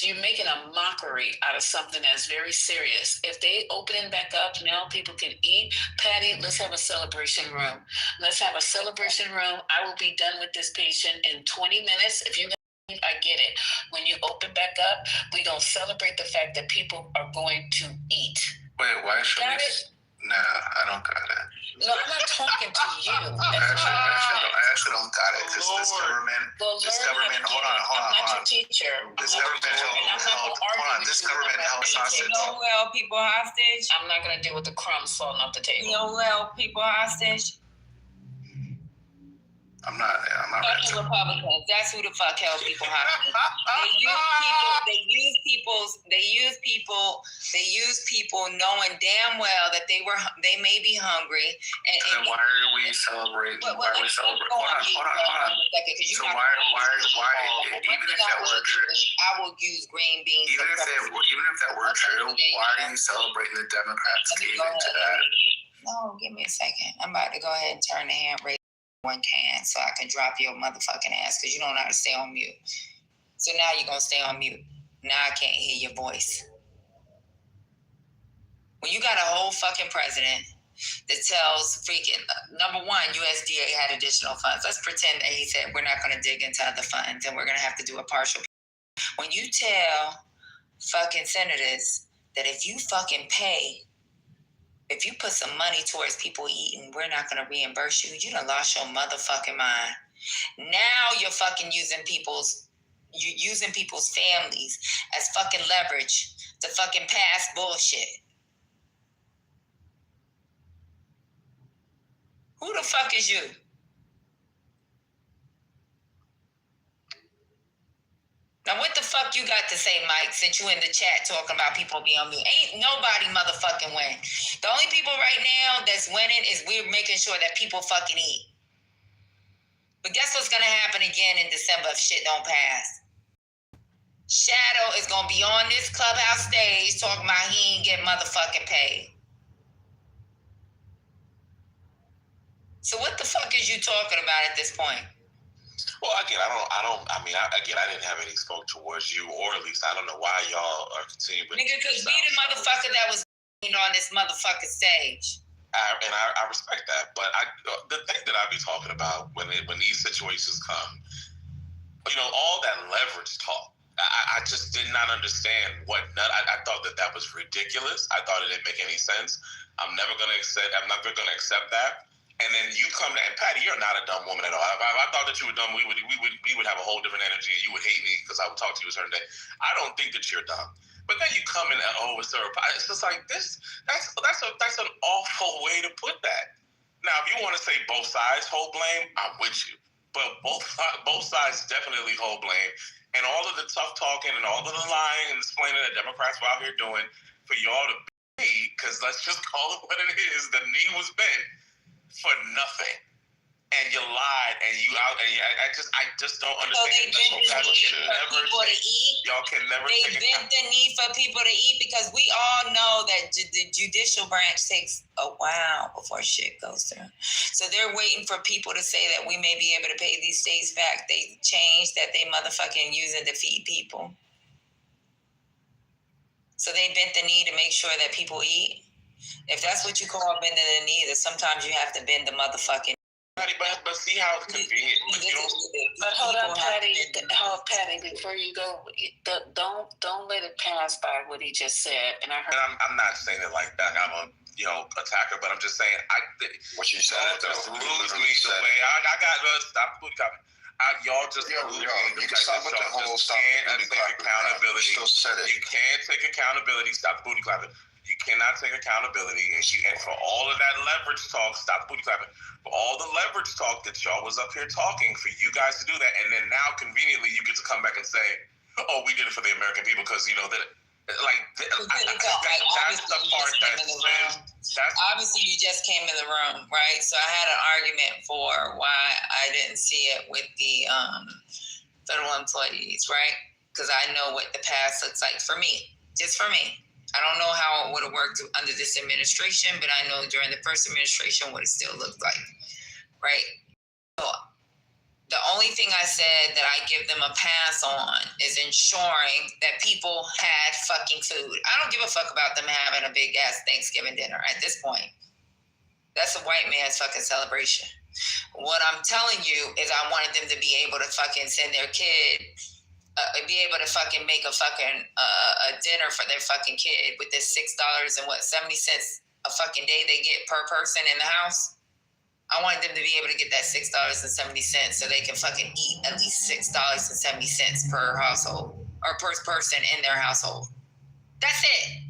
you're making a mockery out of something that's very serious. If they open it back up, now people can eat. Patty, let's have a celebration room. Let's have a celebration room. I will be done with this patient in 20 minutes. If you I get it. When you open back up, we're going to celebrate the fact that people are going to eat. Wait, why should got we? It? Nah, I don't got it. No, I'm not talking to you. I actually don't got it. Because this government, hold on. I'm not your teacher. This government this government held hostage. You know who held people hostage? I'm not going to deal with the crumbs falling off the table. You know who held people hostage? I'm not fucking Republicans. That's who the fuck held people hostage. They use people They use people knowing damn well that they may be hungry. And then why are we celebrating? Why are we celebrating? Hold on. So why? Even if that were true, I will use green beans. Even if that were true, why are you celebrating the Democrats caving to that? No, give me a second. I'm about to go ahead and turn the hand raise one can so I can drop your motherfucking ass because you don't know how to stay on mute. So now you're going to stay on mute. Now I can't hear your voice. When you got a whole fucking president that tells freaking, number one, USDA had additional funds. Let's pretend that he said, we're not going to dig into other funds and we're going to have to do a partial. When you tell fucking senators that if you fucking pay, if you put some money towards people eating, we're not going to reimburse you, you done lost your motherfucking mind. Now you're fucking using people's families as fucking leverage to fucking pass bullshit. Who the fuck is you? Now, what the fuck you got to say, Mike, since you in the chat talking about people being on mute? Ain't nobody motherfucking win. The only people right now that's winning is we're making sure that people fucking eat. But guess what's going to happen again in December if shit don't pass? Shadow is going to be on this clubhouse stage talking about he ain't get motherfucking paid. So what the fuck is you talking about at this point? Well, again, I didn't have any smoke towards you, or at least I don't know why y'all are continuing. Nigga, because be the motherfucker that was on this motherfucking stage. I respect that, but the thing that I be talking about when these situations come, all that leverage talk, I just did not understand I thought that was ridiculous. I thought it didn't make any sense. I'm never gonna accept that. And then you come to, and Patty, you're not a dumb woman at all. If I thought that you were dumb, we would have a whole different energy, and you would hate me because I would talk to you a certain day. I don't think that you're dumb. But then you come in and it's just like this. That's an awful way to put that. Now, if you want to say both sides hold blame, I'm with you. But both sides definitely hold blame. And all of the tough talking and all of the lying and explaining that Democrats were out here doing for y'all to be, because let's just call it what it is, the knee was bent for nothing, and you lied, and I just don't understand. So they bent the knee for people to eat. Y'all can never. They bent the knee for people to eat because we all know that the judicial branch takes a while before shit goes through. So they're waiting for people to say that we may be able to pay these states back. They changed that they motherfucking using to feed people. So they bent the knee to make sure that people eat. If that's what you call bending the knee, that sometimes you have to bend the motherfucking. But see how it's convenient. But hold on, Patty. Patty, before you go, don't let it pass by what he just said. And I heard. And I'm not saying it like that. I'm a attacker, but I'm just saying what you said. Just lose me the way I got. Stop booty clapping. Y'all just lose me. You can stop with the whole stop. Accountability. Still said it. You can't take accountability. Stop the booty clapping. You cannot take accountability, and for all of that leverage talk, stop booty clapping. For all the leverage talk that y'all was up here talking, for you guys to do that, and then now conveniently you get to come back and say, "Oh, we did it for the American people," because that's the part that's obviously you just came in the room, right? So I had an argument for why I didn't see it with the federal employees, right? Because I know what the past looks like for me, just for me. I don't know how it would have worked under this administration, but I know during the first administration what it still looked like, right? So the only thing I said that I give them a pass on is ensuring that people had fucking food. I don't give a fuck about them having a big ass Thanksgiving dinner at this point. That's a white man's fucking celebration. What I'm telling you is I wanted them to be able to fucking send their kid be able to fucking make a fucking a dinner for their fucking kid with this $6 and 70 cents a fucking day they get per person in the house. I wanted them to be able to get that $6.70 so they can fucking eat at least $6.70 per household or per person in their household. That's it.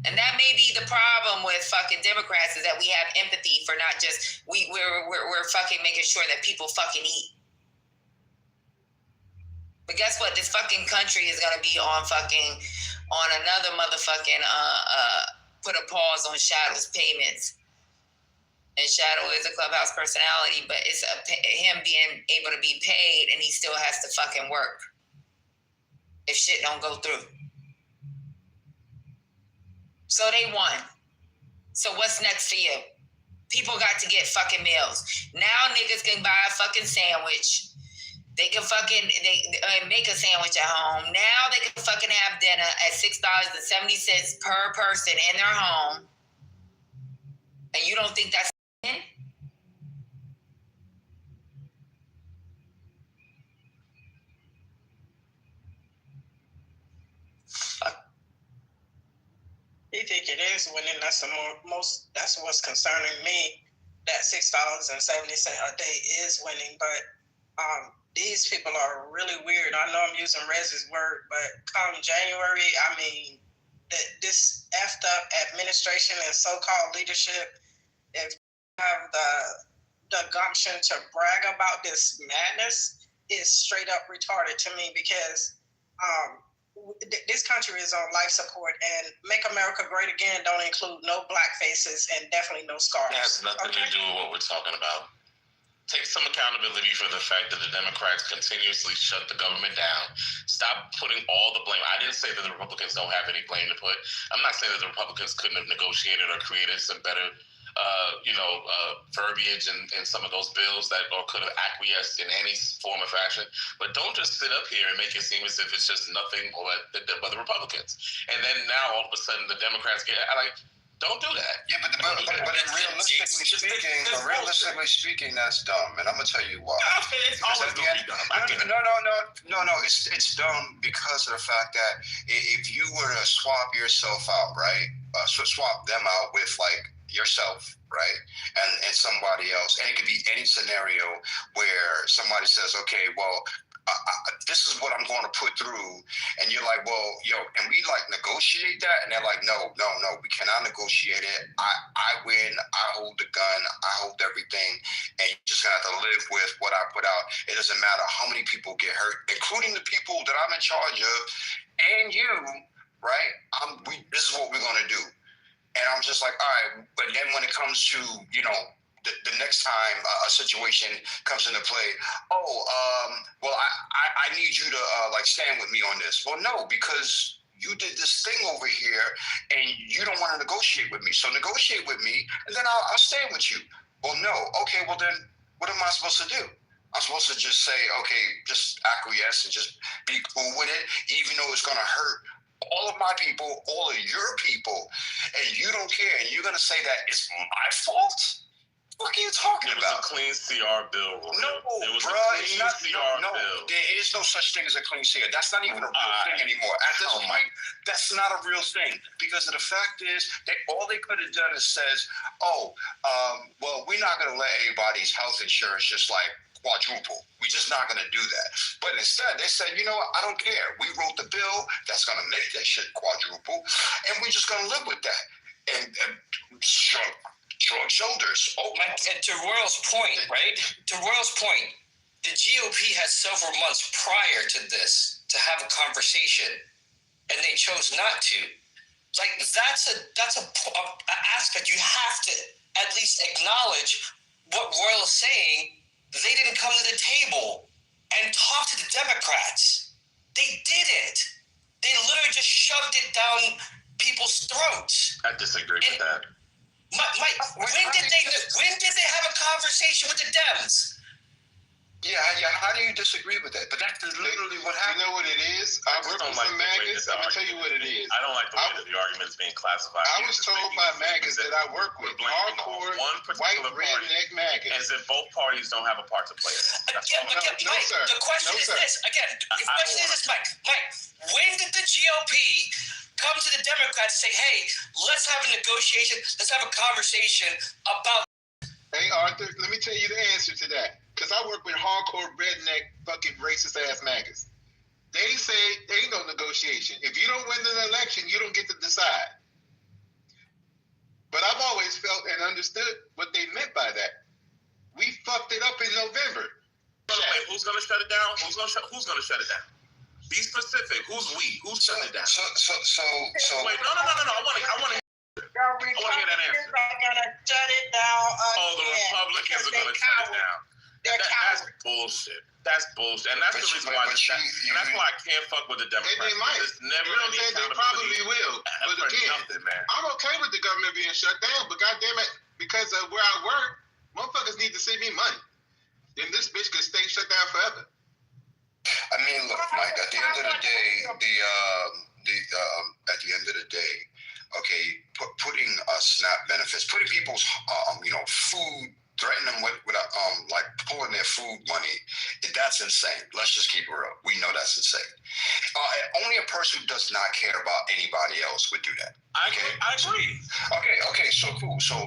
And that may be the problem with fucking Democrats is that we have empathy for not just we're fucking making sure that people fucking eat. But guess what? This fucking country is gonna be on another motherfucking put a pause on Shadow's payments. And Shadow is a Clubhouse personality, but it's him being able to be paid, and he still has to fucking work if shit don't go through. So they won. So what's next for you? People got to get fucking meals. Now niggas can buy a fucking sandwich. They can make a sandwich at home. Now they can fucking have dinner at $6.70 per person in their home. And you don't think that's in? You think it is winning? That's that's what's concerning me. That $6.70 a day is winning, but these people are really weird. I know I'm using Rez's word, but come January, I mean, this effed up administration and so-called leadership, if you have the gumption to brag about this madness, is straight up retarded to me, because this country is on life support, and Make America Great Again don't include no black faces and definitely no scars. It has nothing to do with what we're talking about. Take some accountability for the fact that the Democrats continuously shut the government down. Stop putting all the blame. I didn't say that the Republicans don't have any blame to put. I'm not saying that the Republicans couldn't have negotiated or created some better verbiage in some of those bills or could have acquiesced in any form of fashion. But don't just sit up here and make it seem as if it's just nothing but the Republicans. And then now all of a sudden the Democrats get don't do that. Yeah, but realistically speaking, that's dumb, and I'm gonna tell you why. It's always gonna be dumb. No. It's dumb because of the fact that if you were to swap yourself out, right? Swap them out with like yourself, right, and somebody else, and it could be any scenario where somebody says, okay, well, this is what I'm going to put through, and you're like, well, can we like negotiate that? And they're like, no, we cannot negotiate it. I win, I hold the gun, I hold everything, and you're just gonna have to live with what I put out. It doesn't matter how many people get hurt, including the people that I'm in charge of, and you, right? This is what we're gonna do. And I'm just like, all right. But then when it comes to, the next time a situation comes into play, well, I need you to stand with me on this. Well, no, because you did this thing over here and you don't want to negotiate with me. So negotiate with me and then I'll stand with you. Well, no. Okay, well then what am I supposed to do? I'm supposed to just say, okay, just acquiesce and just be cool with it, even though it's going to hurt all of my people, all of your people, and you don't care, and you're going to say that it's my fault? What are you talking about? It was a clean CR bill. No, bro, there is no such thing as a clean CR. That's not even a real thing anymore. At this point, that's not a real thing, because the fact is, all they could have done is says, well, we're not going to let anybody's health insurance just like quadruple. We're just not going to do that. But instead, they said, you know what? I don't care. We wrote the bill that's going to make that shit quadruple, and we're just going to live with that. And shrug shoulders. And to Royal's point, right? To Royal's point, the GOP had several months prior to this to have a conversation, and they chose not to. Like, that's an aspect you have to at least acknowledge what Royal is saying. They didn't come to the table and talk to the Democrats. They didn't. They literally just shoved it down people's throats. I disagree with that. Mike, when did they have a conversation with the Dems? Yeah. How do you disagree with that? But that's literally what happened. You know what it is? I work with some MAGAs. I'm going to tell you what it is. I don't like the way that the argument is being classified. I was told by MAGAs that I work with hardcore white redneck MAGAs. As if both parties don't have a part to play in it. No, sir. The question is this. Again, the question is this, Mike. When did the GOP come to the Democrats and say, hey, let's have a negotiation, let's have a conversation about... Hey, Arthur, let me tell you the answer to that. Because I work with hardcore redneck fucking racist ass MAGAs. They say there ain't no negotiation. If you don't win the election, you don't get to decide. But I've always felt and understood what they meant by that. We fucked it up in November. Wait, who's going to shut it down? Who's going to shut it down? Be specific. Who's we? Who's shutting it down? So. Wait, no. I want to. I want to hear that answer. Are gonna shut it down. Oh, the Republicans are gonna shut it down. That's bullshit. That's bullshit, and that's the reason why. And that's why I can't fuck with the Democrats. They might. It's never any They accountability. probably will. But again, nothing, man. I'm okay with the government being shut down, but goddamn it, because of where I work, motherfuckers need to send me money. Then this bitch could stay shut down forever. I mean, look, Mike. At the end of the day, at the end of the day, okay, putting SNAP benefits, putting people's food, threatening them with like pulling their food money, that's insane. Let's just keep it real. We know that's insane. Only a person who does not care about anybody else would do that. Okay? I agree. Okay, so cool. So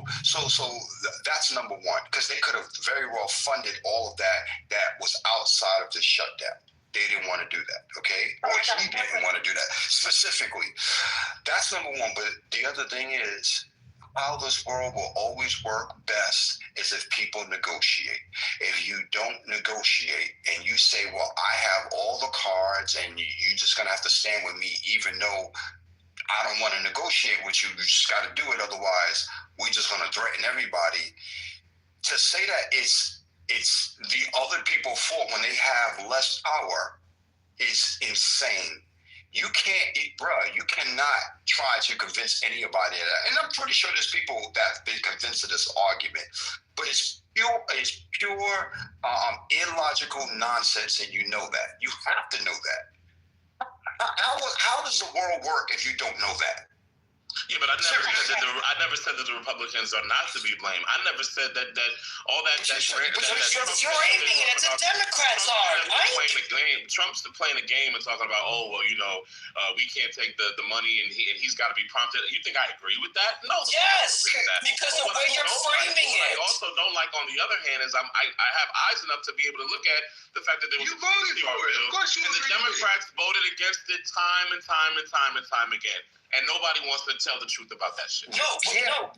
that's number one, because they could have very well funded all of that was outside of the shutdown. They didn't want to do that, okay? Or he didn't want to do that specifically. That's number one. But the other thing is, how this world will always work best is if people negotiate. If you don't negotiate and you say, well, I have all the cards and you're just going to have to stand with me, even though I don't want to negotiate with you, you just got to do it. Otherwise, we're just going to threaten everybody. To say that it's the other people's fault when they have less power is insane. You cannot try to convince anybody of that. And I'm pretty sure there's people that have been convinced of this argument, but it's pure illogical nonsense, and you know that. You have to know that. How does the world work if you don't know that? Yeah, but I never said that the Republicans are not to be blamed. I never said that all that. You're framing it as the Democrats are, right? Trump's playing a game and talking about, we can't take the money and he's got to be prompted. You think I agree with that? No. Yes, because the way you're framing it. I also don't like, on the other hand, is I have eyes enough to be able to look at the fact that there was you voted for it. Of course you and the Democrats voted against it time and time again. And nobody wants to tell the truth about that shit. No, we all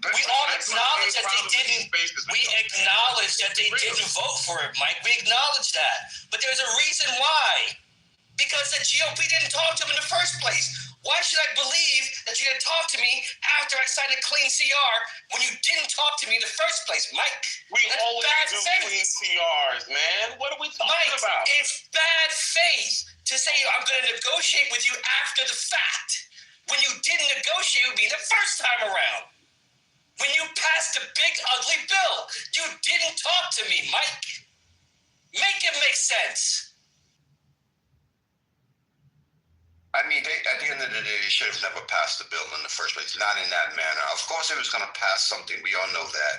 acknowledge that they didn't. We acknowledge that they didn't vote for it, Mike. We acknowledge that. But there's a reason why. Because the GOP didn't talk to him in the first place. Why should I believe that you're going to talk to me after I signed a clean CR when you didn't talk to me in the first place, Mike? We always do clean CRs, man. What are we talking about? It's bad faith to say I'm going to negotiate with you after the fact. When you didn't negotiate with me the first time around. When you passed a big, ugly bill, you didn't talk to me, Mike. Make it make sense. I mean, at the end of the day, they should have never passed the bill in the first place. Not in that manner. Of course, it was going to pass something. We all know that.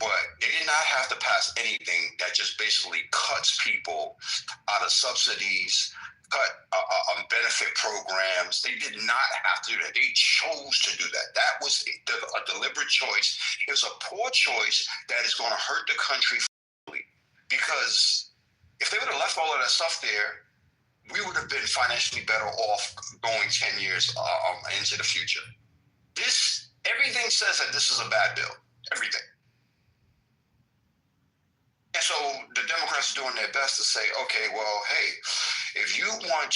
But they did not have to pass anything that just basically cuts people out of subsidies, cut benefit programs. They did not have to do that. They chose to do that. That was a deliberate choice. It was a poor choice that is going to hurt the country, because if they would have left all of that stuff there, we would have been financially better off going 10 years into the future. Everything says that this is a bad bill. Everything. And so the Democrats are doing their best to say, okay, well, hey, if you want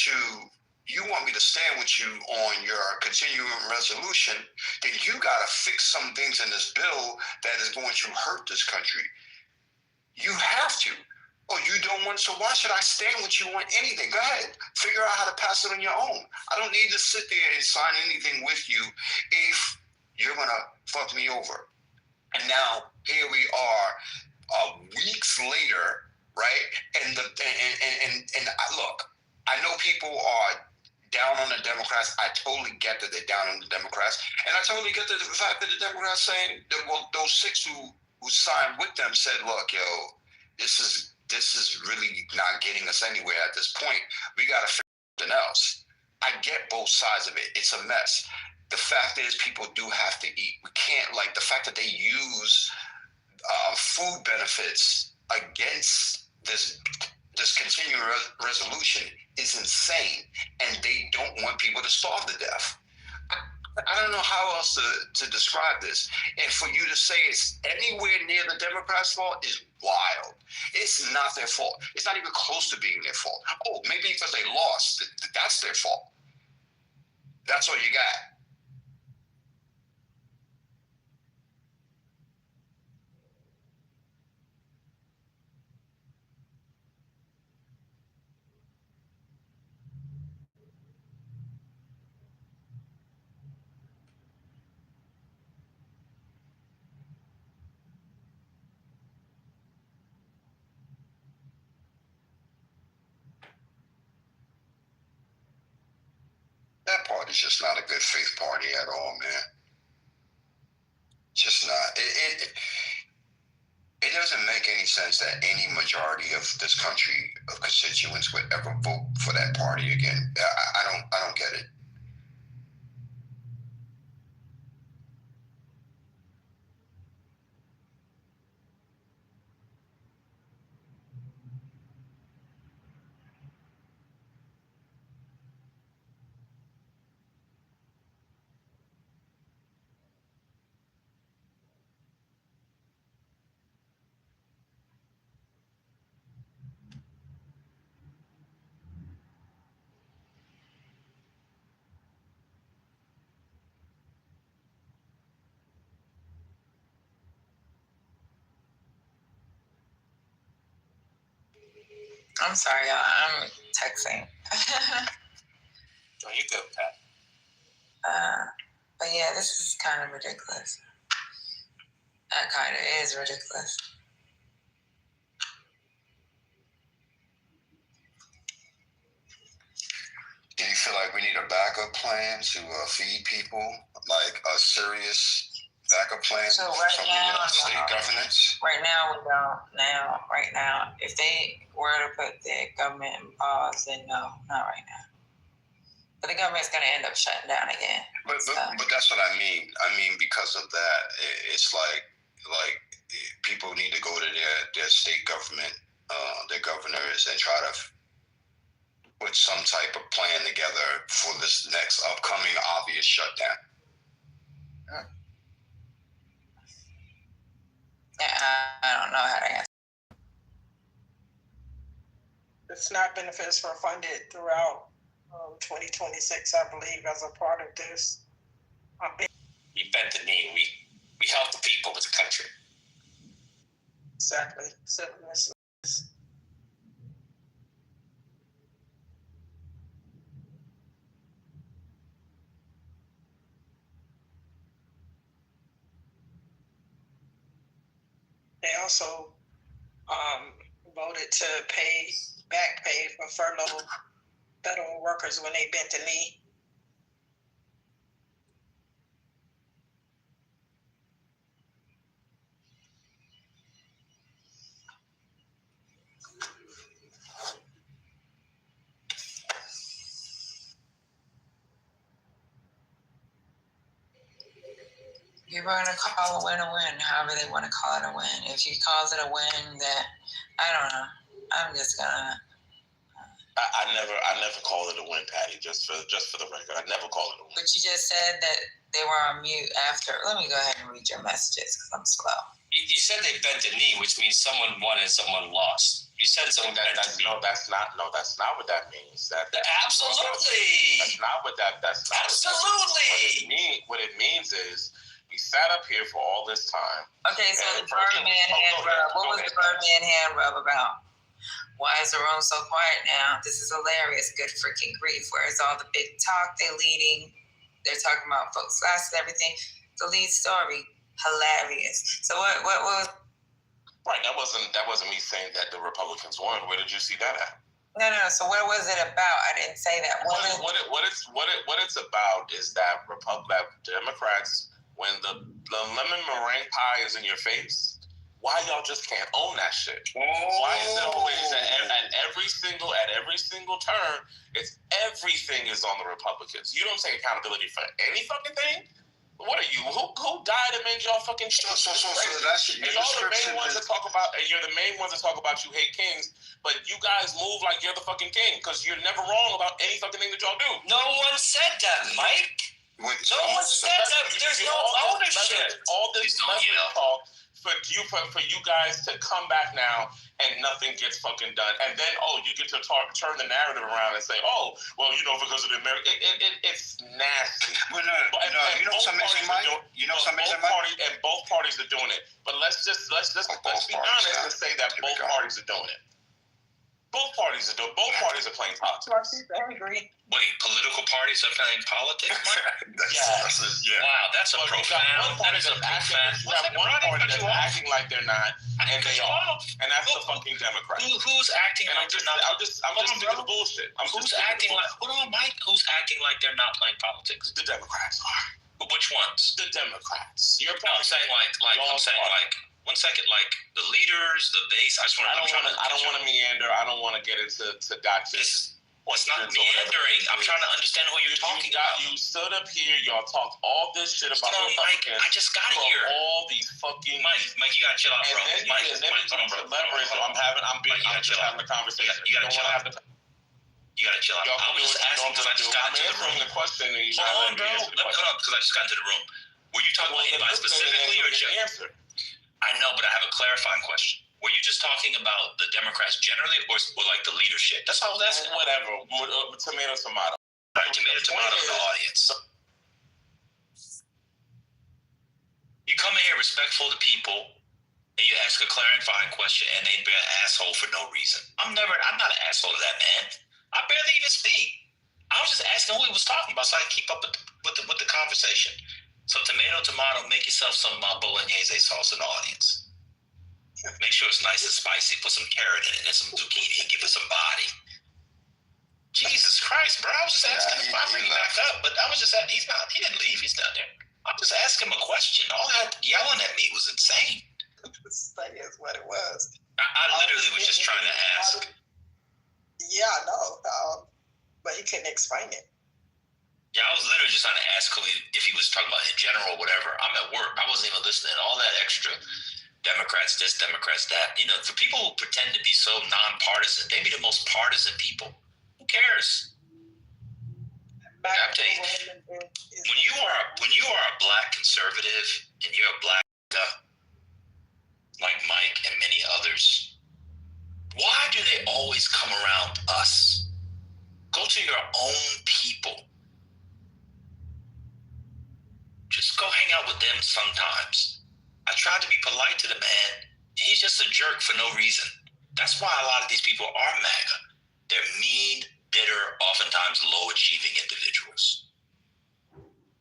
me to stand with you on your continuing resolution, then you got to fix some things in this bill that is going to hurt this country. You have to. Oh, you don't want, so why should I stand with you on anything? Go ahead. Figure out how to pass it on your own. I don't need to sit there and sign anything with you if you're going to fuck me over. And now here we are, weeks later, right? And look, I know people are down on the Democrats. I totally get that they're down on the Democrats, and I totally get the fact that the Democrats saying that, well, those 6 who signed with them said, look, yo, this is really not getting us anywhere at this point. We got to figure something else. I get both sides of it. It's a mess. The fact is, people do have to eat. We can't, like, the fact that they use food benefits against this continuing resolution is insane, and they don't want people to starve to death. I don't know how else to describe this. And for you to say it's anywhere near the Democrats' fault is wild. It's not their fault. It's not even close to being their fault. Oh, maybe because they lost, that's their fault. That's all you got. That party's just not a good faith party at all, man. Just not. It doesn't make any sense that any majority of this country of constituents would ever vote for that party again. I don't get it. I'm sorry, y'all. I'm texting. Oh, you go, Pat. But yeah, this is kind of ridiculous. That kind of is ridiculous. Do you feel like we need a backup plan to feed people, like a serious backup plan So from the state governments? Right now, we don't. Right now, if they were to put the government in pause, then no, not right now. But the government's going to end up shutting down again. But that's what I mean. I mean, because of that, it's like people need to go to their state government, their governors, and try to put some type of plan together for this next upcoming obvious shutdown. Yeah, I don't know how to answer. It's not benefits for funded throughout 2026, I believe, as a part of this. We bent the knee. We help the people with the country. Exactly. They also voted to back pay for furloughed federal workers when they bent the knee. People are going to call a win a win, however they want to call it a win. If he calls it a win, that I don't know. I'm just gonna. I never call it a win, Patty. Just for the record, I never call it a win. But you just said that they were on mute after. Let me go ahead and read your messages because I'm slow. You said they bent the knee, which means someone won and someone lost. You said someone bent the knee. That's not what that means. Absolutely. That's not what that. That's not absolutely. What it means is we sat up here for all this time. Okay, so the Birdman hand rub. What was the Birdman hand rub about? Why is the room so quiet now? This is hilarious. Good freaking grief. Where's all the big talk they're leading? They're talking about folks' last and everything. The lead story, hilarious. So what was? Right. That wasn't me saying that the Republicans won. Where did you see that at? No. So what was it about? I didn't say that. What it's about is that Democrats, when the lemon meringue pie is in your face, why y'all just can't own that shit? Why is it always at every single turn, it's everything is on the Republicans? You don't take accountability for any fucking thing. What are you? Who died and made y'all fucking shit? So that's your the main ones that talk about. You're the main ones that talk about you hate kings, but you guys move like you're the fucking king because you're never wrong about any fucking thing that y'all do. No one said that, Mike. No one said that. There's no ownership. All this talk. for you guys to come back now and nothing gets fucking done, and then you get to turn the narrative around and say, because of the American, it's nasty. But you know something, Mike. And both parties are doing it. But let's be honest and say that both parties are doing it. Both parties are playing politics. I agree. Wait, political parties are playing politics, Mike? Yeah. Wow, that's a profound. That is a profound. You have one party that's acting like they're not, and they are, and that's the fucking Democrats. Who's acting like they're not? I'm just sticking to bullshit. Who's acting like? Hold on, Mike. Who's acting like they're not playing politics? The Democrats are. Which ones? The Democrats. I'm saying like. 1 second, like the leaders, the base. I don't want to meander. I don't want to get into gotcha. It's not meandering. I'm trying to understand who you're talking about. You stood up here, y'all talked all this shit about Mike, I just got here. All these fucking Mike, you gotta chill out, bro. And then you leverage. I'm just having a conversation. You gotta chill out. You gotta chill out. I was just asking because I just got into the room. The question. Hold on, bro. Hold on, because I just got into the room. Were you talking about anybody specifically or just answer? I know, but I have a clarifying question. Were you just talking about the Democrats generally, or like the leadership? That's all that's whatever. Tomato. Right, tomato to the audience. You come in here respectful to people, and you ask a clarifying question, and they be an asshole for no reason. I'm not an asshole to that man. I barely even speak. I was just asking who he was talking about, so I can keep up with the conversation. So tomato, make yourself some bolognese sauce in the audience. Make sure it's nice and spicy. Put some carrot in it and some zucchini and give it some body. Jesus Christ, bro. I was just asking him if I bring him back up, but I was just asking. He didn't leave. He's down there. I'm just asking him a question. All that yelling at me was insane. That is what it was. I literally was just trying to ask. Yeah, I know. But he couldn't explain it. Yeah, I was literally just trying to ask if he was talking about in general or whatever. I'm at work. I wasn't even listening. All that extra Democrats this, Democrats that. For people who pretend to be so nonpartisan, they be the most partisan people. Who cares? I'm telling you, when you are a black conservative and you're a black like Mike and many others, why do they always come around us? Go to your own people. Just go hang out with them sometimes. I tried to be polite to the man. He's just a jerk for no reason. That's why a lot of these people are MAGA. They're mean, bitter, oftentimes low-achieving individuals.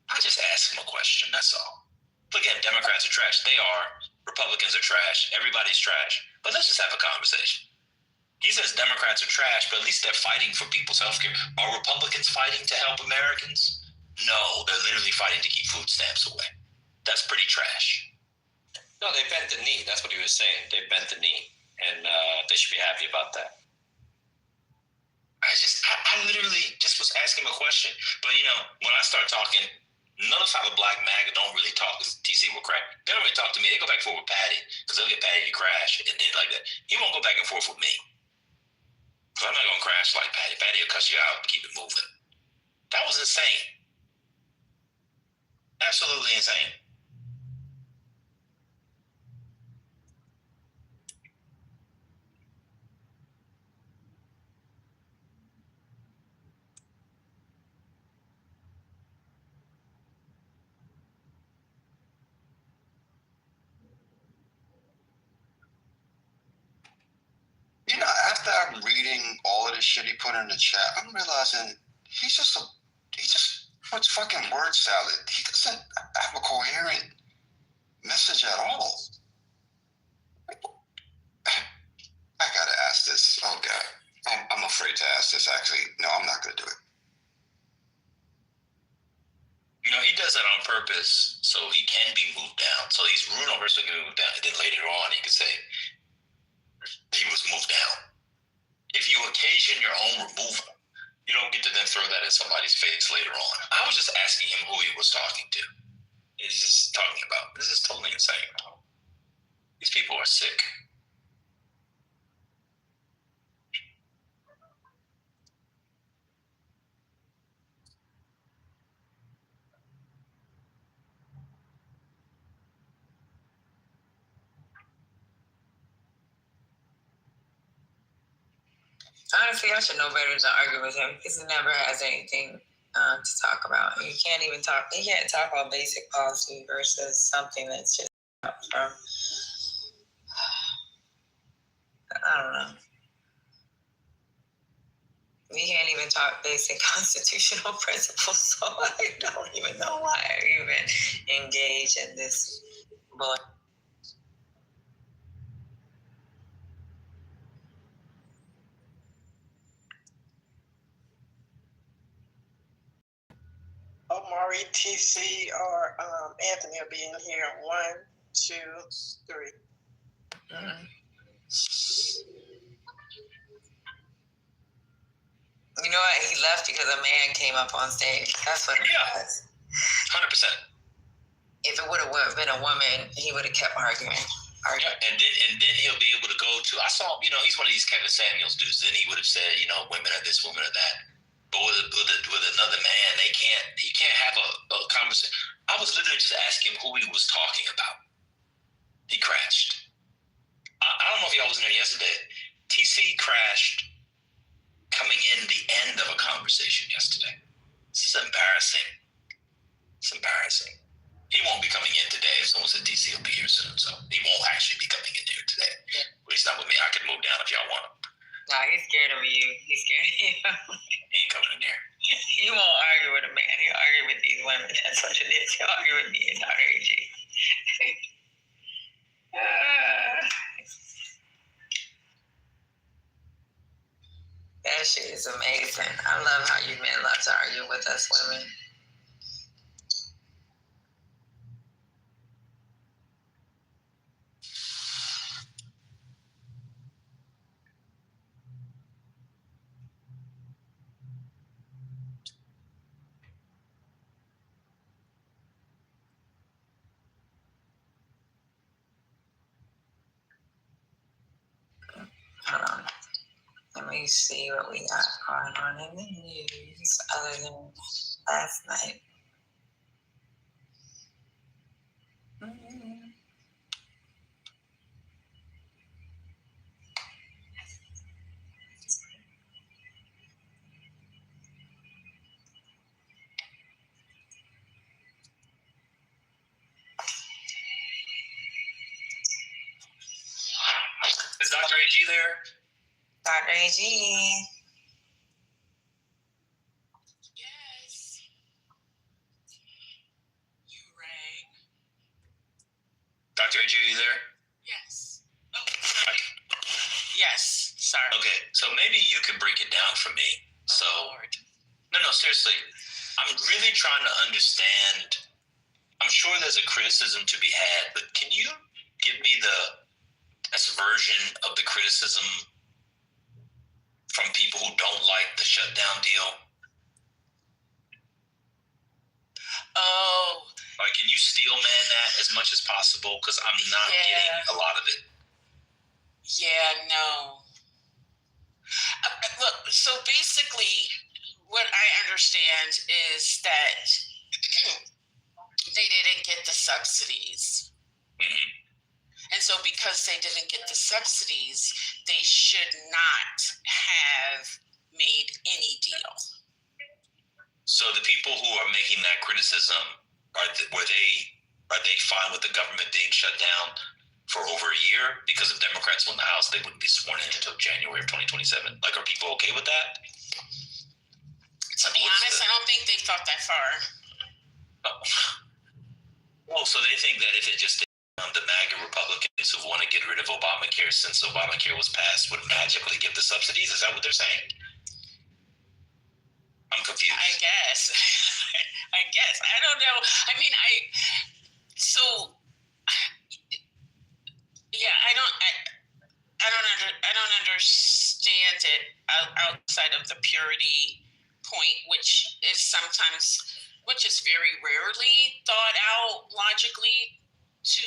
I just asked him a question, that's all. Again, Democrats are trash. They are. Republicans are trash. Everybody's trash. But let's just have a conversation. He says Democrats are trash, but at least they're fighting for people's health care. Are Republicans fighting to help Americans? No, they're literally fighting to keep food stamps away. That's pretty trash. No, they bent the knee. That's what he was saying. They bent the knee, and they should be happy about that. I literally just was asking him a question. But, when I start talking, notice how the black MAGA don't really talk, because TC will crack. They don't really talk to me. They go back and forth with Patty, because they'll get Patty to crash, and then like that. He won't go back and forth with me. Because I'm not going to crash like Patty. Patty will cuss you out and keep it moving. That was insane. Absolutely insane. After I'm reading all of this shit he put in the chat, I'm realizing he just puts fucking word salad. He doesn't have a coherent message at all. I gotta ask this. Oh God, I'm afraid to ask this. Actually, no, I'm not gonna do it. He does that on purpose so he can be moved down. So he's rude on purpose so he can be moved down, and then later on he can say he was moved down. If you occasion your own removal, you don't get to then throw that at somebody's face later on. I was just asking him who he was talking to. He's just talking about. This is totally insane. These people are sick. Honestly, I should know better than to argue with him because he never has anything to talk about. You can't even talk. He can't talk about basic policy versus something that's just from. I don't know. We can't even talk basic constitutional principles, so I don't even know why I even engage in this bullet. Omari, TC, or Anthony will be in here. 1, 2, 3. Mm-hmm. You know what? He left because a man came up on stage. That's what it was. 100%. If it would have been a woman, he would have kept arguing. Yeah, and then he'll be able to go to. I saw, he's one of these Kevin Samuels dudes. Then he would have said, women are this, women are that. But with another man, he can't have a conversation. I was literally just asking him who he was talking about. He crashed. I don't know if y'all was in there yesterday. TC crashed coming in the end of a conversation yesterday. This is embarrassing. It's embarrassing. He won't be coming in today. If someone said TC will be here soon, so he won't actually be coming in here today. Yeah. At least not with me. I can move down if y'all want him. Nah, he's scared of you. He's scared of you. He ain't coming in here. He won't argue with a man. He'll argue with these women. That's what it is. He'll argue with me and Dr. AG. That shit is amazing. I love how you men love to argue with us women. Hold on. Let me see what we got going on in the news other than last night. Is Dr. AG there? Dr. AG. Yes. You rang. Dr. AG, are you there? Yes. Oh, sorry. Yes. Sorry. Okay, so maybe you can break it down for me. So, no, seriously. I'm really trying to understand. I'm sure there's a criticism to be had, but can you give me the best version of the criticism from people who don't like the shutdown deal? Oh. Like, can you steel man that as much as possible? Because I'm not getting a lot of it. Yeah, no. Look, so basically, what I understand is that they didn't get the subsidies. Mm-hmm. And so because they didn't get the subsidies, they should not have made any deal. So the people who are making that criticism, were they fine with the government being shut down for over a year? Because if Democrats won the House, they wouldn't be sworn in until January of 2027. Like, are people okay with that? To be honest, I don't think they've thought that far. Oh, so they think that if it just the MAGA Republicans who want to get rid of Obamacare since Obamacare was passed would magically give the subsidies? Is that what they're saying? I'm confused. I guess. I don't know. I mean, I don't understand it outside of the purity point, which is very rarely thought out logically to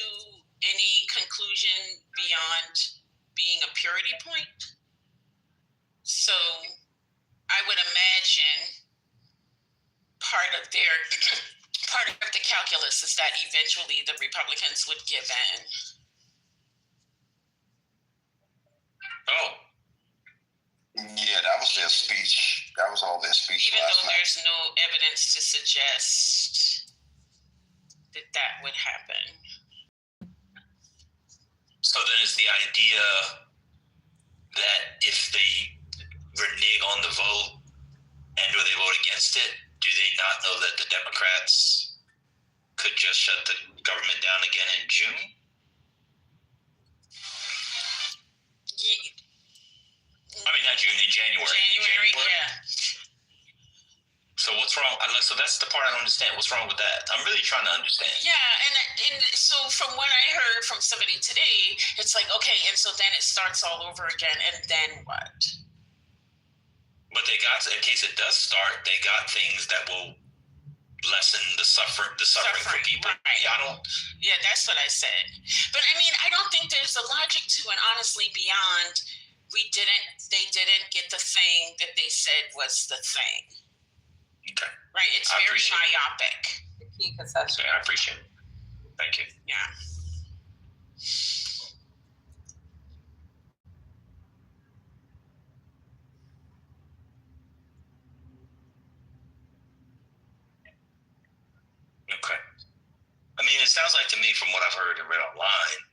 any conclusion beyond being a purity point. So I would imagine part of the calculus is that eventually the Republicans would give in. Oh. Yeah, that was their speech. That was all their speech. Even though there's no evidence to suggest that would happen. So then is the idea that if they renege on the vote and or they vote against it, do they not know that the Democrats could just shut the government down again in June? I mean, not June, in January. January, yeah. So what's wrong? So that's the part I don't understand. What's wrong with that? I'm really trying to understand. Yeah, and so from what I heard from somebody today, it's like, okay, and so then it starts all over again, and then what? But they got, in case it does start, they got things that will lessen the suffering for people. Right. Yeah, that's what I said. But I mean, I don't think there's a logic to it, honestly, beyond they didn't get the thing that they said was the thing. Okay. Right, it's very myopic. The key concession. I appreciate it. Thank you. Yeah. Okay. I mean, it sounds like to me, from what I've heard and read online,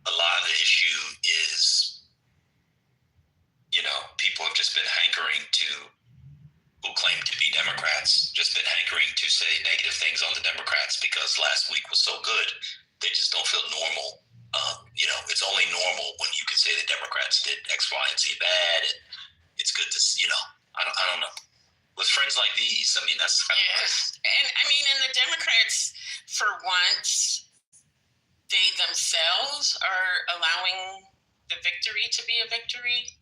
a lot of the issue is, people have just been hankering to, who claim to be Democrats, just been hankering to say negative things on the Democrats because last week was so good, they just don't feel normal. It's only normal when you can say the Democrats did X, Y, and Z bad, and it's good to, I don't know. With friends like these, I mean, that's kind of nice. And I mean, and the Democrats, for once, they themselves are allowing the victory to be a victory,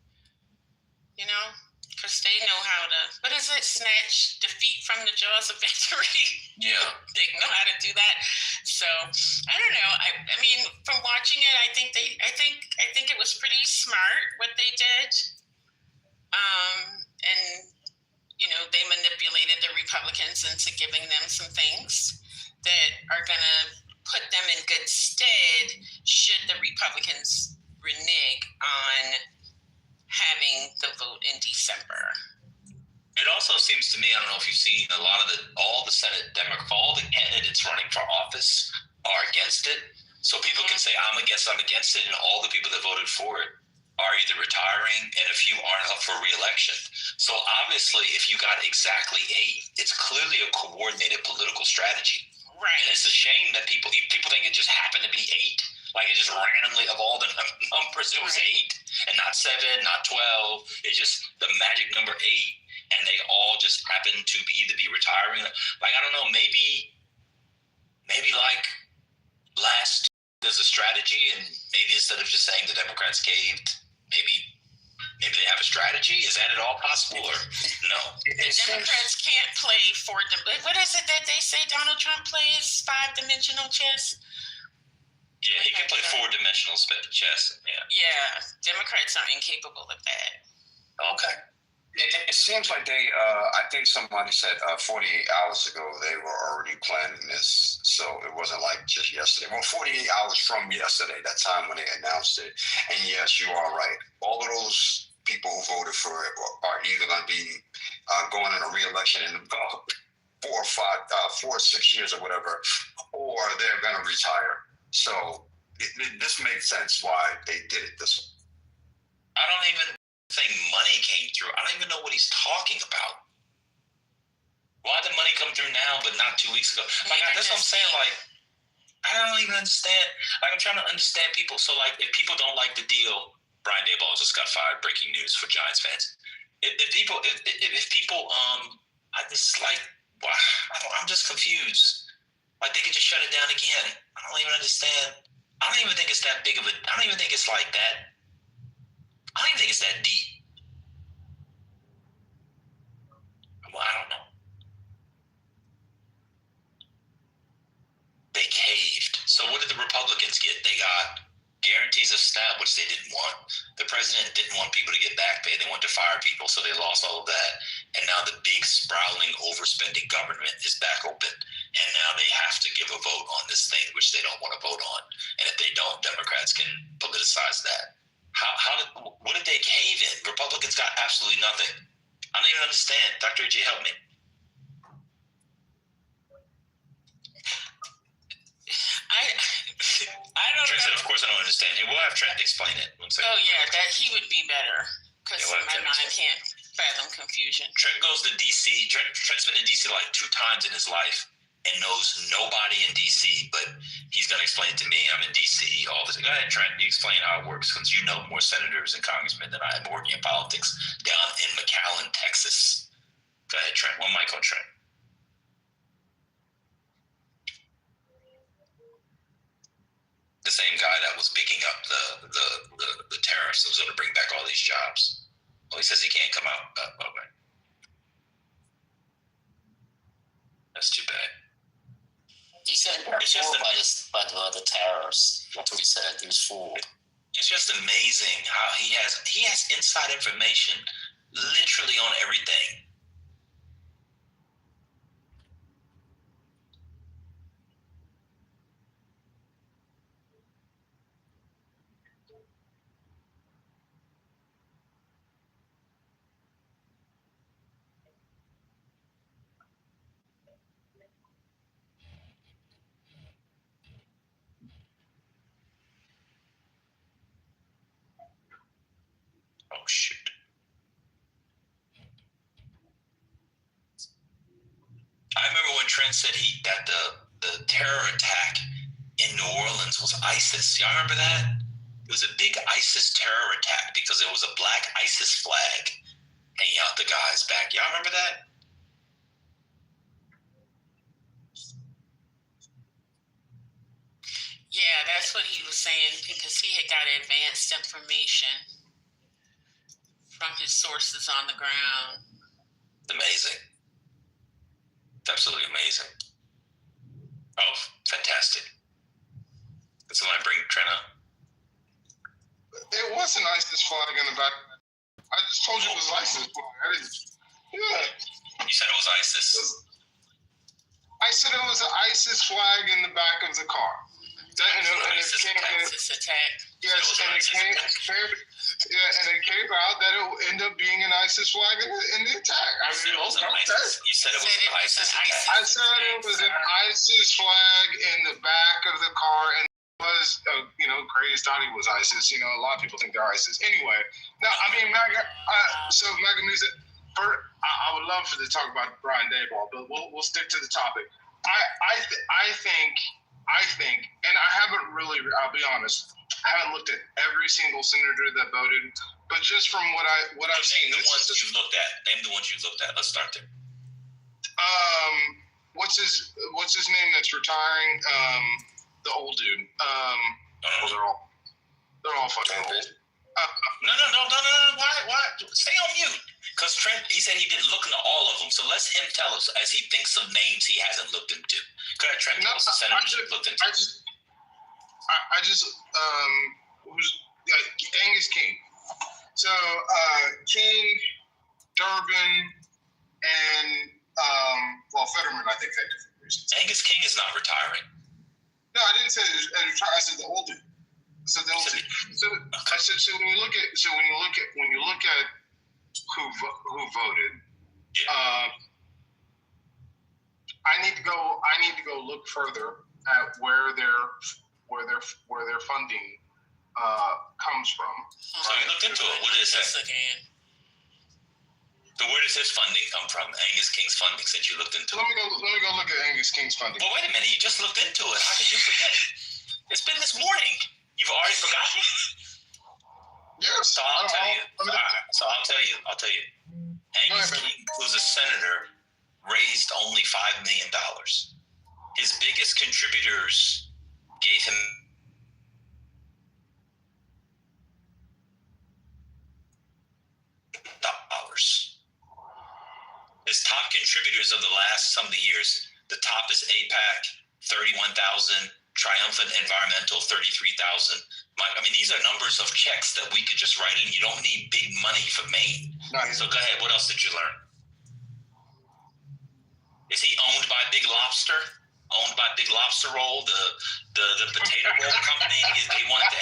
because they know how to, snatch defeat from the jaws of victory. Yeah. They know how to do that. So I don't know. I mean, from watching it, I think it was pretty smart what they did. And they manipulated the Republicans into giving them some things that are going to put them in good stead should the Republicans renege on having the vote in December. It also seems to me, I don't know if you've seen all the Senate all the candidates running for office are against it. So people can say, I'm against it, and all the people that voted for it are either retiring and a few aren't up for re-election. So obviously, if you got exactly 8, it's clearly a coordinated political strategy. Right. And it's a shame that people think it just happened to be 8. Like it just randomly, of all the numbers, it was 8 and not 7, not 12. It's just the magic number 8. And they all just happen to either be retiring. Like, I don't know, maybe like last there's a strategy, and maybe instead of just saying the Democrats caved, maybe they have a strategy. Is that at all possible, or no? The Democrats can't play what is it that they say Donald Trump plays? 5-dimensional chess? Yeah, he can play 4-dimensional chess. Yeah, Democrats are incapable of that. Okay. It seems like they, I think somebody said 48 hours ago they were already planning this. So it wasn't like just yesterday. Well, 48 hours from yesterday, that time when they announced it. And yes, you are right. All of those people who voted for it are either going to be going in a re-election in about 4 or 6 years or whatever, or they're going to retire. So this makes sense why they did it this way. I don't even think money came through. I don't even know what he's talking about. Why did money come through now but not 2 weeks ago? Like, that's what I'm saying. Like, I don't even understand. Like, I'm trying to understand people. So, like, if people don't like the deal, Brian Daboll just got fired. Breaking news for Giants fans. If people, I just like, wow, I'm just confused. Like, they could just shut it down again. I don't even understand. I don't even think it's that big of a. I don't even think it's like that. I don't even think it's that deep. Well, I don't know. They caved. So what did the Republicans get? They got guarantees of SNAP, which they didn't want. The president didn't want people to get back pay. They wanted to fire people, so they lost all of that. And now the big, sprawling, overspending government is back open. And now they have to give a vote on this thing, which they don't want to vote on. And if they don't, Democrats can politicize that. What did they cave in? Republicans got absolutely nothing. I don't even understand. Dr. G, help me. I don't Trent know. said, of course I don't understand. We'll have Trent explain it. One second. Oh yeah, that he would be better because Yeah, my mind can't fathom confusion. Trent goes to DC. Trent's been to DC like 2 times in his life and knows nobody in DC, but he's going to explain to me. I'm in DC all the time. Go ahead, Trent. You explain how it works because you know more senators and congressmen than I am working in politics down in McAllen, Texas. Go ahead, Trent. One mic on Trent. The same guy that was bigging up the tariffs that was going to bring back all these jobs. Well, he says he can't come out. Okay. That's too bad. He said it's just by the tariffs. What we said, he was fooled. It's just amazing how he has inside information literally on everything. Oh, shoot. I remember when Trent said that the terror attack in New Orleans was ISIS. Y'all remember that? It was a big ISIS terror attack because there was a black ISIS flag hanging out the guy's back. Y'all remember that? Yeah, that's what he was saying because he had got advanced information from his sources on the ground. Amazing. Absolutely amazing. Oh, fantastic. Can someone bring Trent up? There was an ISIS flag in the back. I just told you it was ISIS flag. I didn't. Yeah. You said it was ISIS. I said it was an ISIS flag in the back of the car. ISIS attack. Yes, and it came out that it would end up being an ISIS flag in the attack. I mean, You said it was an ISIS attack. I said it was an ISIS flag in the back of the car, and it was, Crazy thought he was ISIS. A lot of people think they're ISIS. Anyway, no, I mean, so Megamisa, I would love to talk about Brian Dayball, but we'll stick to the topic. I think, and I haven't really, I'll be honest, I haven't looked at every single senator that voted, but just from what I've seen, the ones you looked at. Name the ones you looked at. Let's start there. What's his name that's retiring? The old dude. They're all fucking old. No. Why? Stay on mute. Because Trent, he said he didn't look into all of them. So let him tell us as he thinks of names he hasn't looked into. Go ahead, Trent. Tell us the senators you've looked into. Angus King. So King, Durbin, and Fetterman. I think had different reasons. Angus King is not retiring. No, I didn't say retire. I said the old dude. So the old dude. So when you look at who voted, I need to go look further at where their funding comes from. So you looked into it. What is that? So where does his funding come from? Angus King's funding, since you looked into it. Let me go look at Angus King's funding. Well, wait a minute. You just looked into it. How could you forget? It's been this morning. You've already forgotten? Yes. So I'll tell you. I'll tell you. Angus King, who's a senator, raised only $5 million. His biggest contributors gave him $1,000. His top contributors of the last some of the years, the top is APAC, 31,000, Triumphant Environmental, 33,000. I mean, these are numbers of checks that we could just write in. You don't need big money for Maine. Nice. So go ahead. What else did you learn? Is he owned by Big Lobster? Owned by Big Lobster Roll, the potato roll company? They wanted to